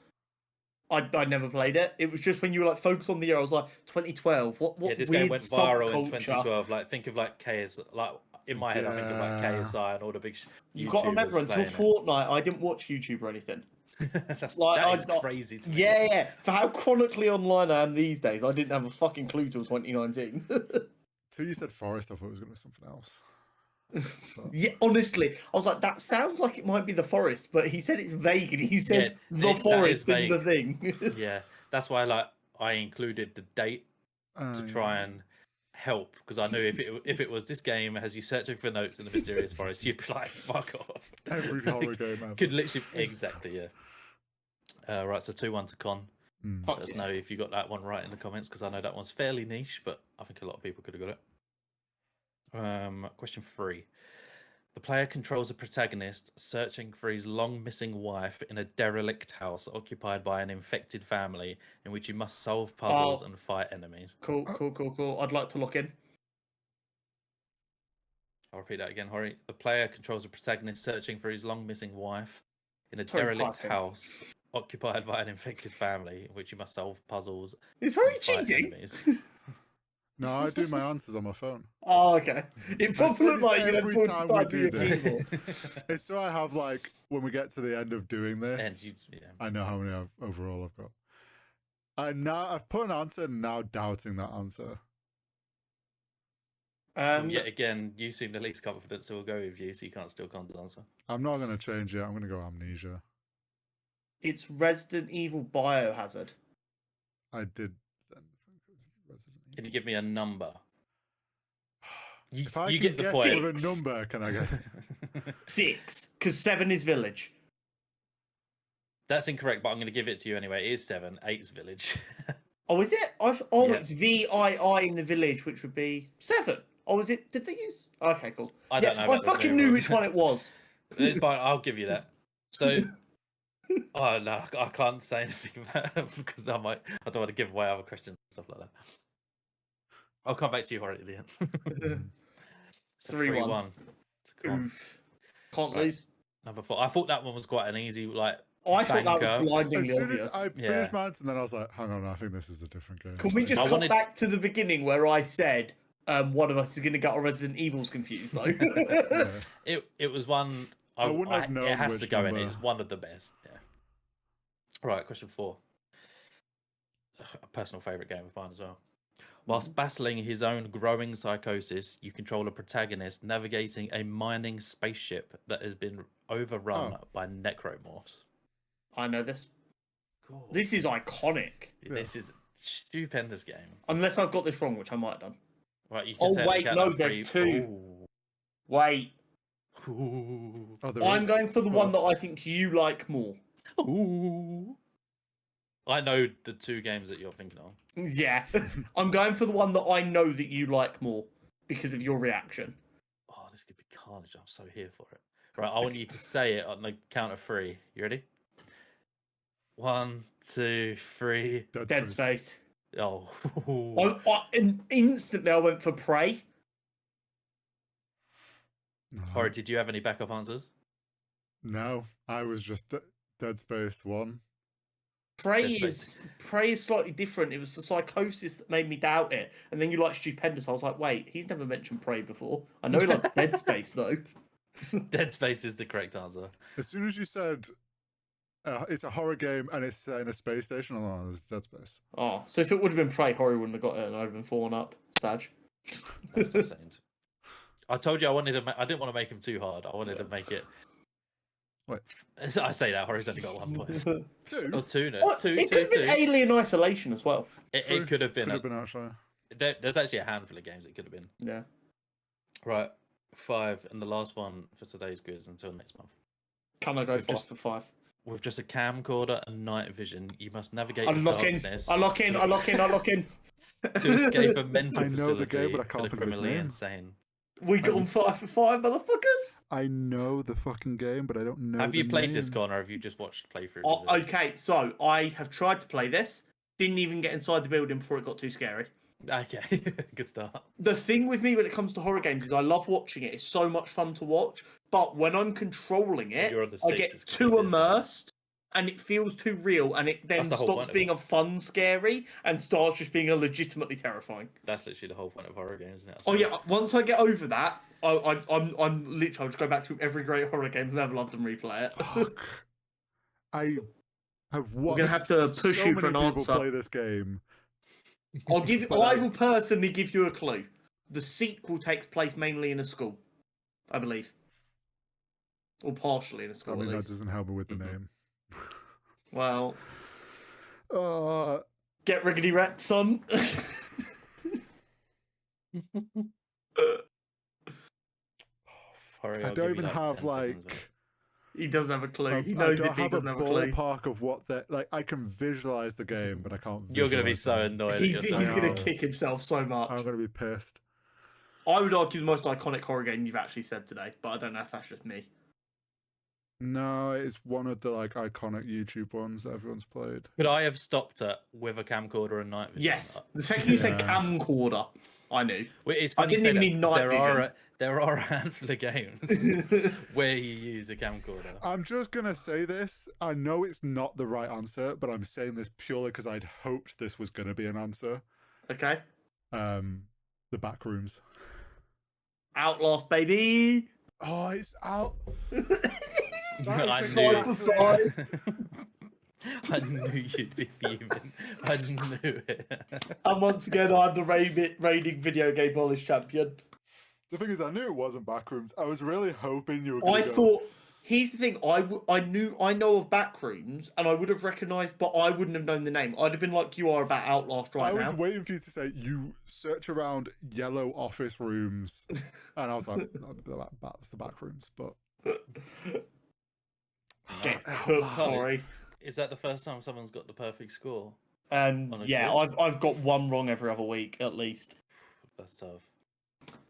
I never played it. It was just when you were like focused on the year. I was like 2012. What Yeah, this weird game went viral in subculture? 2012. Like, think of like KS. Like in my head, I think of like Yeah. KSI and all the big. You've got to remember, YouTubers until playing Fortnite, I didn't watch YouTube or anything. That's Like, that is I- crazy to me. Yeah. For how chronically online I am these days, I didn't have a fucking clue till 2019. Till you said forest, I thought it was gonna be something else. Yeah, honestly, I was like, that sounds like it might be the forest, but he said it's vague, and he says the that is forest in the vague. thing. Yeah, that's why I included the date to try and help, because I knew if it was this game has you searching for notes in the mysterious forest, you'd be like, fuck off. Every horror game ever. Could literally exactly, yeah. Right, so 2-1 to Con. Fuck Let us yeah. know if you got that one right in the comments, because I know that one's fairly niche, but I think a lot of people could have got it. Question 3. The player controls a protagonist searching for his long missing wife in a derelict house occupied by an infected family, in which you must solve puzzles and fight enemies. Cool. I'd like to look in. I'll repeat that again, Hori. The player controls a protagonist searching for his long missing wife in a Sorry, derelict typing. house occupied by an infected family, in which you must solve puzzles. It's very and fight cheating. enemies. No, I do my answers on my phone. Oh, okay. It probably say looked this like you every had time to we type do your this. keyboard. It's so I have like when we get to the end of doing this, And you, yeah. I know how many overall I've got. I've put an answer and now doubting that answer. Yet again, you seem the least confident, so we'll go with you, so you can't steal Con's answer. I'm not gonna change it. I'm gonna go amnesia. It's Resident Evil Biohazard. I did then think it was Resident Evil. Can you give me a number? If I you can get the guess point. with a number, can I get? 6, because 7 is Village. That's incorrect, but I'm going to give it to you anyway. It is 7. 8's Village. Oh, is it? Yeah. It's VII in the Village, which would be 7. Oh, is it? Did they use? Okay, cool. I don't know I about the fucking knew numerals. which one it was. It's fine. I'll give you that. So, oh no, I can't say anything about it because I don't want to give away other questions and stuff like that. I'll come back to you right at the end. So 3-1. Oof. Can't lose. Number 4. I thought that one was quite an easy, like. I thought that banker. was blindingly As soon obvious. as I finished my answer, and then I was like, hang on, I think this is a different game. Can we just I come wanted- back to the beginning where I said one of us is going to get our Resident Evils confused, though? Yeah. It was one. I wouldn't have known It has to which go in. number. It's one of the best. Yeah. Right. Question 4. A personal favorite game of mine as well. Whilst battling his own growing psychosis, you control a protagonist navigating a mining spaceship that has been overrun by necromorphs. I know this. God. This is iconic. This is a stupendous game. Unless I've got this wrong, which I might have done. Right, you can Oh, say it wait, again, no, that there's three- 2. Wait. Ooh. Oh, there I'm is? going for the Oh. one that I think you like more. Ooh. I know the 2 games that you're thinking of. Yeah. I'm going for the one that I know that you like more because of your reaction. Oh, this could be carnage. I'm so here for it. Right, I want you to say it on the count of 3. You ready? 1, 2, 3. Dead Space. Oh. And instantly I went for Prey. No. Or did you have any backup answers? No, I was just Dead Space 1. Prey Dead Space. is slightly different. It was the psychosis that made me doubt it. And then you like Stupendous. I was like, wait, he's never mentioned Prey before. I know he likes Dead Space though. Dead Space is the correct answer. As soon as you said it's a horror game and it's set in a space station, oh, it's Dead Space. Oh, so if it would have been Prey, Horror wouldn't have got it and I'd have been falling up. Sag. That's what I'm saying. I told you I wanted to. I didn't want to make him too hard. I wanted to make it. Wait. I say that Horror's only got 1 point. 2? Or 2, no. What? 2, It 2, could have 2. been Alien Isolation as well. It could have been. Could have been actually. There's actually a handful of games it could have been. Yeah. Right, 5, and the last one for today's quiz until next month. Can I go We've just for 5? With just a camcorder and night vision, you must navigate I the lock in. darkness I lock in. to escape a mental I know the facility game, but I for can't the think of his criminally name. insane. We got on 5 for 5, motherfuckers. I know the fucking game, but I don't know. Have you the played this, name. Connor, or have you just watched playthroughs? Oh, of it? okay, so I have tried to play this. Didn't even get inside the building before it got too scary. Okay, good start. The thing with me when it comes to horror games is I love watching it. It's so much fun to watch. But when I'm controlling it, You're on the I sticks, get it's too completely different. immersed and it feels too real and it then That's the whole stops point of being it. a fun scary and starts just being a legitimately terrifying. That's literally the whole point of horror games, isn't it? Oh yeah, once I get over that, I'm literally I'll just go back through every great horror game I've ever loved and replay it. Fuck. I have watched. We're gonna have to push so you many for an people answer. play this game. But I will personally give you a clue. The sequel takes place mainly in a school, I believe. Or partially in a school, I mean, at that least. doesn't help me with the Mhm. name. Well, Uh, get riggedy wrecked, son. Horror, I I'll don't give you, even have 10 seconds, like. He doesn't have a clue. He I knows don't it, he have a doesn't have a clue. ballpark of what that like. I can visualize the game, but I can't. You're going to be visualize so the- annoyed. He's at yourself. going know. to kick himself so much. I'm gonna be pissed. I would argue the most iconic horror game you've actually said today, but I don't know if that's just me. No, it's one of the like iconic YouTube ones that everyone's played. Could I have stopped it with a camcorder and night vision? Yes. The second you said Yeah. camcorder, I knew. Well, it's I funny didn't you say even that, need 'cause night there are a handful of games where you use a camcorder. I'm just gonna say this. I know it's not the right answer, but I'm saying this purely because I'd hoped this was gonna be an answer. Okay. The back rooms. Outlast, baby. Oh, it's out. I is knew Five for five. I knew you'd be fuming. I knew it. And once again, I'm the reigning video game knowledge champion. The thing is, I knew it wasn't Backrooms. I was really hoping you were. Gonna I go, thought Here's the thing: I know of Backrooms, and I would have recognised, but I wouldn't have known the name. I'd have been like you are about Outlast right I was now. waiting for you to say you search around yellow office rooms, and I was like, no, that's the back rooms. But Get cooked, Corey. Is that the first time someone's got the perfect score? Yeah, quiz? I've got one wrong every other week at least. That's tough.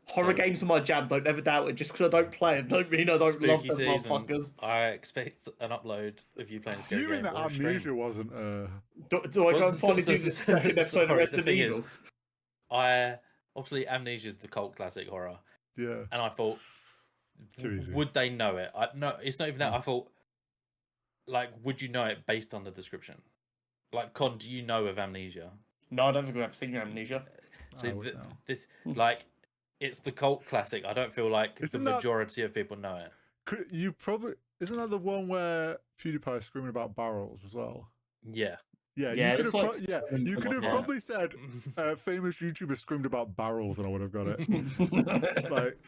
Horror games are my jam. Don't ever doubt it. Just because I don't play them, don't mean I don't love Spooky them season, motherfuckers. I expect an upload of you playing a scary you mean game that or a stream. Amnesia wasn't? Do I go and finally do the second episode of Resident Evil? Obviously Amnesia is the cult classic horror. Yeah. And I thought, Too easy. would they know it? No, it's not even that. I thought, like, would you know it based on the description? Like, Con, do you know of Amnesia? No, I don't think I've seen Amnesia. See, this like, it's the cult classic. I don't feel like the majority of people know it. You probably isn't that the one where PewDiePie is screaming about barrels as well? Yeah. Yeah, Yeah, you could have probably said famous YouTuber screamed about barrels, and I would have got it. Like,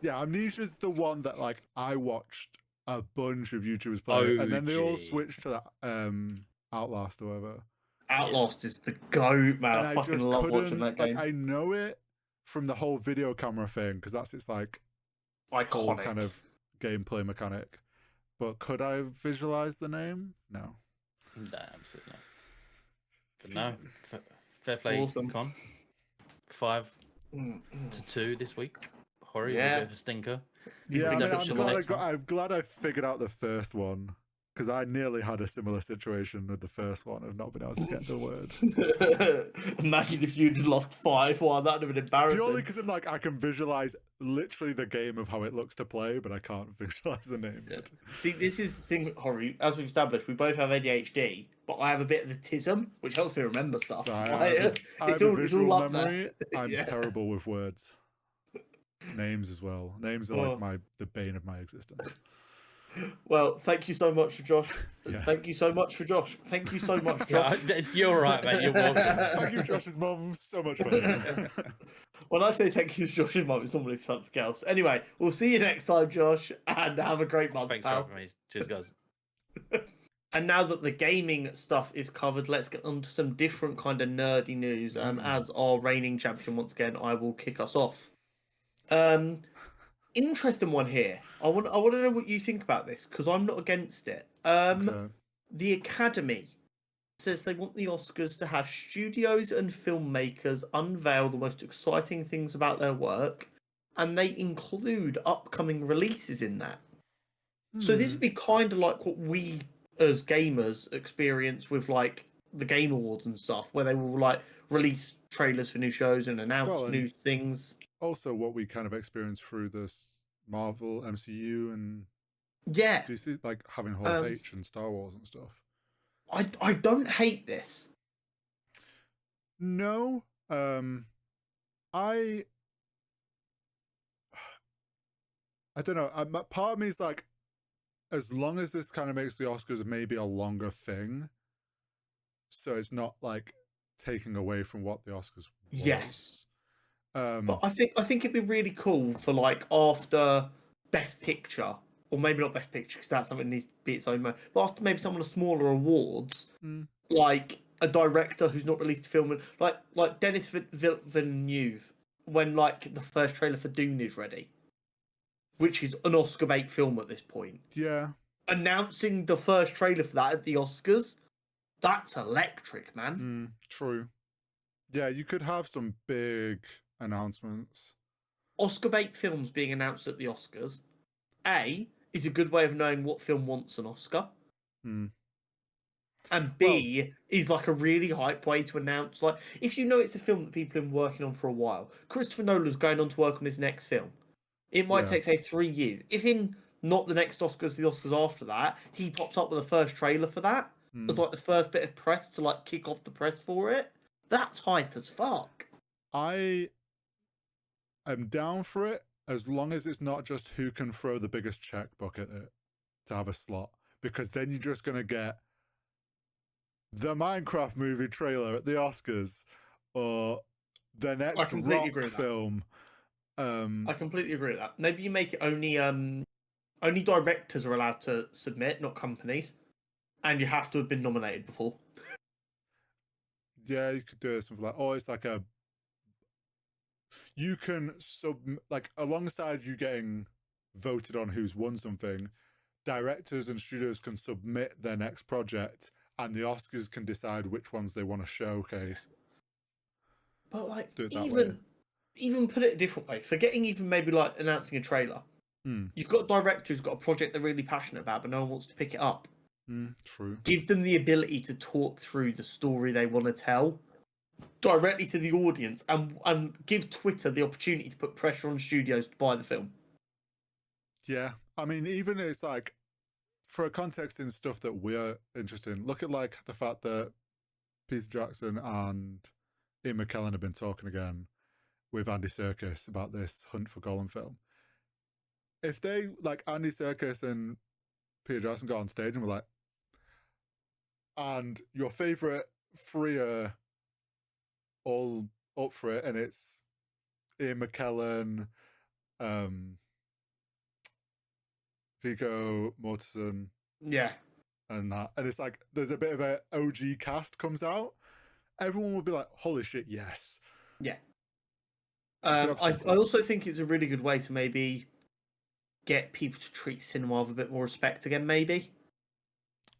yeah, Amnesia's the one that like I watched a bunch of YouTubers play, and then they all switched to that Outlast or whatever. Outlast is the goat, man. And I fucking love watching that game. Like, I know it from the whole video camera thing because that's its like whole kind of gameplay mechanic. But could I visualize the name? No. No, absolutely not. But no, fair play, Awesome. Con. 5-2 this week. Horror, a bit of a stinker. Yeah, I'm glad I figured out the first one because I nearly had a similar situation with the first one of not being able to get the word. Imagine if you'd lost 5-1, that'd have been embarrassing. Purely because I'm like, I can visualize literally the game of how it looks to play, but I can't visualize the name. Yeah. See, this is the thing, Horry. As we've established, we both have ADHD, but I have a bit of autism, which helps me remember stuff. I have a visual memory. I'm Yeah. terrible with words. Names as well. Names are like the bane of my existence. Well, thank you so much for Josh. Yeah. Thank you so much for Josh. Thank you so much, Josh. You're right, mate. You're welcome. Thank you, Josh's mum. So much fun. When I say thank you to Josh's mum, it's normally for something else. Anyway, we'll see you next time, Josh, and have a great month. Thanks for having me. Cheers, guys. And now that the gaming stuff is covered, let's get on to some different kind of nerdy news. As our reigning champion, once again, I will kick us off. Interesting one here. I want to know what you think about this because I'm not against it. The Academy says they want the Oscars to have studios and filmmakers unveil the most exciting things about their work, and they include upcoming releases in that. So this would be kind of like what we as gamers experience with like the Game Awards and stuff, where they will like release trailers for new shows and announce new things. Also, what we kind of experienced through this Marvel MCU and DC, like having Hall H and Star Wars and stuff. I don't hate this. No, I don't know. Part of me is like, as long as this kind of makes the Oscars maybe a longer thing, so it's not like taking away from what the Oscars was. Yes. But I think it'd be really cool for like after Best Picture, or maybe not Best Picture because that's something that needs to be its own. But after maybe some of the smaller awards, like a director who's not released a film, like Denis Villeneuve, when like the first trailer for Dune is ready, which is an Oscar bait film at this point. Yeah. Announcing the first trailer for that at the Oscars, that's electric, man. True. Yeah, you could have some big announcements. Oscar bait films being announced at the Oscars, is a good way of knowing what film wants an Oscar. And B, is like a really hype way to announce. Like, if you know it's a film that people have been working on for a while, Christopher Nolan's going on to work on his next film. It might take, say, 3 years. If in not the next Oscars, the Oscars after that, he pops up with a first trailer for that, as like the first bit of press to like kick off the press for it, that's hype as fuck. I am down for it as long as it's not just who can throw the biggest checkbook at it to have a slot, because then you're just going to get the Minecraft movie trailer at the Oscars or the next rock film. I completely agree with that. Maybe you make it only only directors are allowed to submit, not companies, and you have to have been nominated before. Yeah, you could do something like, oh, it's like you can alongside you getting voted on who's won something, directors and studios can submit their next project, and the Oscars can decide which ones they want to showcase. But like, Do it that way. even put it a different way, forgetting even maybe like announcing a trailer. You've got a director who's got a project they're really passionate about, but no one wants to pick it up. True. Give them the ability to talk through the story they want to tell directly to the audience, and give Twitter the opportunity to put pressure on studios to buy the film. Yeah, I mean, even it's like, for a context in stuff that we're interested in, look at like the fact that Peter Jackson and Ian McKellen have been talking again with Andy Serkis about this Hunt for Gollum film. If they, like, Andy Serkis and Peter Jackson got on stage and were like, and your favorite three are all up for it, and it's Ian McKellen, Viggo Mortensen, Yeah, and that, and it's like there's a bit of a OG cast comes out, everyone will be like, holy shit, yes. yeah. Could have I something. also think it's a really good way to maybe get people to treat cinema with a bit more respect again. Maybe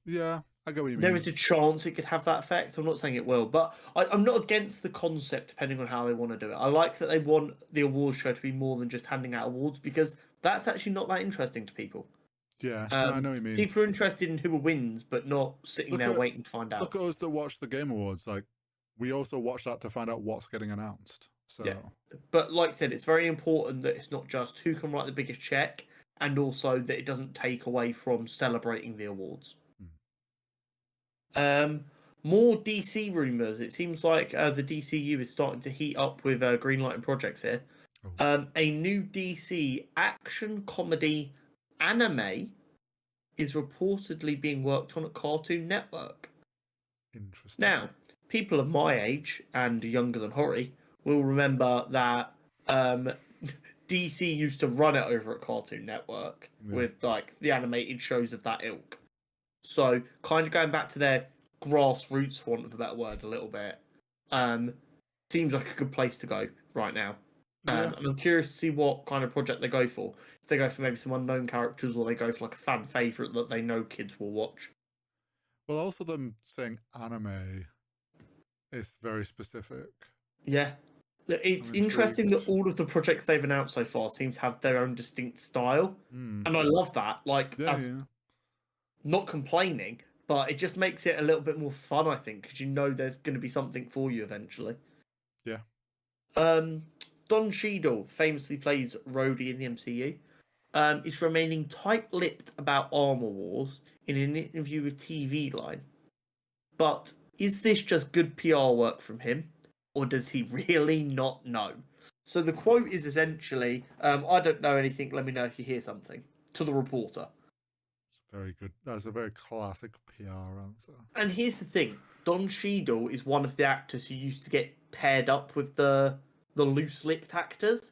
Yeah, I get what you mean. there is a chance it could have that effect. I'm not saying it will, but I'm not against the concept depending on how they want to do it. I like that they want the awards show to be more than just handing out awards, because that's actually not that interesting to people. Yeah, no, I know what you mean. People are interested in who wins, but not sitting there waiting to find out. Look at us that watch the Game Awards. Like, we also watch that to find out what's getting announced. So Yeah. But like I said, it's very important that it's not just who can write the biggest check, and also that it doesn't take away from celebrating the awards. More DC rumors. It seems like the DCU is starting to heat up with greenlighting projects here. A new DC action comedy anime is reportedly being worked on at Cartoon Network. Interesting. Now, people of my age and younger than Hori will remember that DC used to run it over at Cartoon Network with like the animated shows of that ilk. So, kind of going back to their grassroots, for want of a better word, a little bit, seems like a good place to go right now. And I'm curious to see what kind of project they go for. If they go for maybe some unknown characters, or they go for like a fan favorite that they know kids will watch. Well, also them saying anime is very specific. Yeah. It's interesting that all of the projects they've announced so far seem to have their own distinct style. And I love that. Like, not complaining, but it just makes it a little bit more fun, I think, because you know there's going to be something for you eventually. Yeah. Don Cheadle famously plays Rhodey in the MCU. Is remaining tight-lipped about Armor Wars in an interview with TV Line. But is this just good PR work from him, or does he really not know? So the quote is essentially, I don't know anything, let me know if you hear something, to the reporter. Very good. That's a very classic PR answer. And here's the thing: Don Cheadle is one of the actors who used to get paired up with the loose-lipped actors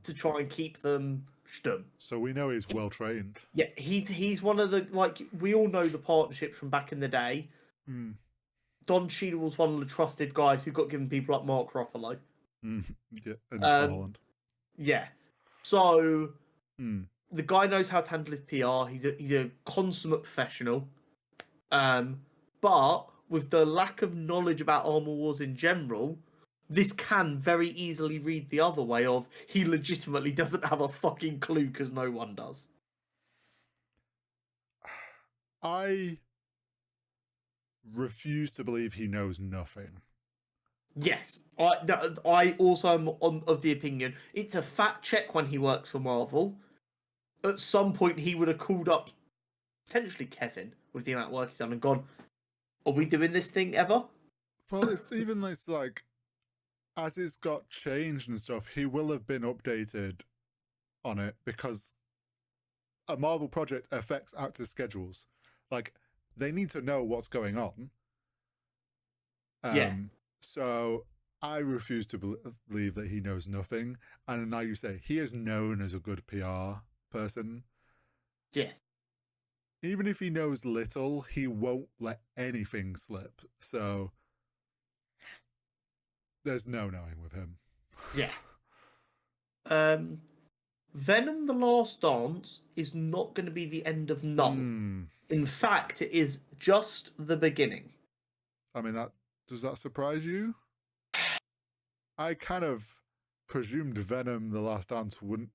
to try and keep them stum. So we know he's well trained. Yeah, he's one of the, like, we all know the partnerships from back in the day. Don Cheadle was one of the trusted guys who got given people like Mark Ruffalo. Yeah, and Holland. Yeah, so. The guy knows how to handle his PR. He's a consummate professional. But with the lack of knowledge about Armor Wars in general, this can very easily read the other way of he legitimately doesn't have a fucking clue because no one does. I refuse to believe he knows nothing. Yes, I also am of the opinion it's a fact check when he works for Marvel. At some point, he would have called up potentially Kevin with the amount of work he's done and gone, "Are we doing this thing ever?" Well, it's even it's like, as it's got changed and stuff, he will have been updated on it, because a Marvel project affects actors' schedules. Like, they need to know what's going on. So I refuse to believe that he knows nothing. And now you say he is known as a good PR person. Yes. Even if he knows little, he won't let anything slip. So there's no knowing with him. Yeah. Venom: The Last Dance is not going to be the end of Null. In fact, it is just the beginning. I mean, does that surprise you? I kind of presumed Venom: The Last Dance wouldn't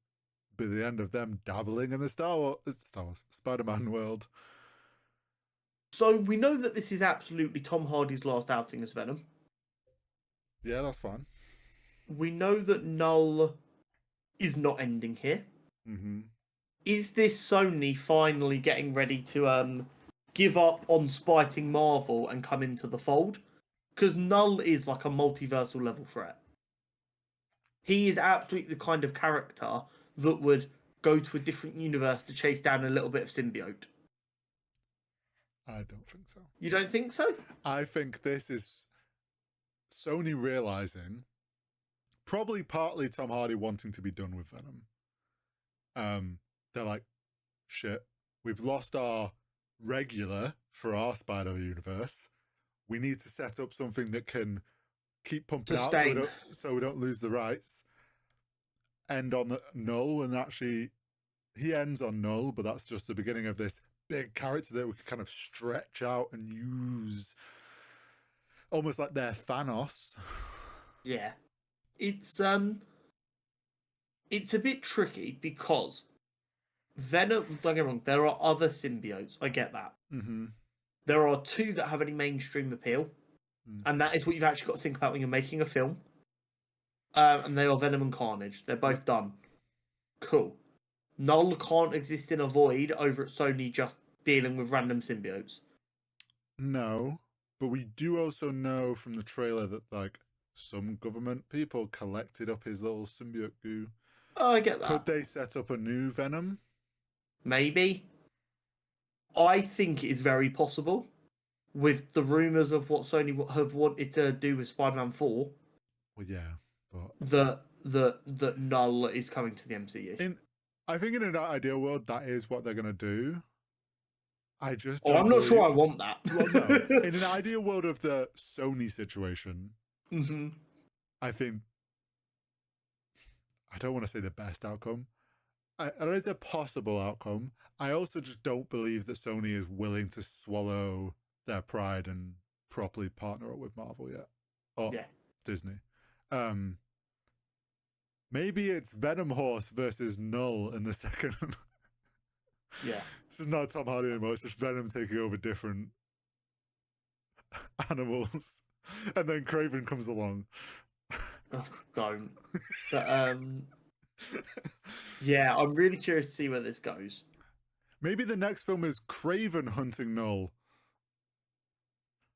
be the end of them dabbling in the Star Wars Spider-Man world. So we know that this is absolutely Tom Hardy's last outing as Venom. Yeah, that's fine. We know that Null is not ending here. Mm-hmm. Is this Sony finally getting ready to give up on spiting Marvel and come into the fold? Because Null is like a multiversal level threat. He is absolutely the kind of character that would go to a different universe to chase down a little bit of symbiote. I don't think so. You don't think so? I think this is Sony realizing, probably partly Tom Hardy wanting to be done with Venom. They're like, shit, we've lost our regular for our Spider universe. We need to set up something that can keep pumping out so we don't lose the rights. End on Null, and actually he ends on Null, but that's just the beginning of this big character that we can kind of stretch out and use, almost like they're Thanos. Yeah. It's a bit tricky because Venom, don't get me wrong, there are other symbiotes. I get that. Mm-hmm. There are two that have any mainstream appeal, and that is what you've actually got to think about when you're making a film. And they are Venom and Carnage. They're both done. Cool. Null can't exist in a void over at Sony just dealing with random symbiotes. No, but we do also know from the trailer that like some government people collected up his little symbiote goo. Oh, I get that. Could they set up a new Venom? Maybe. I think it is very possible with the rumours of what Sony have wanted to do with Spider-Man 4. Well, yeah, but that Null is coming to the MCU. I think in an ideal world, that is what they're gonna do. I just I'm not sure I want that. Well, no. In an ideal world of the Sony situation, I think I don't want to say the best outcome. There is a possible outcome. I also just don't believe that Sony is willing to swallow their pride and properly partner up with Marvel yet. Or Disney. Maybe it's Venom Horse versus Null in the second. Yeah. This is not Tom Hardy anymore. It's just Venom taking over different animals. And then Craven comes along. Oh, don't. But, yeah, I'm really curious to see where this goes. Maybe the next film is Craven hunting Null.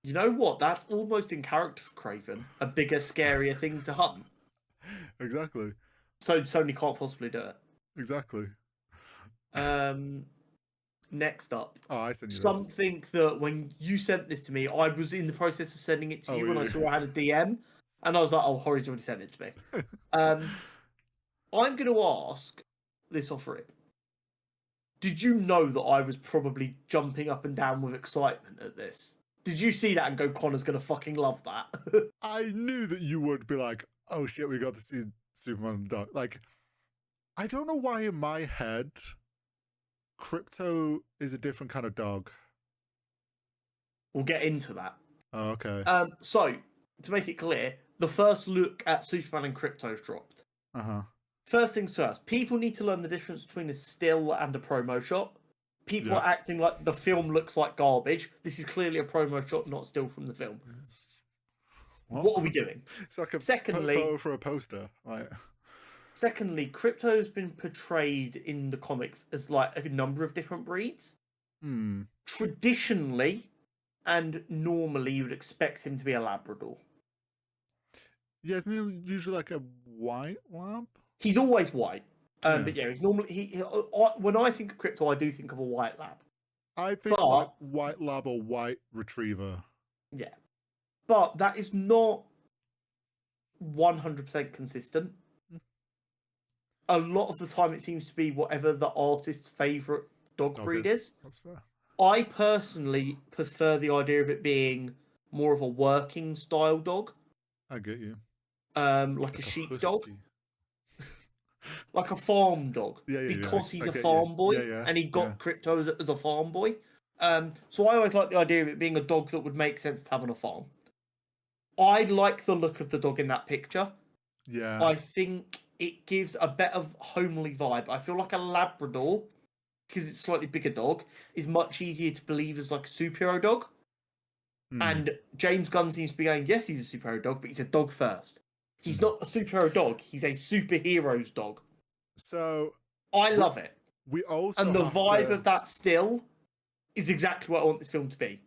You know what? That's almost in character for Craven. A bigger, scarier thing to hunt. Exactly. So Sony can't possibly do it. Exactly. Next up. Oh, I sent you something that when you sent this to me, I was in the process of sending it to you when I saw I had a DM, and I was like, "Oh, Hori's already sent it to me." I'm going to ask this off rip. Did you know that I was probably jumping up and down with excitement at this? Did you see that and go, "Connor's going to fucking love that"? I knew that you would be like, "Oh shit, we got to see Superman and the Dark." Like, I don't know why in my head, Crypto is a different kind of dog. We'll get into that. Oh, okay. So, to make it clear, the first look at Superman and Crypto's dropped. Uh-huh. First things first, people need to learn the difference between a still and a promo shot. People are acting like the film looks like garbage. This is clearly a promo shot, not still from the film. What are we doing? It's like a photo for a poster. Like... Secondly, Crypto has been portrayed in the comics as like a number of different breeds. Traditionally and normally, you would expect him to be a Labrador. Yeah, isn't he usually like a white lab? He's always white. But yeah, he's normally when I think of Crypto, I do think of a white lab. I think like white lab or white retriever. Yeah, but that is not 100% consistent. A lot of the time, it seems to be whatever the artist's favorite dog breed is. That's fair. I personally prefer the idea of it being more of a working style dog. I get you. Like a sheepdog. husky. Like a farm dog. Yeah, because he's I a get farm you. boy Yeah, and he got crypto as a farm boy. So I always like the idea of it being a dog that would make sense to have on a farm. I like the look of the dog in that picture. Yeah. I think it gives a better homely vibe. I feel like a Labrador, because it's a slightly bigger dog, is much easier to believe as like a superhero dog. And James Gunn seems to be going, yes, he's a superhero dog, but he's a dog first. He's not a superhero dog. He's a superhero's dog. So I love it. we also And the have vibe to, of that still is exactly what I want this film to be.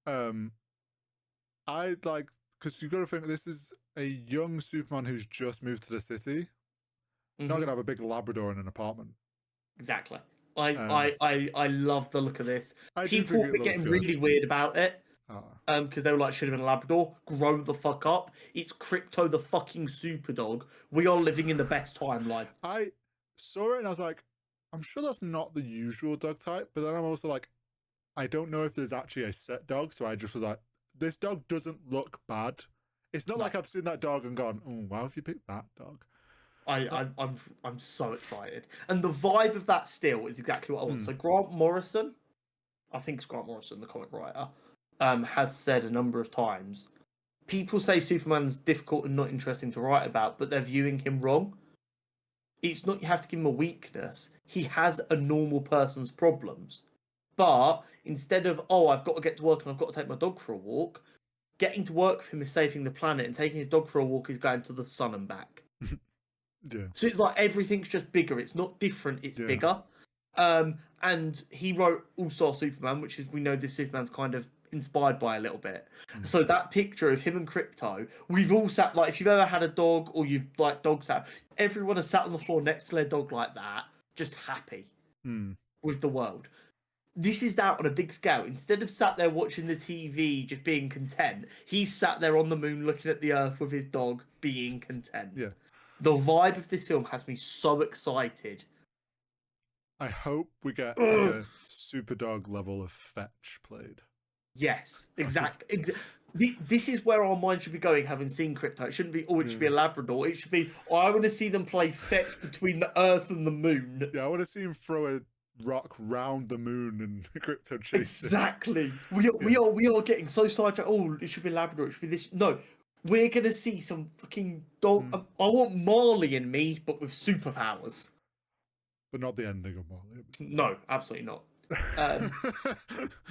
I like, because you've got to think this is a young Superman who's just moved to the city. Not gonna have a big Labrador in an apartment. Exactly. I love the look of this. I do People think it were looks getting good. really weird about it. Ah. Because they were like, should have been a Labrador. Grow the fuck up. It's Crypto the fucking super dog. We are living in the best timeline. I saw it and I was like, I'm sure that's not the usual dog type, but then I'm also like, I don't know if there's actually a set dog, so I just was like, this dog doesn't look bad. It's not like I've seen that dog and gone, oh, why have you picked that dog? I'm so excited. And the vibe of that still is exactly what I want. So Grant Morrison, I think it's Grant Morrison, the comic writer, has said a number of times, people say Superman's difficult and not interesting to write about, but they're viewing him wrong. It's not you have to give him a weakness. He has a normal person's problems. But instead of, oh, I've got to get to work and I've got to take my dog for a walk, getting to work for him is saving the planet, and taking his dog for a walk is going to the sun and back. Yeah. So it's like everything's just bigger. It's not different, it's bigger. And he wrote All-Star Superman, which is, we know this Superman's kind of inspired by a little bit. So that picture of him and Crypto, we've all sat, like, if you've ever had a dog or you've like dog sat, everyone has sat on the floor next to their dog like that, just happy with the world. This is that on a big scale. Instead of sat there watching the TV, just being content, he's sat there on the moon looking at the earth with his dog, being content. Yeah. The vibe of this film has me so excited. I hope we get like a super dog level of fetch played. Yes, exactly. This is where our mind should be going, having seen Crypto. It shouldn't be, oh, it should be a Labrador. It should be, oh, I want to see them play fetch between the Earth and the Moon. Yeah, I want to see him throw a rock round the moon and Crypto chase Exactly. We are getting so sidetracked. Oh, it should be Labrador. It should be this. No, we're gonna see some fucking dog. I want Marley in me, but with superpowers. But not the ending of Marley. No, absolutely not.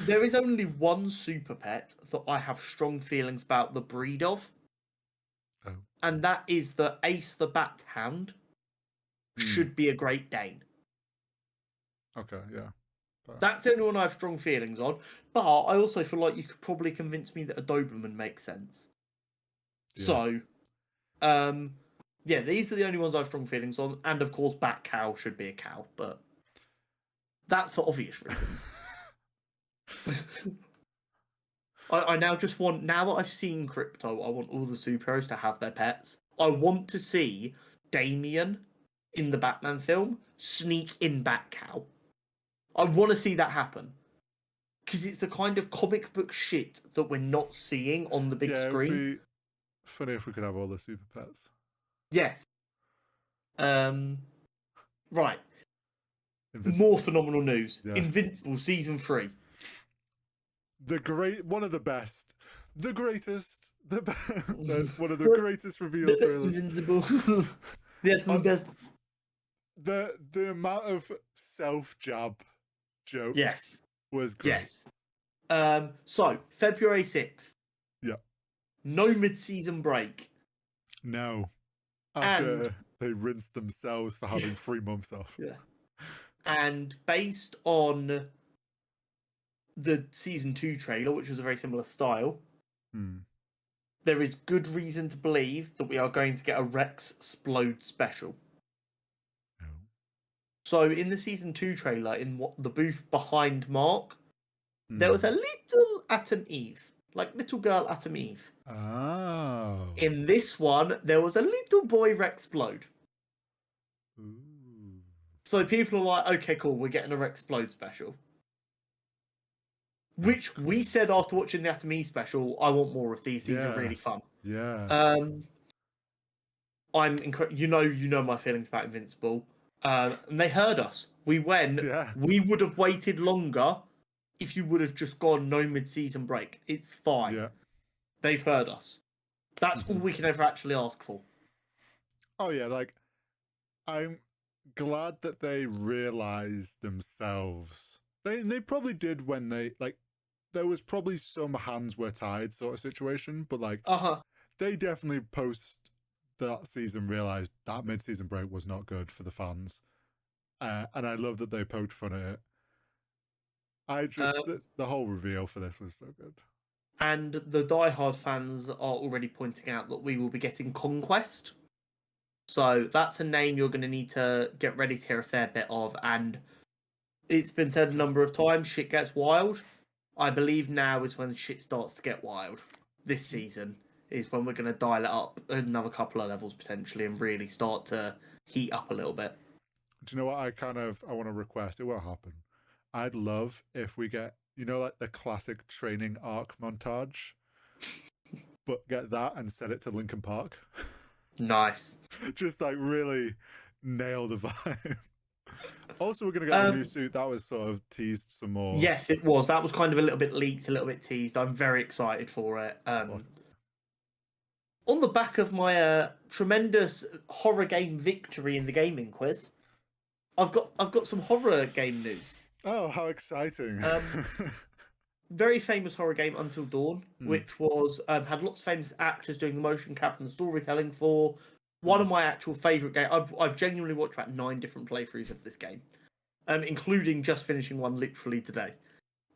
There is only one super pet that I have strong feelings about the breed of, and that is the Ace the Bat Hound. Should be a Great Dane. Okay, yeah. That's the only one I have strong feelings on. But I also feel like you could probably convince me that a Doberman makes sense. Yeah. So, yeah, these are the only ones I have strong feelings on. And of course, Bat Cow should be a cow, but that's for obvious reasons. I now just want, now that I've seen Crypto, I want all the superheroes to have their pets. I want to see Damian in the Batman film sneak in Bat Cow. I want to see that happen. Because it's the kind of comic book shit that we're not seeing on the big screen. It would be funny if we could have all the super pets. Yes. Right. Invincible. More phenomenal news. Yes. Invincible Season 3. One of the best. The greatest. One of the greatest reveals. Invincible. Yes, the best. The amount of self-jab jokes was great. Yes. So, February 6th. Yeah. No mid-season break. No. After they rinsed themselves for having 3 months off. Yeah. And based on the Season 2 trailer, which was a very similar style, there is good reason to believe that we are going to get a Rex Splode special. So in the Season 2 trailer, in the booth behind Mark, there was a little Atom Eve. Like little girl Atom Eve. Oh. In this one, there was a little boy Rex Splode. Ooh. So people are like, okay, cool, we're getting a Explode special. Which we said after watching the Atom E special, I want more of these. These are really fun. Yeah. I'm you know my feelings about Invincible. And they heard us. We went. Yeah. We would have waited longer if you would have just gone no mid-season break. It's fine. Yeah. They've heard us. That's all we can ever actually ask for. Oh yeah, like I'm glad that they realized themselves. They probably did when they like there was probably some hands were tied sort of situation, but like they definitely post that season realized that mid-season break was not good for the fans. And I love that they poked fun at it. I just the whole reveal for this was so good. And the diehard fans are already pointing out that we will be getting Conquest. So that's a name you're going to need to get ready to hear a fair bit of. And it's been said a number of times, shit gets wild. I believe now is when shit starts to get wild. This season is when we're going to dial it up another couple of levels potentially and really start to heat up a little bit. Do you know what I want to request? It won't happen. I'd love if we get, like the classic training arc montage, but get that and set it to Linkin Park. Nice. Just like really nail the vibe. Also, we're going to get a new suit. That was sort of teased some more. Yes, it was. That was kind of a little bit leaked, a little bit teased. I'm very excited for it. On the back of my tremendous horror game victory in the gaming quiz, I've got some horror game news. Oh, how exciting! Very famous horror game, Until Dawn, which was had lots of famous actors doing the motion capture and storytelling for. One of my actual favourite games. I've genuinely watched about 9 different playthroughs of this game, including just finishing one literally today.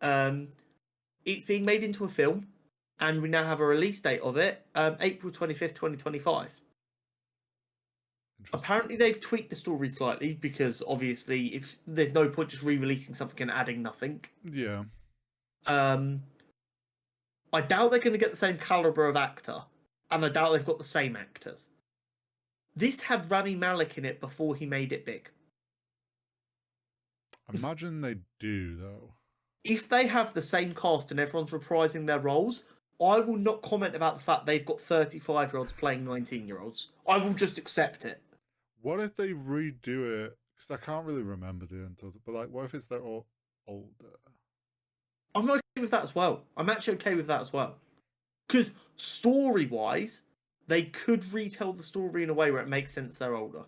It's being made into a film, and we now have a release date of it, April 25th, 2025. Apparently, they've tweaked the story slightly because obviously, if there's no point just re-releasing something and adding nothing. Yeah. I doubt they're going to get the same caliber of actor, and I doubt they've got the same actors. This had Rami Malek in it before he made it big. Imagine they do, though. If they have the same cast and everyone's reprising their roles, I will not comment about the fact they've got 35-year-olds playing 19-year-olds. I will just accept it. What if they redo it? Because I can't really remember the Until, but like, what if it's they're all older? I'm okay with that as well. I'm actually okay with that as well. Because story-wise, they could retell the story in a way where it makes sense they're older.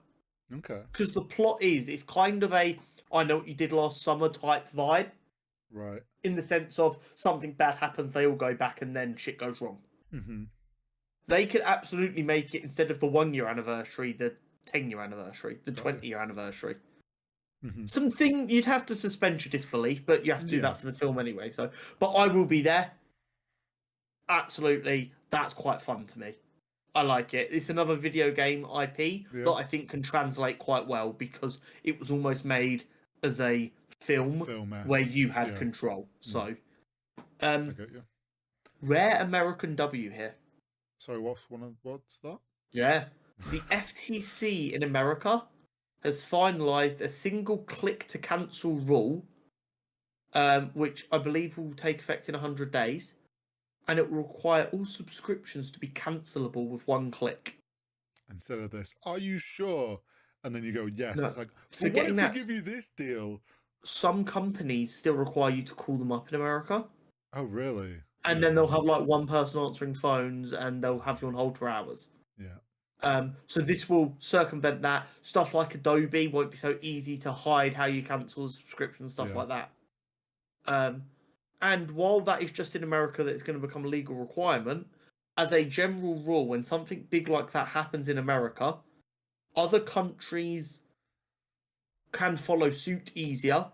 Okay. Because the plot it's kind of a I know what you did last summer type vibe. Right. In the sense of something bad happens, they all go back and then shit goes wrong. Mm-hmm. They could absolutely make it, instead of the 1-year anniversary, the 10-year anniversary, the 20-year anniversary. Mm-hmm. Something you'd have to suspend your disbelief, but you have to do that for the film anyway. So, but I will be there. Absolutely, that's quite fun to me. I like it. It's another video game IP that I think can translate quite well because it was almost made as a film where you had control. So, I get you. Rare American W here. Sorry, what's that? Yeah, the FTC in America has finalised a single click to cancel rule, which I believe will take effect in 100 days. And it will require all subscriptions to be cancelable with one click. Instead of this, are you sure? And then you go, yes. No, it's like, well, what if we give you this deal? Some companies still require you to call them up in America. Oh, really? And then they'll have like one person answering phones and they'll have you on hold for hours. Yeah. So this will circumvent that. Stuff like Adobe won't be so easy to hide how you cancel subscriptions, stuff like that. And while that is just in America that it's going to become a legal requirement, as a general rule, when something big like that happens in America, other countries can follow suit easier.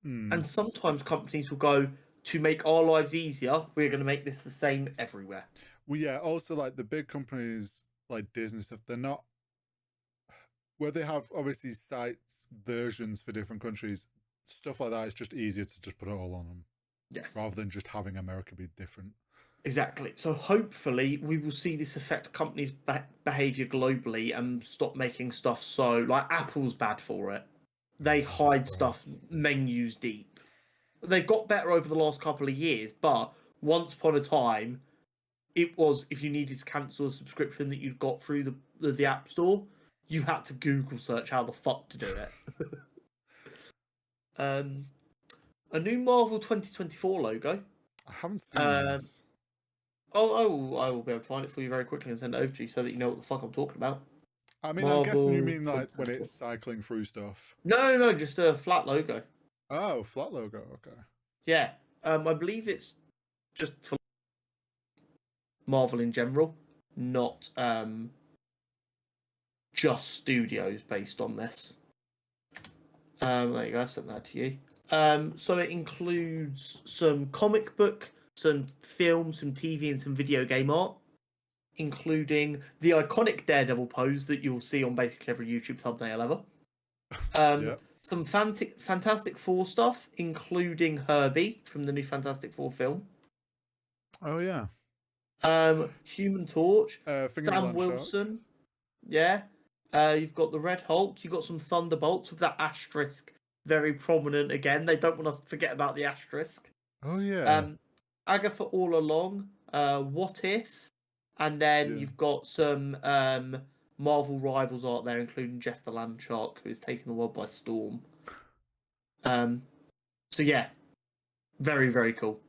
And sometimes companies will go, to make our lives easier, we're going to make this the same everywhere. Well, yeah, also like the big companies like Disney stuff, they're not, where they have obviously sites, versions for different countries, stuff like that, it's just easier to just put it all on them. Yes. Rather than just having America be different. Exactly. So hopefully we will see this affect companies' behavior globally and stop making stuff so like Apple's bad for it. they Jesus hide stuff Christ. menus deep. They've got better over the last couple of years, but once upon a time, it was if you needed to cancel a subscription that you'd got through the App Store, you had to Google search how the fuck to do it. A new Marvel 2024 logo. I haven't seen this. I will be able to find it for you very quickly and send it over to you so that you know what the fuck I'm talking about. I mean, I'm guessing you Marvel mean like when 2024. it's cycling through stuff. No, just a flat logo. Oh, flat logo. Okay. Yeah, I believe it's just for Marvel in general, not just studios based on this. There you go, I sent that to you. So it includes some comic book, some film, some TV, and some video game art, including the iconic Daredevil pose that you'll see on basically every YouTube thumbnail ever. Yeah. Some Fantastic Four stuff, including Herbie from the new Fantastic Four film. Oh yeah. Human Torch, Finger Sam Blunt Wilson. Yeah. You've got the Red Hulk. You've got some Thunderbolts with that asterisk very prominent again. They don't want us to forget about the asterisk. Oh yeah. Agatha All Along. What If? And then Yeah. you've got some Marvel Rivals art there, including Jeff the Land Shark, who is taking the world by storm. So yeah, very, very cool.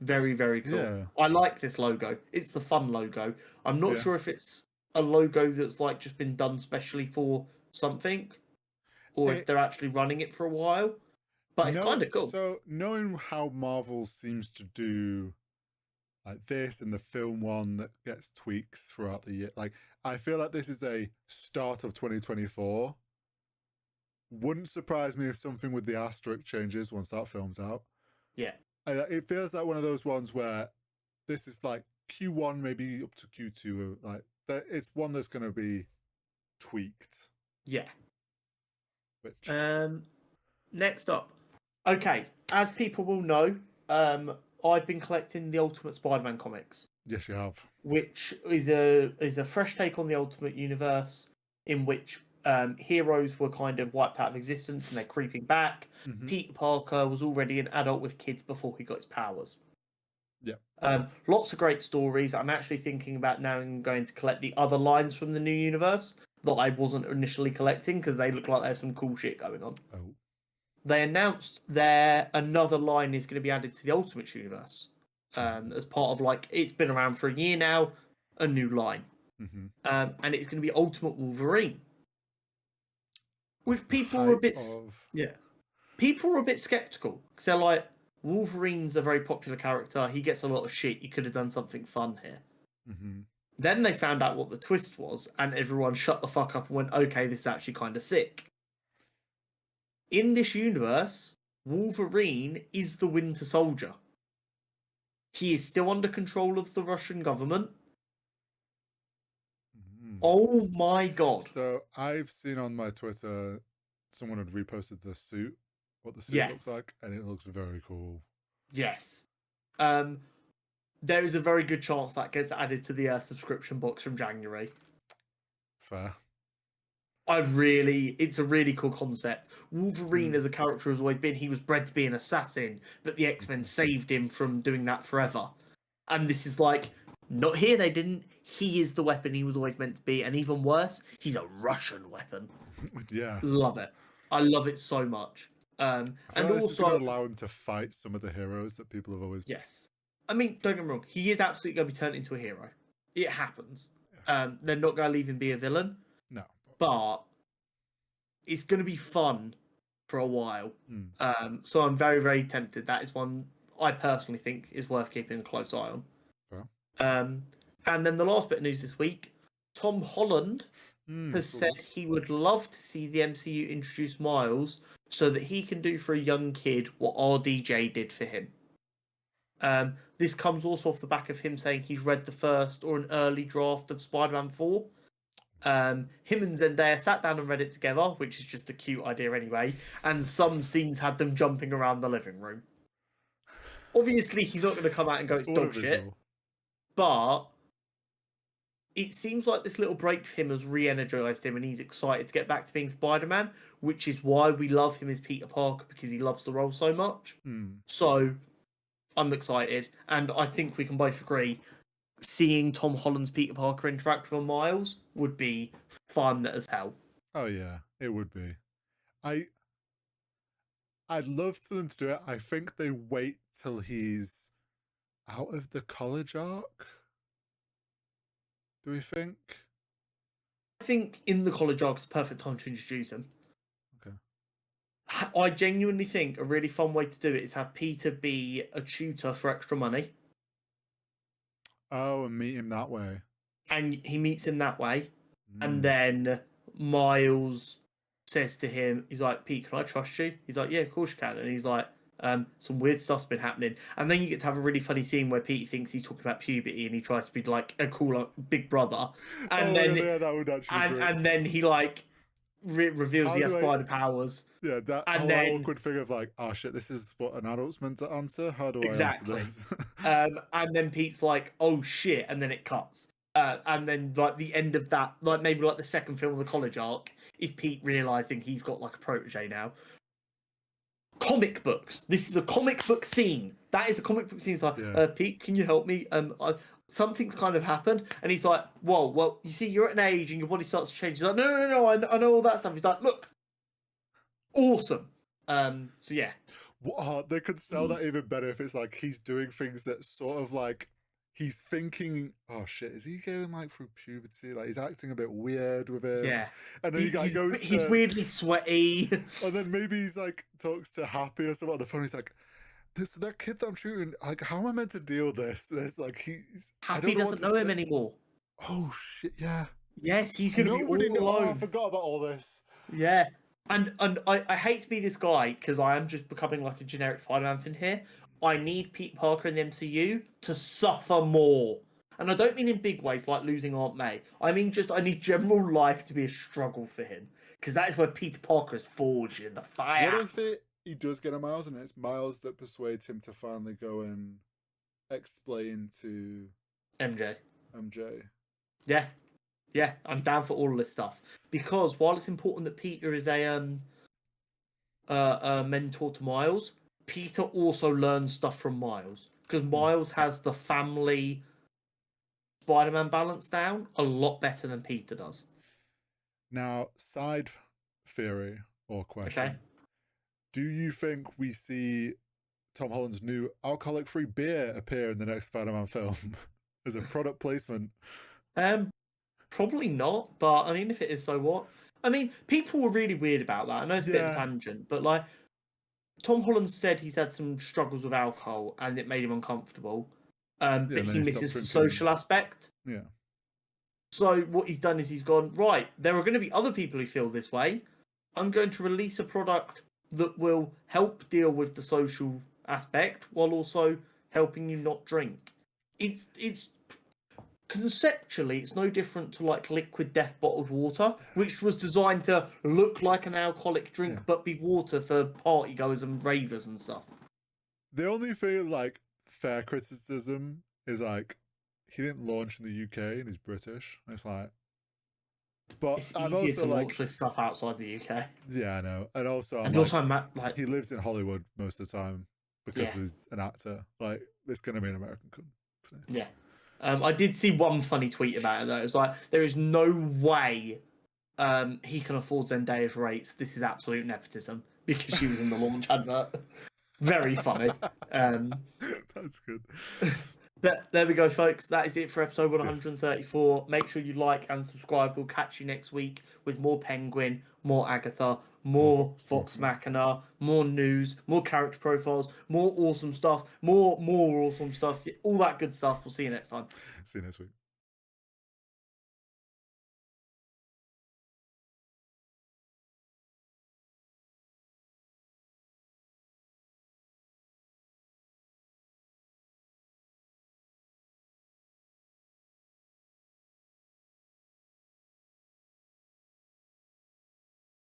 Very, very cool. Yeah. I like this logo. It's the fun logo. I'm not Yeah. sure if it's a logo that's like just been done specially for something, or if they're actually running it for a while. But it's kind of cool. So knowing how Marvel seems to do like this and the film one that gets tweaks throughout the year, like I feel like this is a start of 2024. Wouldn't surprise me if something with the asterisk changes once that film's out. Yeah. It feels like one of those ones where this is like Q1, maybe up to Q2. Like it's one that's going to be tweaked. Yeah. Which next up, okay, as people will know, I've been collecting the Ultimate Spider-Man comics. Yes, you have. Which is a fresh take on the Ultimate Universe, in which heroes were kind of wiped out of existence and they're creeping back. Mm-hmm. Peter Parker was already an adult with kids before he got his powers. Yeah. Lots of great stories. I'm actually thinking about now going to collect the other lines from the new universe that I wasn't initially collecting because they look like there's some cool shit going on. Oh. They announced another line is going to be added to the Ultimate Universe as part of like it's been around for a year now, a new line, Mm-hmm. and it's going to be Ultimate Wolverine, which people are a bit people are a bit skeptical because they're like, Wolverine's a very popular character. He gets a lot of shit. You could have done something fun here. Mm-hmm. Then they found out what the twist was, and everyone shut the fuck up and went, okay, this is actually kind of sick. In this universe, Wolverine is the Winter Soldier. He is still under control of the Russian government. Mm-hmm. Oh my god. So I've seen on my Twitter someone had reposted the suit, what the suit looks like, and it looks very cool. Yes. There is a very good chance that gets added to the subscription box from January. Fair. It's a really cool concept. Wolverine as a character has always been, he was bred to be an assassin, but the X-Men saved him from doing that forever. And this is like, not here they didn't. He is the weapon he was always meant to be, and even worse, he's a Russian weapon. Yeah. Love it. I love it so much. I feel And like this is going also to allow him to fight some of the heroes that people have always... Yes. I mean, don't get me wrong, he is absolutely going to be turned into a hero. It happens. They're not going to leave him be a villain. No. But it's going to be fun for a while. So I'm very, very tempted. That is one I personally think is worth keeping a close eye on. Fair. And then the last bit of news this week, Tom Holland has said he would love to see the MCU introduce Miles so that he can do for a young kid what RDJ did for him. This comes also off the back of him saying he's read the first or an early draft of Spider-Man 4. Him and Zendaya sat down and read it together, which is just a cute idea anyway, and some scenes had them jumping around the living room. Obviously, he's not going to come out and go, it's dog shit, but it seems like this little break for him has re-energized him, and he's excited to get back to being Spider-Man, which is why we love him as Peter Parker, because he loves the role so much. So I'm excited, and I think we can both agree seeing Tom Holland's Peter Parker interact with Miles would be fun as hell. Oh yeah, it would be. I'd love for them to do it. I think they wait till he's out of the college arc. Do we think? I think in the college arc is the perfect time to introduce him. Okay. I genuinely think a really fun way to do it is have Peter be a tutor for extra money. Oh, and meet him that way. And he meets him that way. And then Miles says to him, he's like, Pete, can I trust you? He's like, yeah, of course you can. And he's like, some weird stuff's been happening. And then you get to have a really funny scene where Pete thinks he's talking about puberty and he tries to be like a cool big brother. And that would actually and then he like reveals he has spider powers. Yeah, that and whole then, awkward thing of like, oh shit, this is what an adult's meant to answer. How do I answer this? And then Pete's like, oh shit, and then it cuts. And then like the end of that, like maybe like the second film of the college arc, is Pete realizing he's got like a protege now. Comic books. This is a comic book scene. That is a comic book scene. It's like, Pete, can you help me? Something's kind of happened, and he's like, whoa, well, you see, you're at an age and your body starts to change. He's like, no, I know all that stuff. He's like, look, awesome. So yeah. They could sell that even better if it's like he's doing things that sort of like he's thinking, oh shit, is he going like through puberty? Like he's acting a bit weird with it. Yeah. And then he's weirdly sweaty. And then maybe he's like talks to Happy or something on the phone. He's like, that kid that I'm shooting, like, how am I meant to deal with this? There's like Happy doesn't know him anymore. Oh shit, yeah. Yes, he's gonna be all alone. I forgot about all this. Yeah. And I hate to be this guy because I am just becoming like a generic Spider-Man fan here. I need Pete Parker in the MCU to suffer more. And I don't mean in big ways like losing Aunt May. I mean just I need general life to be a struggle for him. Because that is where Peter Parker is forged in the fire. What if he does get a Miles and it's Miles that persuades him to finally go and explain to MJ? Yeah. Yeah, I'm down for all of this stuff. Because while it's important that Peter is a mentor to Miles, Peter also learns stuff from Miles. Because Miles has the family Spider-Man balance down a lot better than Peter does. Now, side theory or question. Okay. Do you think we see Tom Holland's new alcoholic-free beer appear in the next Spider-Man film as a product placement? Probably not, but I mean, if it is, so what? I mean, people were really weird about that. I know it's a bit of a tangent, but like, Tom Holland said he's had some struggles with alcohol and it made him uncomfortable. But he misses the social aspect. Yeah. So what he's done is he's gone, right, there are going to be other people who feel this way. I'm going to release a product that will help deal with the social aspect while also helping you not drink. It's conceptually, it's no different to like liquid death bottled water, which was designed to look like an alcoholic drink but be water for party goers and ravers and stuff. The only thing, like, fair criticism is like he didn't launch in the UK and he's British. It's like, but it's I'm easier also to like launch this stuff outside the UK. Yeah, I know, and also like he lives in Hollywood most of the time because he's an actor. Like, it's going to be an American company. Yeah. I did see one funny tweet about it though. It's like, there is no way he can afford Zendaya's rates. This is absolute nepotism because she was in the launch advert. Very funny. That's good. But there we go, folks. That is it for episode 134. Yes. Make sure you like and subscribe. We'll catch you next week with more Penguin, more Agatha, more Vox Machina, more news, more character profiles, more awesome stuff, more awesome stuff. All that good stuff. We'll see you next time. See you next week.